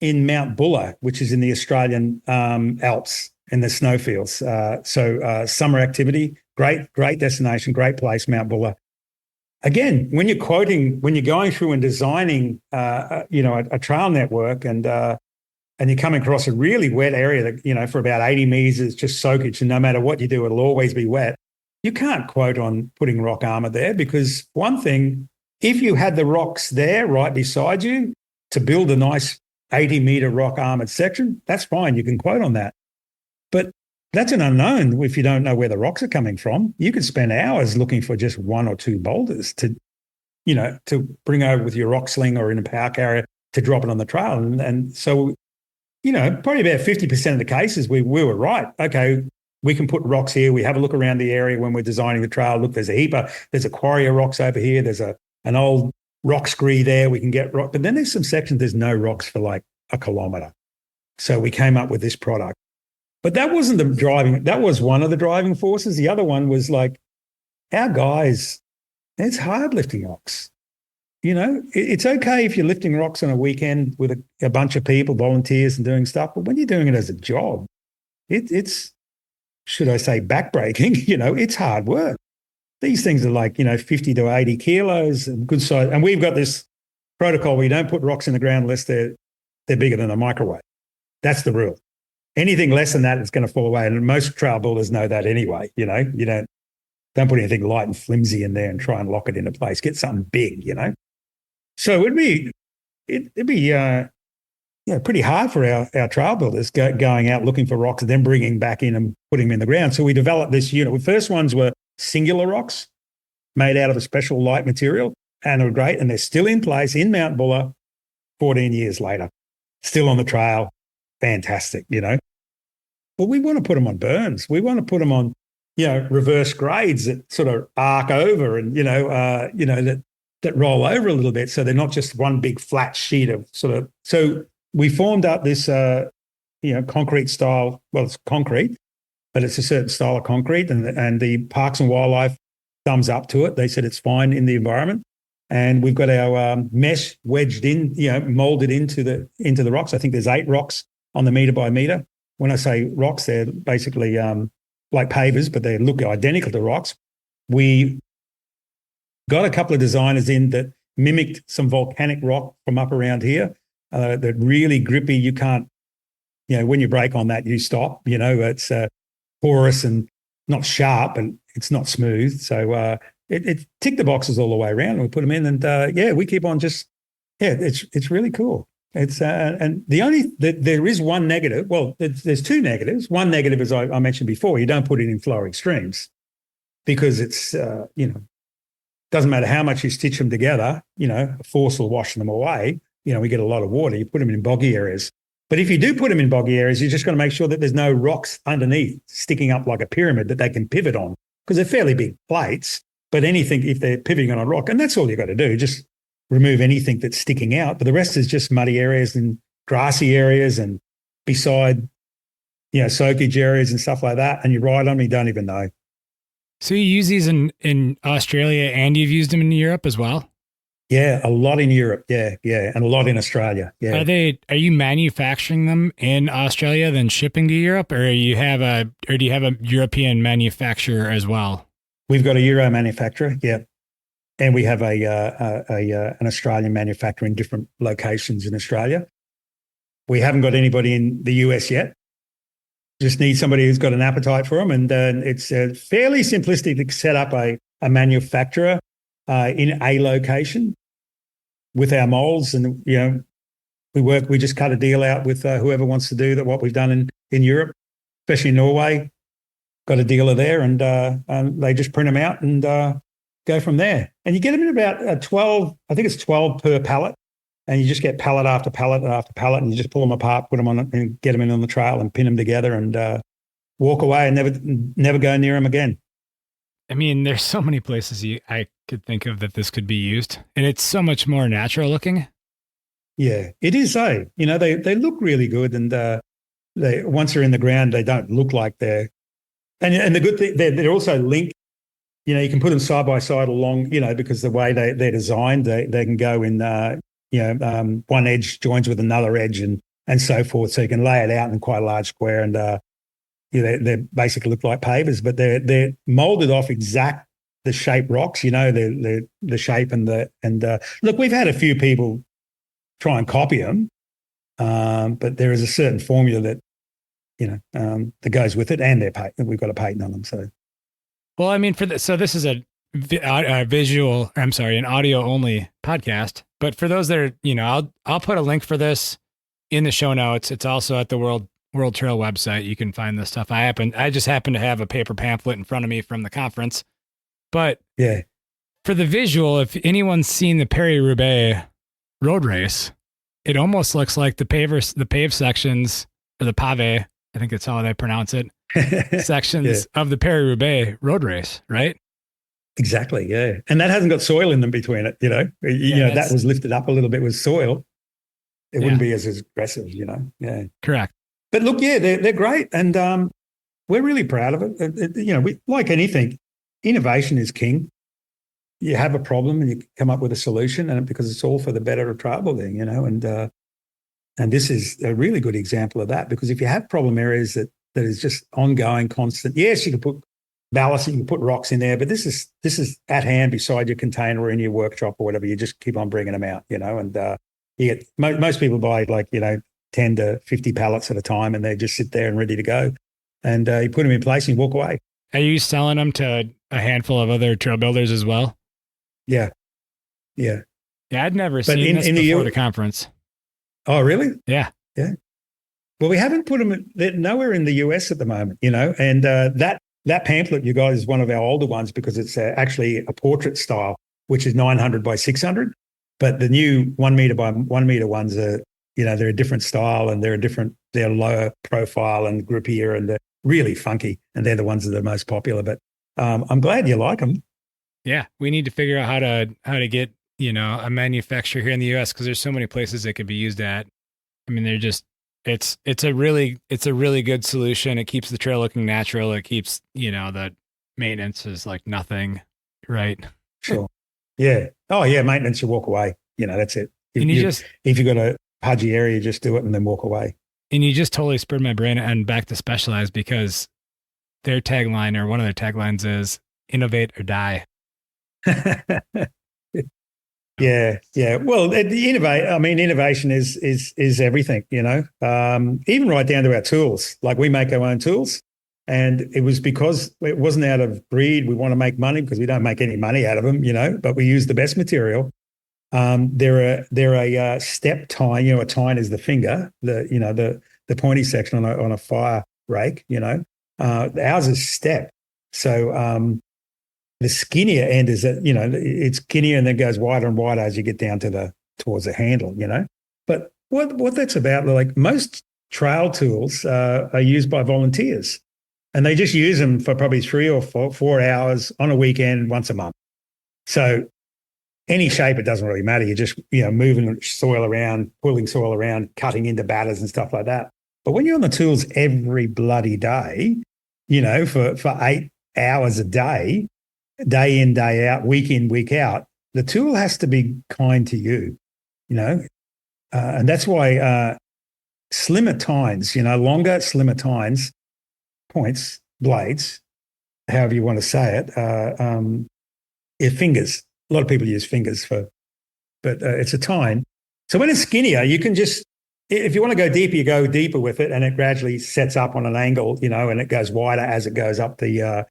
in Mount Buller, which is in the Australian Alps in the snowfields. So summer activity, great destination, great place, Mount Buller. Again, when you're going through and designing, a trail network, and you're coming across a really wet area that, for about 80 meters, it's just soakage, and no matter what you do, it'll always be wet. You can't quote on putting rock armor there because, one thing, if you had the rocks there right beside you to build a nice 80-meter rock armored section, that's fine. You can quote on that. But that's an unknown if you don't know where the rocks are coming from. You could spend hours looking for just one or two boulders to bring over with your rock sling or in a power carrier to drop it on the trail. And so, probably about 50% of the cases we were right. Okay, we can put rocks here. We have a look around the area when we're designing the trail. Look, there's a quarry of rocks over here. There's an old rock scree there. We can get rock. But then there's some sections there's no rocks for like a kilometre. So we came up with this product. But that wasn't that was one of the driving forces. The other one was like, our guys, it's hard lifting rocks. It's okay if you're lifting rocks on a weekend with a bunch of people, volunteers and doing stuff. But when you're doing it as a job, it's, should I say, backbreaking, it's hard work. These things are like, 50 to 80 kilos and good size. And we've got this protocol where you don't put rocks in the ground unless they're bigger than a microwave. That's the rule. Anything less than that, it's going to fall away. And most trail builders know that anyway. You don't put anything light and flimsy in there and try and lock it into place. Get something big, So it'd be pretty hard for our trail builders going out looking for rocks and then bringing back in and putting them in the ground. So we developed this unit. The first ones were singular rocks made out of a special light material, and they were great. And they're still in place in Mount Buller 14 years later, still on the trail. Fantastic, But we want to put them on berms. We want to put them on, reverse grades that sort of arc over and, that roll over a little bit. So they're not just one big flat sheet of sort of. So we formed up this, concrete style. Well, it's concrete, but it's a certain style of concrete. And the Parks and Wildlife thumbs up to it. They said it's fine in the environment. And we've got our mesh wedged in, molded into the rocks. I think there's 8 rocks on the meter by meter. When I say rocks, they're basically like pavers, but they look identical to rocks. We got a couple of designers in that mimicked some volcanic rock from up around here. They're really grippy. You can't, when you break on that, you stop. It's porous and not sharp, and it's not smooth. So it ticked the boxes all the way around, and we put them in, and we keep on it's really cool. It's and there is one negative. Well, there's 2 negatives. One negative, as I mentioned before, you don't put it in flow extremes because it's doesn't matter how much you stitch them together. A force will wash them away. We get a lot of water. You put them in boggy areas. But if you do put them in boggy areas, you just got to make sure that there's no rocks underneath sticking up like a pyramid that they can pivot on, because they're fairly big plates. But anything, if they're pivoting on a rock, and that's all you got to do, just remove anything that's sticking out. But the rest is just muddy areas and grassy areas and beside, soakage areas and stuff like that. And you ride on them, you don't even know. So you use these in Australia, and you've used them in Europe as well? Yeah, a lot in Europe. Yeah, and a lot in Australia. Yeah. Are you manufacturing them in Australia, then shipping to Europe, or do you have a European manufacturer as well? We've got a Euro manufacturer, yeah, and we have an Australian manufacturer in different locations in Australia. We haven't got anybody in the US yet. Just need somebody who's got an appetite for them, and it's fairly simplistic to set up a manufacturer in a location with our molds, and we just cut a deal out with whoever wants to do that. What we've done in Europe, especially Norway, got a dealer there, and they just print them out and go from there. And you get them in about 12. I think it's 12 per pallet, and you just get pallet after pallet after pallet, and you just pull them apart, put them on, and get them in on the trail, and pin them together, and walk away and never go near them again. I mean, there's so many places I could think of that this could be used, and it's so much more natural looking. Yeah, it is. They look really good, and they once they're in the ground, they don't look like they're. And the good thing, they're also linked. You can put them side by side along. Because the way they're designed, they can go in. One edge joins with another edge, and so forth. So you can lay it out in quite a large square, and they basically look like pavers, but they're molded off the shape rocks. The shape and look. We've had a few people try and copy them, but there is a certain formula that that goes with it, and we've got a patent on them. So, well, I mean, so this is an audio only podcast. But for those that are, I'll put a link for this in the show notes. It's also at the WorldTrail website. You can find this stuff. I just happen to have a paper pamphlet in front of me from the conference. But yeah, for the visual, if anyone's seen the Paris-Roubaix road race, it almost looks like the paved sections, or the pave, I think that's how they pronounce it, sections of the Paris-Roubaix road race, right? Exactly, yeah. And that hasn't got soil in them between it, that was lifted up a little bit with soil. It wouldn't be as aggressive, yeah. Correct. But look, yeah, they're great. And we're really proud of it. We, like anything, innovation is king. You have a problem and you come up with a solution, and because it's all for the better of trail building, and this is a really good example of that, because if you have problem areas that is just ongoing, constant, yes, you can put ballast, you can put rocks in there, but this is at hand beside your container or in your workshop or whatever. You just keep on bringing them out, and you get most people buy 10 to 50 pallets at a time, and they just sit there and ready to go. And you put them in place and you walk away. Are you selling them to a handful of other trail builders as well? Yeah. I'd never seen this before the conference. Oh, really? Yeah. Well, we haven't put them. They're nowhere in the US at the moment, and that pamphlet you got is one of our older ones, because it's actually a portrait style, which is 900 by 600. But the new 1 meter by 1 meter ones are, they're a different style, and they're lower profile and grippier, and they're really funky. And they're the ones that are most popular. But I'm glad you like them. Yeah, we need to figure out how to get a manufacturer here in the US, because there's so many places they could be used at. I mean, they're just it's a really good solution. It keeps the trail looking natural. It keeps the maintenance is like nothing, right? Sure. Yeah. Oh yeah, maintenance. You walk away. That's it. If you got a pudgy area, just do it and then walk away. And you just totally spurred my brain and back to Specialized, because their tagline, or one of their taglines, is "Innovate or Die." Yeah. Well, the innovation is everything, even right down to our tools. Like, we make our own tools, and it was because it wasn't out of greed. We want to make money, because we don't make any money out of them, but we use the best material. They're a step tine. A tine is the finger, the pointy section on a fire rake. Ours is step. So the skinnier end is that, it's skinnier and then goes wider and wider as you get down towards the handle, But what that's about, like, most trail tools are used by volunteers, and they just use them for probably 3 or 4 hours on a weekend once a month. So any shape, it doesn't really matter. You're just, moving soil around, pulling soil around, cutting into batters and stuff like that. But when you're on the tools every bloody day, for 8 hours a day in, day out, week in, week out, the tool has to be kind to you, and that's why slimmer tines, longer, slimmer tines, points, blades, however you want to say it, fingers. A lot of people use fingers but it's a tine. So when it's skinnier, you can just, if you want to go deeper, you go deeper with it, and it gradually sets up on an angle, and it goes wider as it goes up the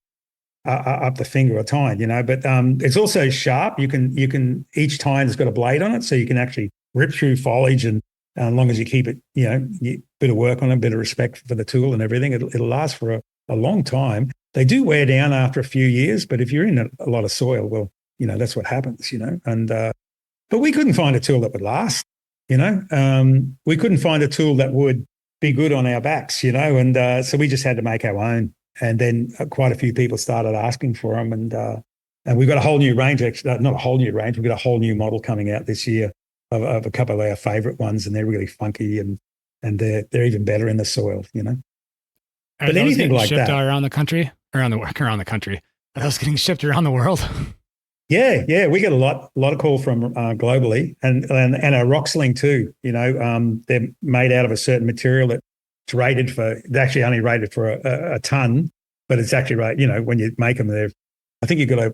finger or tine, But it's also sharp. You can each tine has got a blade on it, so you can actually rip through foliage, and as long as you keep it, bit of work on it, a bit of respect for the tool and everything, it'll last for a long time. They do wear down after a few years, but if you're in a lot of soil, well, that's what happens, And but we couldn't find a tool that would last, We couldn't find a tool that would be good on our backs, And so we just had to make our own. And then quite a few people started asking for them, and we've got a whole new range. Actually, not a whole new range. We've got a whole new model coming out this year of a couple of our favourite ones, and they're really funky, and they're even better in the soil, But anything like that around the country, around the country, are those getting shipped around the world? Yeah, we get a lot of call from globally, and our rock sling too. They're made out of a certain material that's rated for. They're actually only rated for a ton, but it's actually right. When you make them, I think you've got to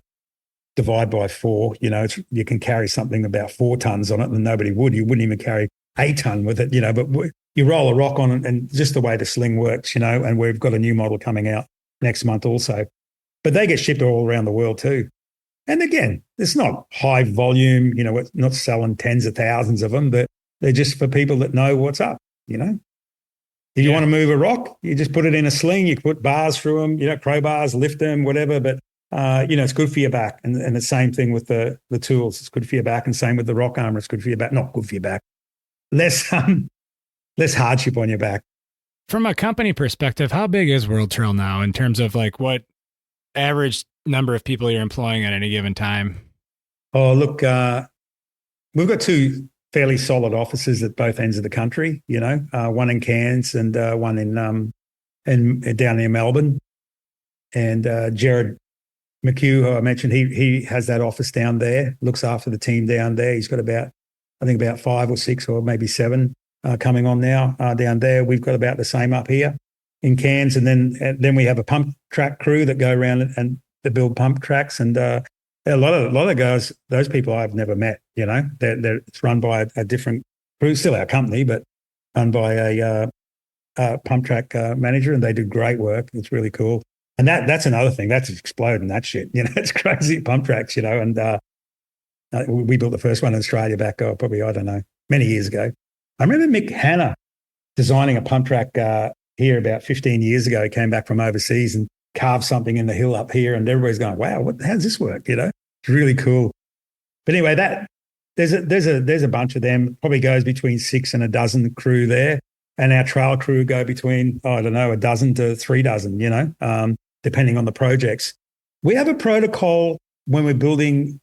divide by 4. You can carry something about 4 tons on it, and nobody would. You wouldn't even carry a ton with it. But you roll a rock on it, and just the way the sling works. And we've got a new model coming out next month also. But they get shipped all around the world too. And again, it's not high volume, we're not selling tens of thousands of them, but they're just for people that know what's up, If you want to move a rock, you just put it in a sling, you put bars through them, crowbars, lift them, whatever. But, it's good for your back. And the same thing with the tools. It's good for your back. And same with the rock armor. It's good for your back. Not good for your back. Less hardship on your back. From a company perspective, how big is WorldTrail now in terms of like what average number of people you're employing at any given time? Oh, look, we've got two fairly solid offices at both ends of the country, one in Cairns and one in down near Melbourne. And Jared McHugh, who I mentioned, he has that office down there, looks after the team down there. He's got about 5 or 6 or maybe 7 coming on now down there. We've got about the same up here in Cairns. And then we have a pump track crew that go around and they build pump tracks. And a lot of guys, those people I've never met, it's run by a different crew, still our company, but run by a pump track manager, and they do great work. It's really cool. And that's another thing that's exploding, that shit, it's crazy pump tracks, and we built the first one in Australia back, probably, I don't know, many years ago. I remember Mick Hanna designing a pump track here about 15 years ago. He came back from overseas and carved something in the hill up here, and everybody's going, wow, how does this work? It's really cool. But anyway, there's a bunch of them, probably goes between 6 and a dozen crew there. And our trail crew go between, I don't know, a dozen to 3 dozen, depending on the projects. We have a protocol when we're building,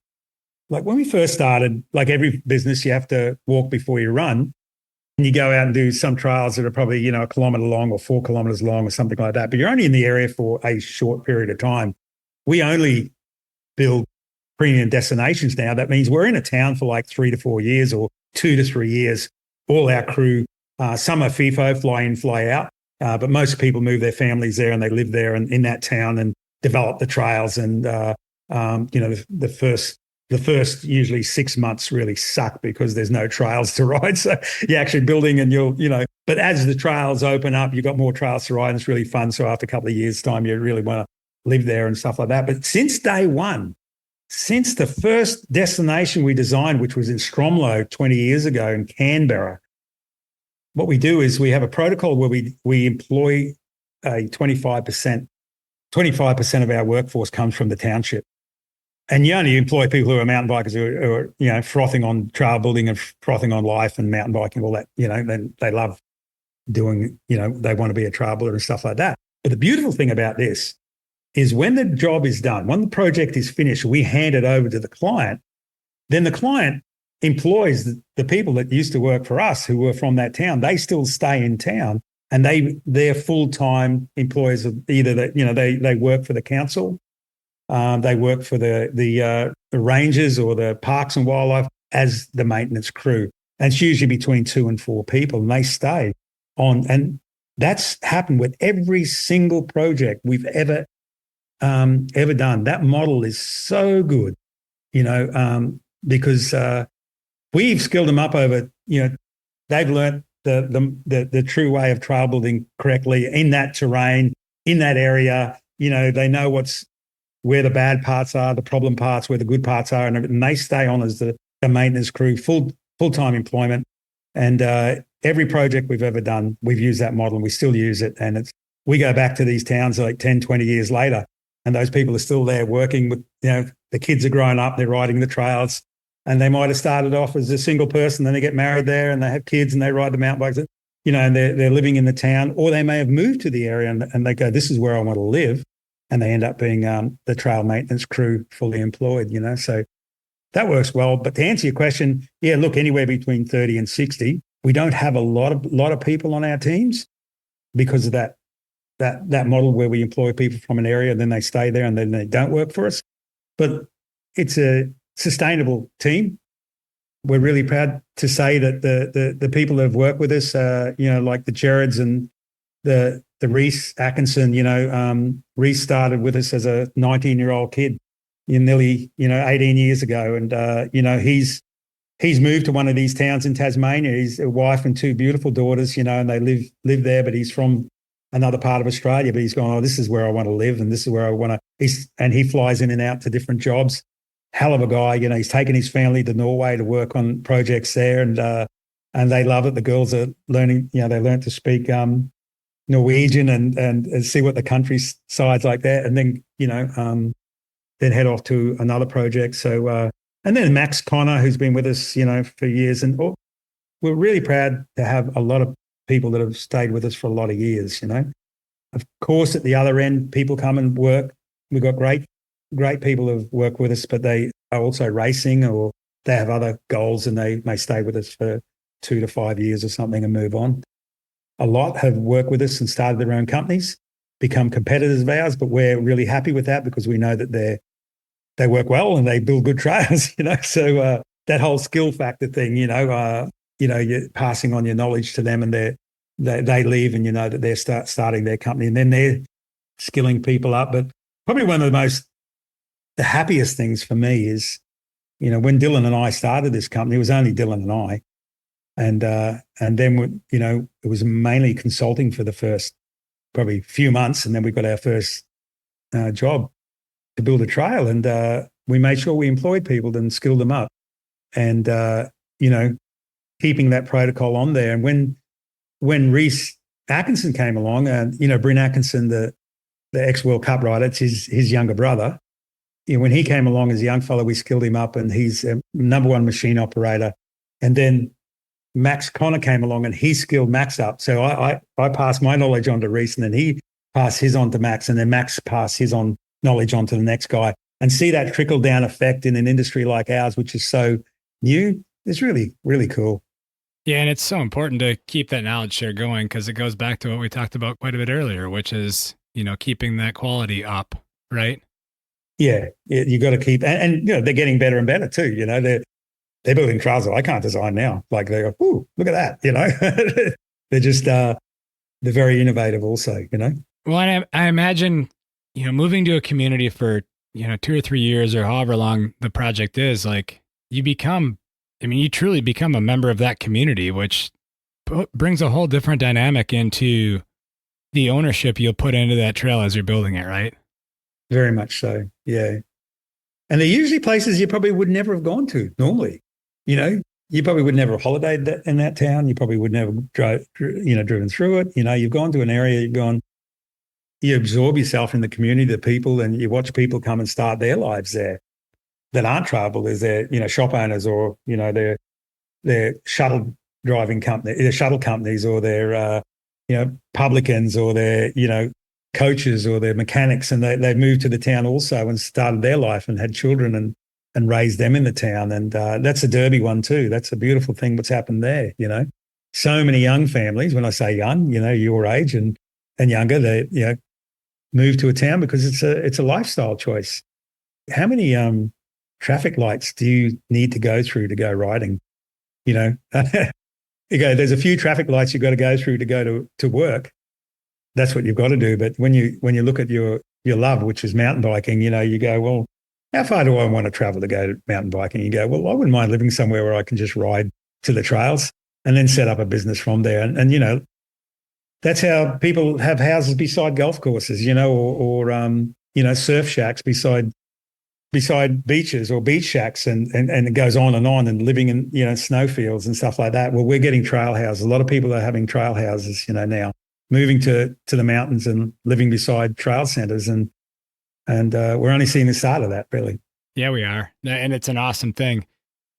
like when we first started, like every business, you have to walk before you run. And you go out and do some trails that are probably, a kilometre long or 4 kilometres long or something like that. But you're only in the area for a short period of time. We only build premium destinations now. That means we're in a town for like 3 to 4 years or 2 to 3 years. All our crew, some are FIFO, fly in, fly out. But most people move their families there and they live there and in that town and develop the trails. And, the first usually 6 months really suck because there's no trails to ride. So you're actually building and but as the trails open up, you've got more trails to ride and it's really fun. So after a couple of years' time, you really want to live there and stuff like that. But since day one, since the first destination we designed, which was in Stromlo 20 years ago in Canberra, what we do is we have a protocol where we employ a 25% of our workforce comes from the township. And you only employ people who are mountain bikers who are frothing on trail building and frothing on life and mountain biking, all that, then they love doing, they want to be a trail builder and stuff like that. But the beautiful thing about this is when the job is done, when the project is finished, we hand it over to the client, then the client employs the people that used to work for us who were from that town. They still stay in town and they're full-time employees of either that, they work for the council. They work for the rangers or the parks and wildlife as the maintenance crew. And it's usually between 2 and 4 people, and they stay on. And that's happened with every single project we've ever done. That model is so good, because we've skilled them up over. They've learnt the true way of trail building correctly in that terrain, in that area. They know where the bad parts are, the problem parts, where the good parts are, and they stay on as the maintenance crew, full-time employment. And every project we've ever done, we've used that model and we still use it. And we go back to these towns like 10, 20 years later, and those people are still there working with, the kids are growing up, they're riding the trails, and they might have started off as a single person, then they get married there and they have kids and they ride the mountain bikes, and they're living in the town, or they may have moved to the area and they go, this is where I want to live. And they end up being the trail maintenance crew fully employed, So that works well. But to answer your question, look, anywhere between 30 and 60. We don't have a lot of people on our teams because of that model where we employ people from an area and then they stay there and then they don't work for us. But it's a sustainable team. We're really proud to say that the people that have worked with us, like the Jareds and the Reese Atkinson, Reese started with us as a 19-year-old kid nearly, 18 years ago. And, he's moved to one of these towns in Tasmania. He's a wife and 2 beautiful daughters, and they live there, but he's from another part of Australia, but he's gone, this is where I want to live and this is where I want to, and he flies in and out to different jobs. hell of a guy. He's taken his family to Norway to work on projects there, and they love it. The girls are learning, they learn to speak Norwegian and see what the countryside's like there, and then then head off to another project. So and then Max Connor, who's been with us for years, and we're really proud to have a lot of people that have stayed with us for a lot of years. Of course, at the other end, people come and work. We've got great people who've worked with us, but they are also racing, or they have other goals, and they may stay with us for 2 to 5 years or something and move on. A lot have worked with us and started their own companies, become competitors of ours, but we're really happy with that because we know that they work well and they build good trails, So that whole skill factor thing, you're passing on your knowledge to them, and they leave, and that they're starting their company, and then they're skilling people up. But probably one of the happiest things for me is, when Dylan and I started this company, it was only Dylan and I. And then, it was mainly consulting for the first probably few months. And then we got our first job to build a trail. And we made sure we employed people and skilled them up, and, keeping that protocol on there. And when Reese Atkinson came along, and, Bryn Atkinson, the ex-World Cup rider, it's his younger brother. When he came along as a young fellow, we skilled him up, and he's a number one machine operator. And then Max Connor came along, and he skilled Max up. So I passed my knowledge on to Reese, and then he passed his on to Max, and then Max passed his knowledge on to the next guy. And see that trickle down effect in an industry like ours, which is so new, is really, really cool. Yeah, and it's so important to keep that knowledge share going, because it goes back to what we talked about quite a bit earlier, which is, keeping that quality up, right? Yeah, you got to keep, and they're getting better and better too. They're building trails that I can't design now. Like they go, ooh, look at that. They're just they're very innovative also. Well, and I imagine moving to a community for 2 or 3 years or however long the project is, like you truly become a member of that community, which brings a whole different dynamic into the ownership you'll put into that trail as you're building it, right? Very much so, yeah. And they're usually places you probably would never have gone to normally. You probably would never have holidayed in that town. You probably would never driven through it. You've gone to an area, you absorb yourself in the community, the people, and you watch people come and start their lives there that aren't trail builders. They're shop owners, or they're shuttle driving company, they're shuttle companies, or they're publicans, or they're coaches, or they're mechanics, and they moved to the town also and started their life and had children and raised them in the town. And that's a Derby one too. That's a beautiful thing what's happened there. So many young families, when I say young, your age and younger, they move to a town because it's a lifestyle choice. How many traffic lights do you need to go through to go riding? There's a few traffic lights you've got to go through to go to work. That's what you've got to do. But when you look at your love, which is mountain biking, you go, well, how far do I want to travel to go to mountain biking? You go, well, I wouldn't mind living somewhere where I can just ride to the trails and then set up a business from there. And that's how people have houses beside golf courses, or surf shacks beside beaches, or beach shacks, and it goes on, and living in snowfields and stuff like that. Well, we're getting trail houses. A lot of people are having trail houses, now, moving to the mountains and living beside trail centers, and we're only seeing the start of that, really. Yeah, we are, and it's an awesome thing.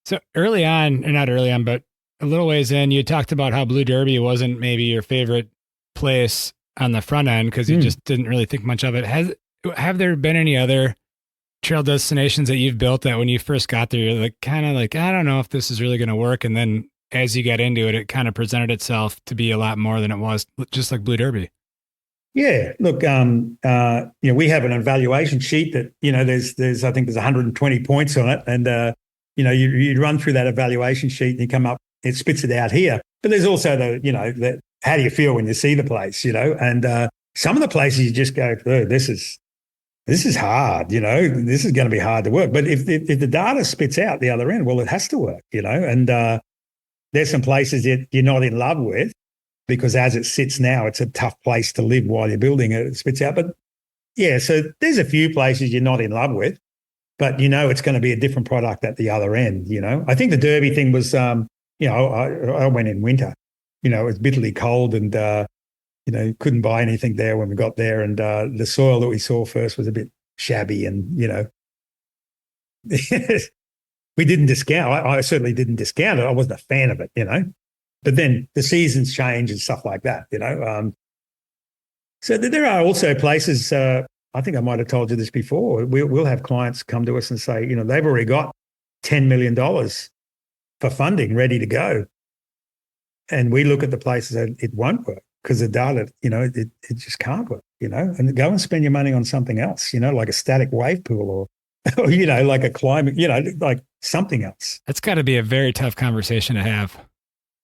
So early on, or not early on, but a little ways in, you talked about how Blue Derby wasn't maybe your favorite place on the front end because you just didn't really think much of it. Have there been any other trail destinations that you've built that when you first got there, you're kind of like, I don't know if this is really going to work, and then as you got into it, it kind of presented itself to be a lot more than it was, just like Blue Derby? Yeah, look, we have an evaluation sheet that, there's I think there's 120 points on it. And, you run through that evaluation sheet and you come up, it spits it out here. But there's also the how do you feel when you see the place, and some of the places you just go, oh, this is hard, this is going to be hard to work. But if the data spits out the other end, well, it has to work, and there's some places that you're not in love with, because as it sits now, it's a tough place to live while you're building it. It spits out. But yeah, so there's a few places you're not in love with, but it's going to be a different product at the other end. I think the Derby thing was, I went in winter. It was bitterly cold, and couldn't buy anything there when we got there, and the soil that we saw first was a bit shabby, and we didn't discount. I certainly didn't discount it. I wasn't a fan of it, But then the seasons change and stuff like that, So there are also places. I think I might have told you this before. We'll have clients come to us and say, they've already got $10 million for funding ready to go, and we look at the places that it won't work because the data, it just can't work, And go and spend your money on something else, like a static wave pool or like a climate, like something else. That's got to be a very tough conversation to have.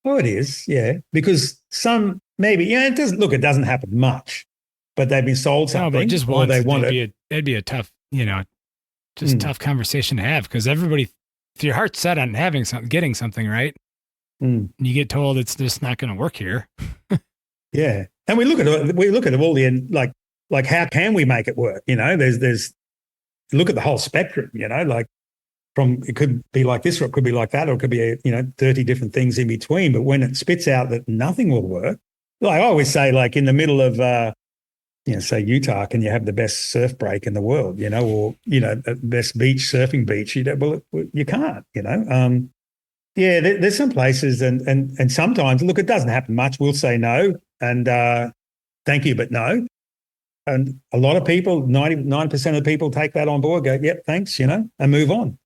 Oh, it is, yeah. Because some maybe, it doesn't happen much, but they've been sold something. No, but just once, they want it. It'd be a tough, tough conversation to have, because everybody, if your heart's set on having something, getting something right, and you get told it's just not going to work here. Yeah, and we look at all the like how can we make it work? There's look at the whole spectrum, like from it could be like this or it could be like that, or it could be 30 different things in between. But when it spits out that nothing will work, like I always say, like in the middle of say Utah, can you have the best surf break in the world, or the best surfing beach? You can't, Yeah, there's some places, and sometimes, look, it doesn't happen much. We'll say no, and thank you, but no. And a lot of people, 99% of the people take that on board, go, yep, thanks, and move on.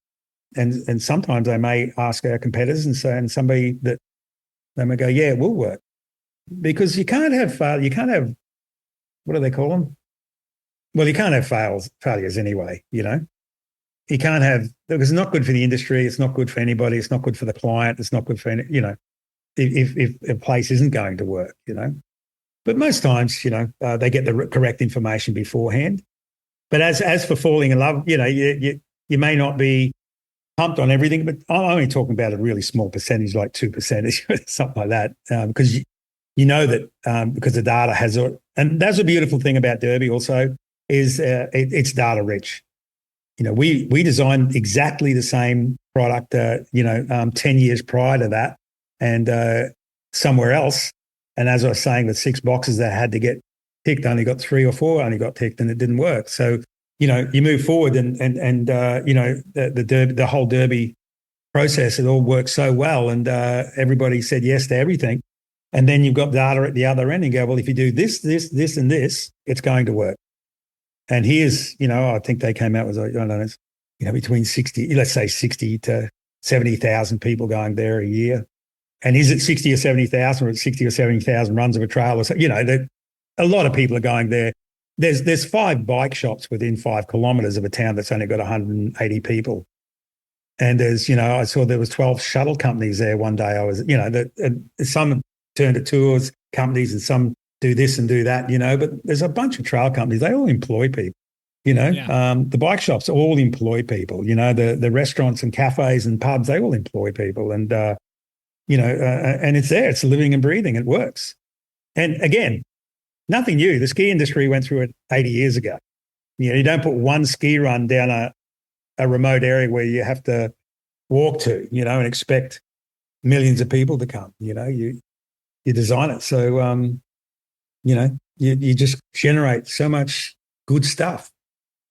And sometimes they may ask our competitors and somebody that they may go, yeah, it will work. Because you can't have, what do they call them? Well, you can't have failures anyway, You can't have, because it's not good for the industry. It's not good for anybody. It's not good for the client. It's not good for if a place isn't going to work, But most times, they get the correct information beforehand. But as for falling in love, you may not be pumped on everything, but I'm only talking about a really small percentage, like 2%, something like that, because that because the data has, and that's a beautiful thing about Derby also is it's data rich. We designed exactly the same product, 10 years prior to that, and somewhere else. And as I was saying, with 6 boxes that had to get ticked, only got 3 or 4 only got ticked, and it didn't work. So, you move forward, and the whole Derby process, it all worked so well, and everybody said yes to everything. And then you've got data at the other end, and go, well, if you do this, this, this, and this, it's going to work. And here's, I think they came out with, I don't know, between 60, let's say 60 to 70,000 people going there a year. And is it 60 or 70,000, or it's 60 or 70,000 runs of a trail? Or so, a lot of people are going there. There's 5 bike shops within 5 kilometers of a town that's only got 180 people. And there's, I saw there was 12 shuttle companies there one day. I was, some turn to tours companies and some do this and do that, but there's a bunch of trail companies. They all employ people, The bike shops all employ people, the restaurants and cafes and pubs, they all employ people. And, and it's there, it's living and breathing, it works. And again, nothing new. The ski industry went through it 80 years ago. You don't put one ski run down a remote area where you have to walk to, and expect millions of people to come, you design it. So, you just generate so much good stuff.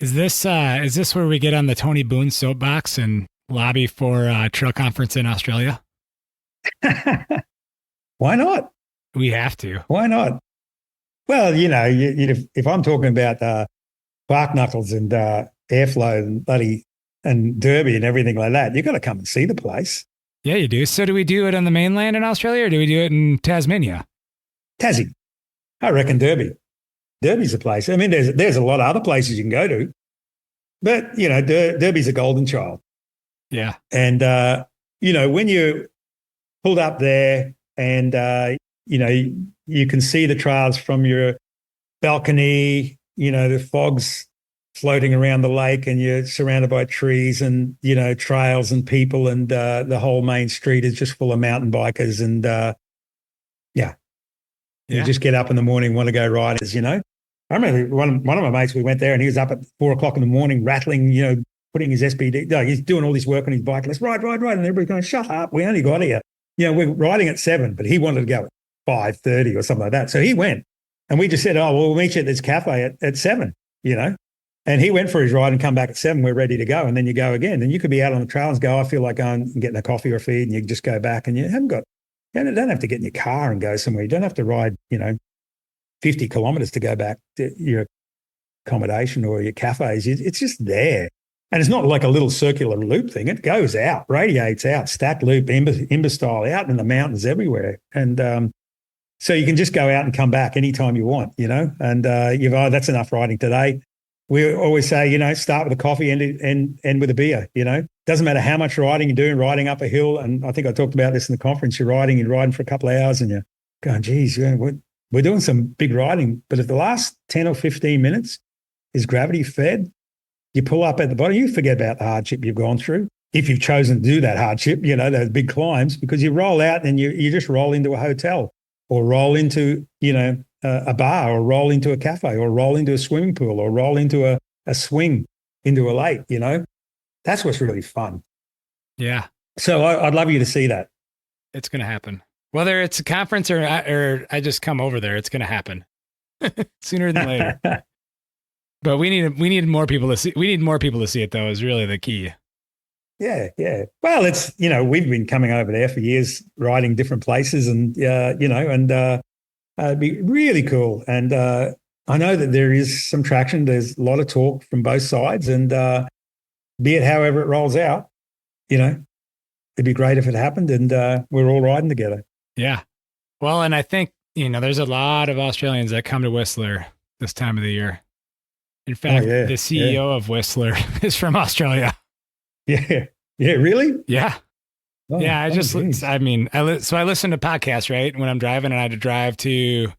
Is this where we get on the Tony Boone soapbox and lobby for a trail conference in Australia? Why not? We have to. Why not? Well, if I'm talking about Quark knuckles and airflow and Derby and everything like that, you've got to come and see the place. Yeah, you do. So do we do it on the mainland in Australia, or do we do it in Tasmania? Tassie. I reckon Derby. Derby's a place. I mean, there's a lot of other places you can go to, but Derby's a golden child. Yeah. And when you pulled up there, and you can see the trails from your balcony. The fog's floating around the lake, and you're surrounded by trees and trails and people, and the whole main street is just full of mountain bikers, and you just get up in the morning, want to go riders, I remember one of my mates, we went there and he was up at 4 o'clock in the morning rattling, putting his SBD, no, he's doing all this work on his bike. Let's ride. And everybody's going, shut up. We only got here. We're riding at 7, but he wanted to go at 5:30 or something like that. So he went. And we just said, oh, well, we'll meet you at this cafe at 7, And he went for his ride and come back at 7. We're ready to go. And then you go again. And you could be out on the trail and go, I feel like going and getting a coffee or a feed. And you just go back and you don't have to get in your car and go somewhere. You don't have to ride, 50 kilometers to go back to your accommodation or your cafes. It's just there. And it's not like a little circular loop thing. It goes out, radiates out, stack loop, Imber style, out in the mountains everywhere. And so you can just go out and come back anytime you want, and that's enough riding today. We always say, start with a coffee and end with a beer, Doesn't matter how much riding you're doing, riding up a hill. And I think I talked about this in the conference. You're riding for a couple of hours and you're going, geez, we're doing some big riding. But if the last 10 or 15 minutes is gravity fed, you pull up at the bottom, you forget about the hardship you've gone through. If you've chosen to do that hardship, those big climbs, because you roll out and you just roll into a hotel or roll into, a bar or roll into a cafe or roll into a swimming pool or roll into a swing into a lake, That's what's really fun. Yeah. So I'd love you to see that. It's going to happen. Whether it's a conference or I just come over there, it's going to happen sooner than later. But we need more people to see. We need more people to see it, though, is really the key. Yeah. Well, it's, we've been coming over there for years, riding different places and, it'd be really cool. And I know that there is some traction. There's a lot of talk from both sides and be it however it rolls out, it'd be great if it happened and we're all riding together. Yeah. Well, and I think, there's a lot of Australians that come to Whistler this time of the year. In fact, the CEO of Whistler is from Australia. Yeah. Yeah. Really? Yeah. Oh, yeah. I listen to podcasts, right? When I'm driving, and I had to drive to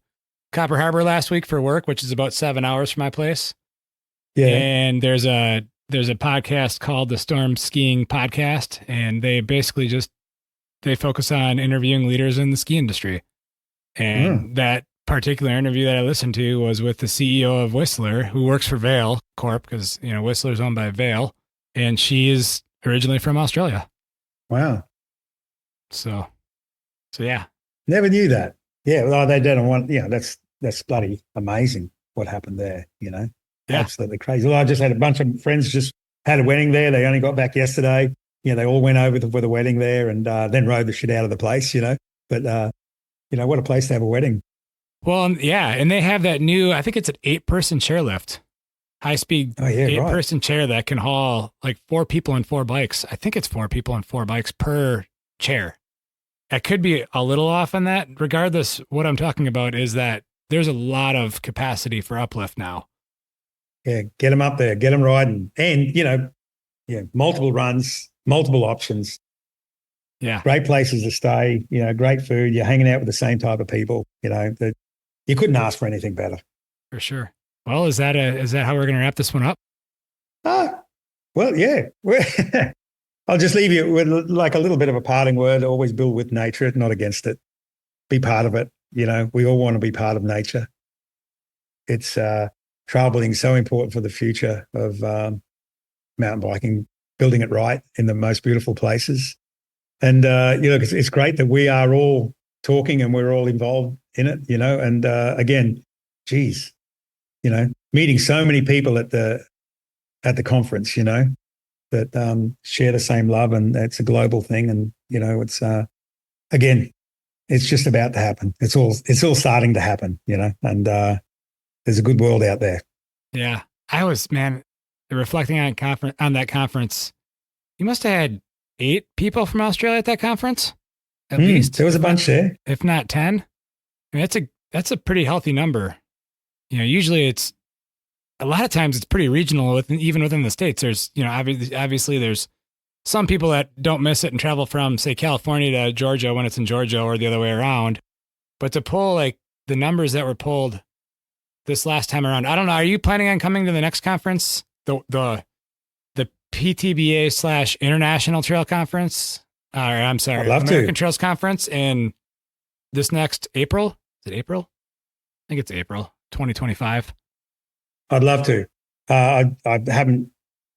Copper Harbor last week for work, which is about 7 hours from my place. Yeah. And there's a podcast called the Storm Skiing Podcast. And they basically they focus on interviewing leaders in the ski industry. And that particular interview that I listened to was with the CEO of Whistler, who works for Vail Corp, because Whistler's owned by Vail, and she is originally from Australia. Wow. So yeah. Never knew that. Yeah, well, they don't want. That's bloody amazing what happened there. Yeah. Absolutely crazy. Well, I just had a bunch of friends just had a wedding there. They only got back yesterday. They all went over for the wedding there and then rode the shit out of the place. But what a place to have a wedding. Well, yeah, and they have that new, I think it's an 8-person chairlift, high-speed 8-person chair that can haul like 4 people and 4 bikes. I think it's 4 people and 4 bikes per chair. I could be a little off on that. Regardless, what I'm talking about is that there's a lot of capacity for uplift now. Yeah, get them up there, get them riding. And, multiple runs, multiple options. Yeah. Great places to stay, great food. You're hanging out with the same type of people, that you couldn't ask for anything better. For sure. Well, is that how we're going to wrap this one up? Well, yeah. I'll just leave you with like a little bit of a parting word. Always build with nature, not against it. Be part of it. We all want to be part of nature. It's trail building so important for the future of mountain biking, building it right in the most beautiful places. And, it's great that we are all talking and we're all involved in it, and again, geez, meeting so many people at the conference, that share the same love, and it's a global thing. And, it's, again, it's just about to happen. It's all starting to happen, and there's a good world out there. Yeah. Reflecting on that conference, you must have had 8 people from Australia at that conference, at least. There was a bunch there, if not 10. I mean, that's a pretty healthy number. Usually it's a lot of times it's pretty regional, even within the states. There's obviously there's some people that don't miss it and travel from, say, California to Georgia when it's in Georgia, or the other way around. But to pull like the numbers that were pulled this last time around, I don't know. Are you planning on coming to the next conference, the PTBA / International Trail Conference? I'm sorry, I'd love American to. Trails Conference in this next April. Is it April? I think it's April 2025. I'd love to. I haven't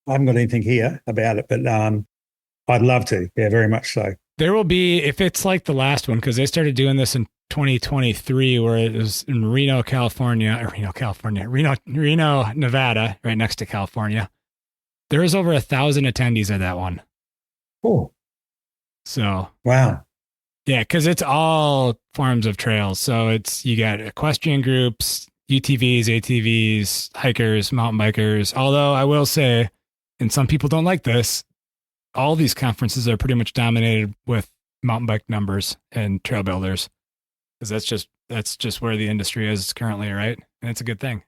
I haven't got anything here about it, but I'd love to. Yeah, very much so. There will be, if it's like the last one, because they started doing this in 2023, where it was in Reno, Nevada, right next to California. There was over 1,000 attendees at that one. Oh, so wow. Yeah, because it's all forms of trails. So you got equestrian groups, UTVs, ATVs, hikers, mountain bikers. Although I will say, and some people don't like this, all these conferences are pretty much dominated with mountain bike numbers and trail builders, because that's just where the industry is currently, right? And it's a good thing.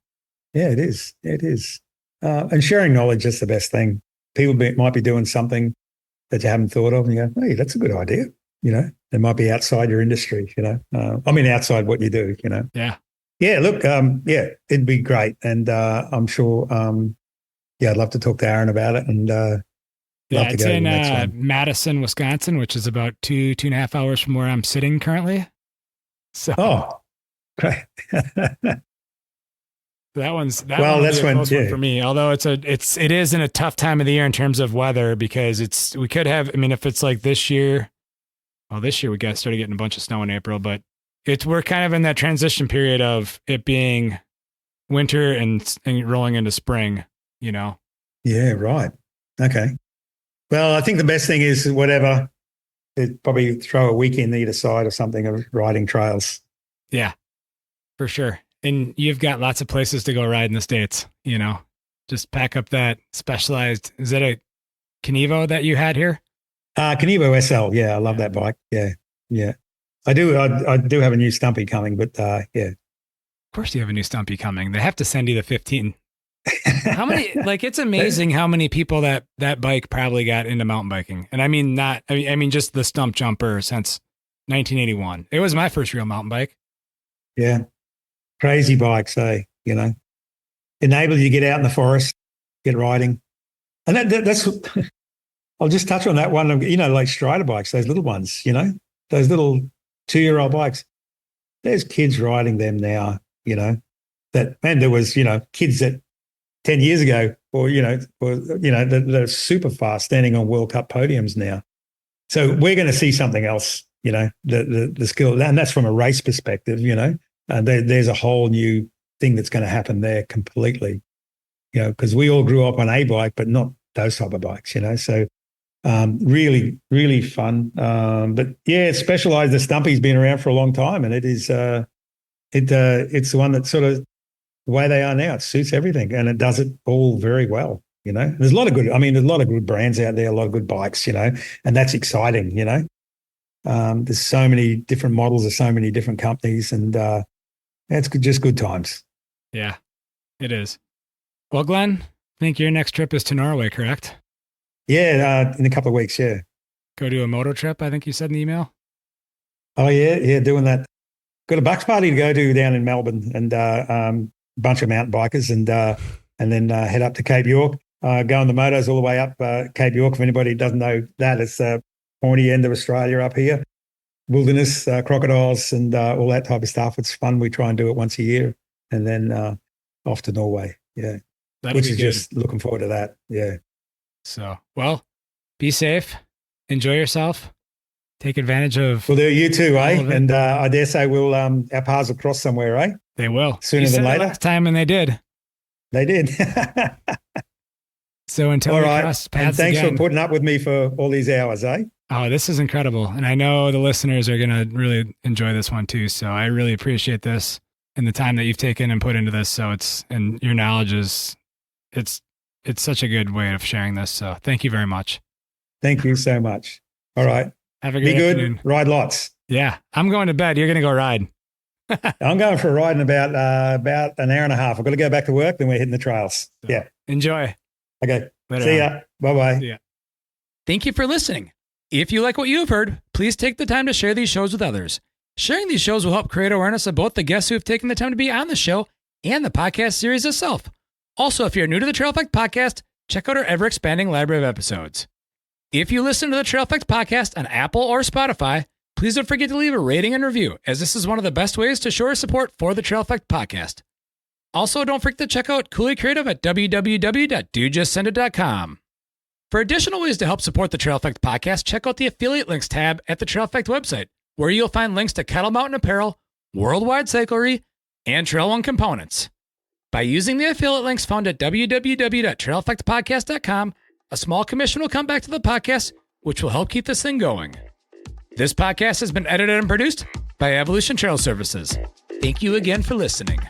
Yeah, it is. It is. And sharing knowledge is the best thing. People might be doing something that you haven't thought of, and you go, "Hey, that's a good idea." They might be outside your industry. Outside what you do. Yeah. Yeah. Look. It'd be great, and I'm sure. I'd love to talk to Aaron about it, and it's in Madison, Wisconsin, which is about 2.5 hours from where I'm sitting currently. So, great. That's one for me. Although it is in a tough time of the year in terms of weather, because we could have. I mean, if it's like this year, this year we started getting a bunch of snow in April, but we're kind of in that transition period of it being winter and rolling into spring. Yeah. Right. Okay. Well, I think the best thing is probably throw a weekend either side or something of riding trails. Yeah, for sure. And you've got lots of places to go ride in the States, just pack up that specialized, is that a Kenevo that you had here? Kenevo SL. Yeah. I love that bike. Yeah. Yeah. I do have a new Stumpy coming, but yeah. Of course you have a new Stumpy coming. They have to send you the 15. How many, it's amazing how many people that bike probably got into mountain biking. And I mean, just the stump jumper since 1981. It was my first real mountain bike. Yeah. Crazy bikes, enable you to get out in the forest, get riding. And that's, I'll just touch on that one, like Strider bikes, those little ones, those little 2-year-old bikes. There's kids riding them now, and there was, kids that 10 years ago, they're super fast standing on World Cup podiums now. So we're going to see something else, the skill, and that's from a race perspective, there's a whole new thing that's going to happen there completely, because we all grew up on a bike, but not those type of bikes, so really, really fun. But yeah, it's specialized. The Stumpy's been around for a long time, and it is, it's the one that sort of, the way they are now, it suits everything, and it does it all very well. There's a lot of good brands out there, a lot of good bikes, and that's exciting. There's so many different models, there's so many different companies, and it's just good times. Yeah, it is. Well, Glenn, I think your next trip is to Norway, correct? Yeah, in a couple of weeks. Yeah. Go do a moto trip, I think you said in the email. Oh yeah, doing that. Got a bucks party to go to down in Melbourne, and bunch of mountain bikers, and then head up to Cape York, go on the motos all the way up Cape York. If anybody doesn't know that, it's the pointy end of Australia up here, wilderness, crocodiles, and all that type of stuff. It's fun. We try and do it once a year, and then off to Norway. Yeah, which is good. Just looking forward to that. Yeah. So, well, be safe, enjoy yourself, take advantage of. Well, you too, eh? And I dare say our paths will cross somewhere, eh? They will. Sooner than later. Last time, and they did. They did. So until we cross paths thanks again, for putting up with me for all these hours, eh? Oh, this is incredible. And I know the listeners are going to really enjoy this one too. So I really appreciate this and the time that you've taken and put into this. So and your knowledge it's such a good way of sharing this. So thank you very much. Thank you so much. All right. Have a good afternoon. Ride lots. Yeah. I'm going to bed. You're going to go ride. I'm going for a ride in about an hour and a half. I've got to go back to work, then we're hitting the trails. So, yeah. Enjoy. Okay. Later See ya. Bye-bye. See ya. Thank you for listening. If you like what you've heard, please take the time to share these shows with others. Sharing these shows will help create awareness of both the guests who have taken the time to be on the show and the podcast series itself. Also, if you're new to the Trail Effect podcast, check out our ever-expanding library of episodes. If you listen to the Trail Effect podcast on Apple or Spotify, please don't forget to leave a rating and review, as this is one of the best ways to show your support for the Trail Effect podcast. Also, don't forget to check out Cooley Creative at www.dojustsendit.com. For additional ways to help support the Trail Effect podcast, check out the affiliate links tab at the Trail Effect website, where you'll find links to Kettle Mountain Apparel, Worldwide Cyclery, and Trail One components. By using the affiliate links found at www.traileffectpodcast.com, a small commission will come back to the podcast, which will help keep this thing going. This podcast has been edited and produced by Evolution Trail Services. Thank you again for listening.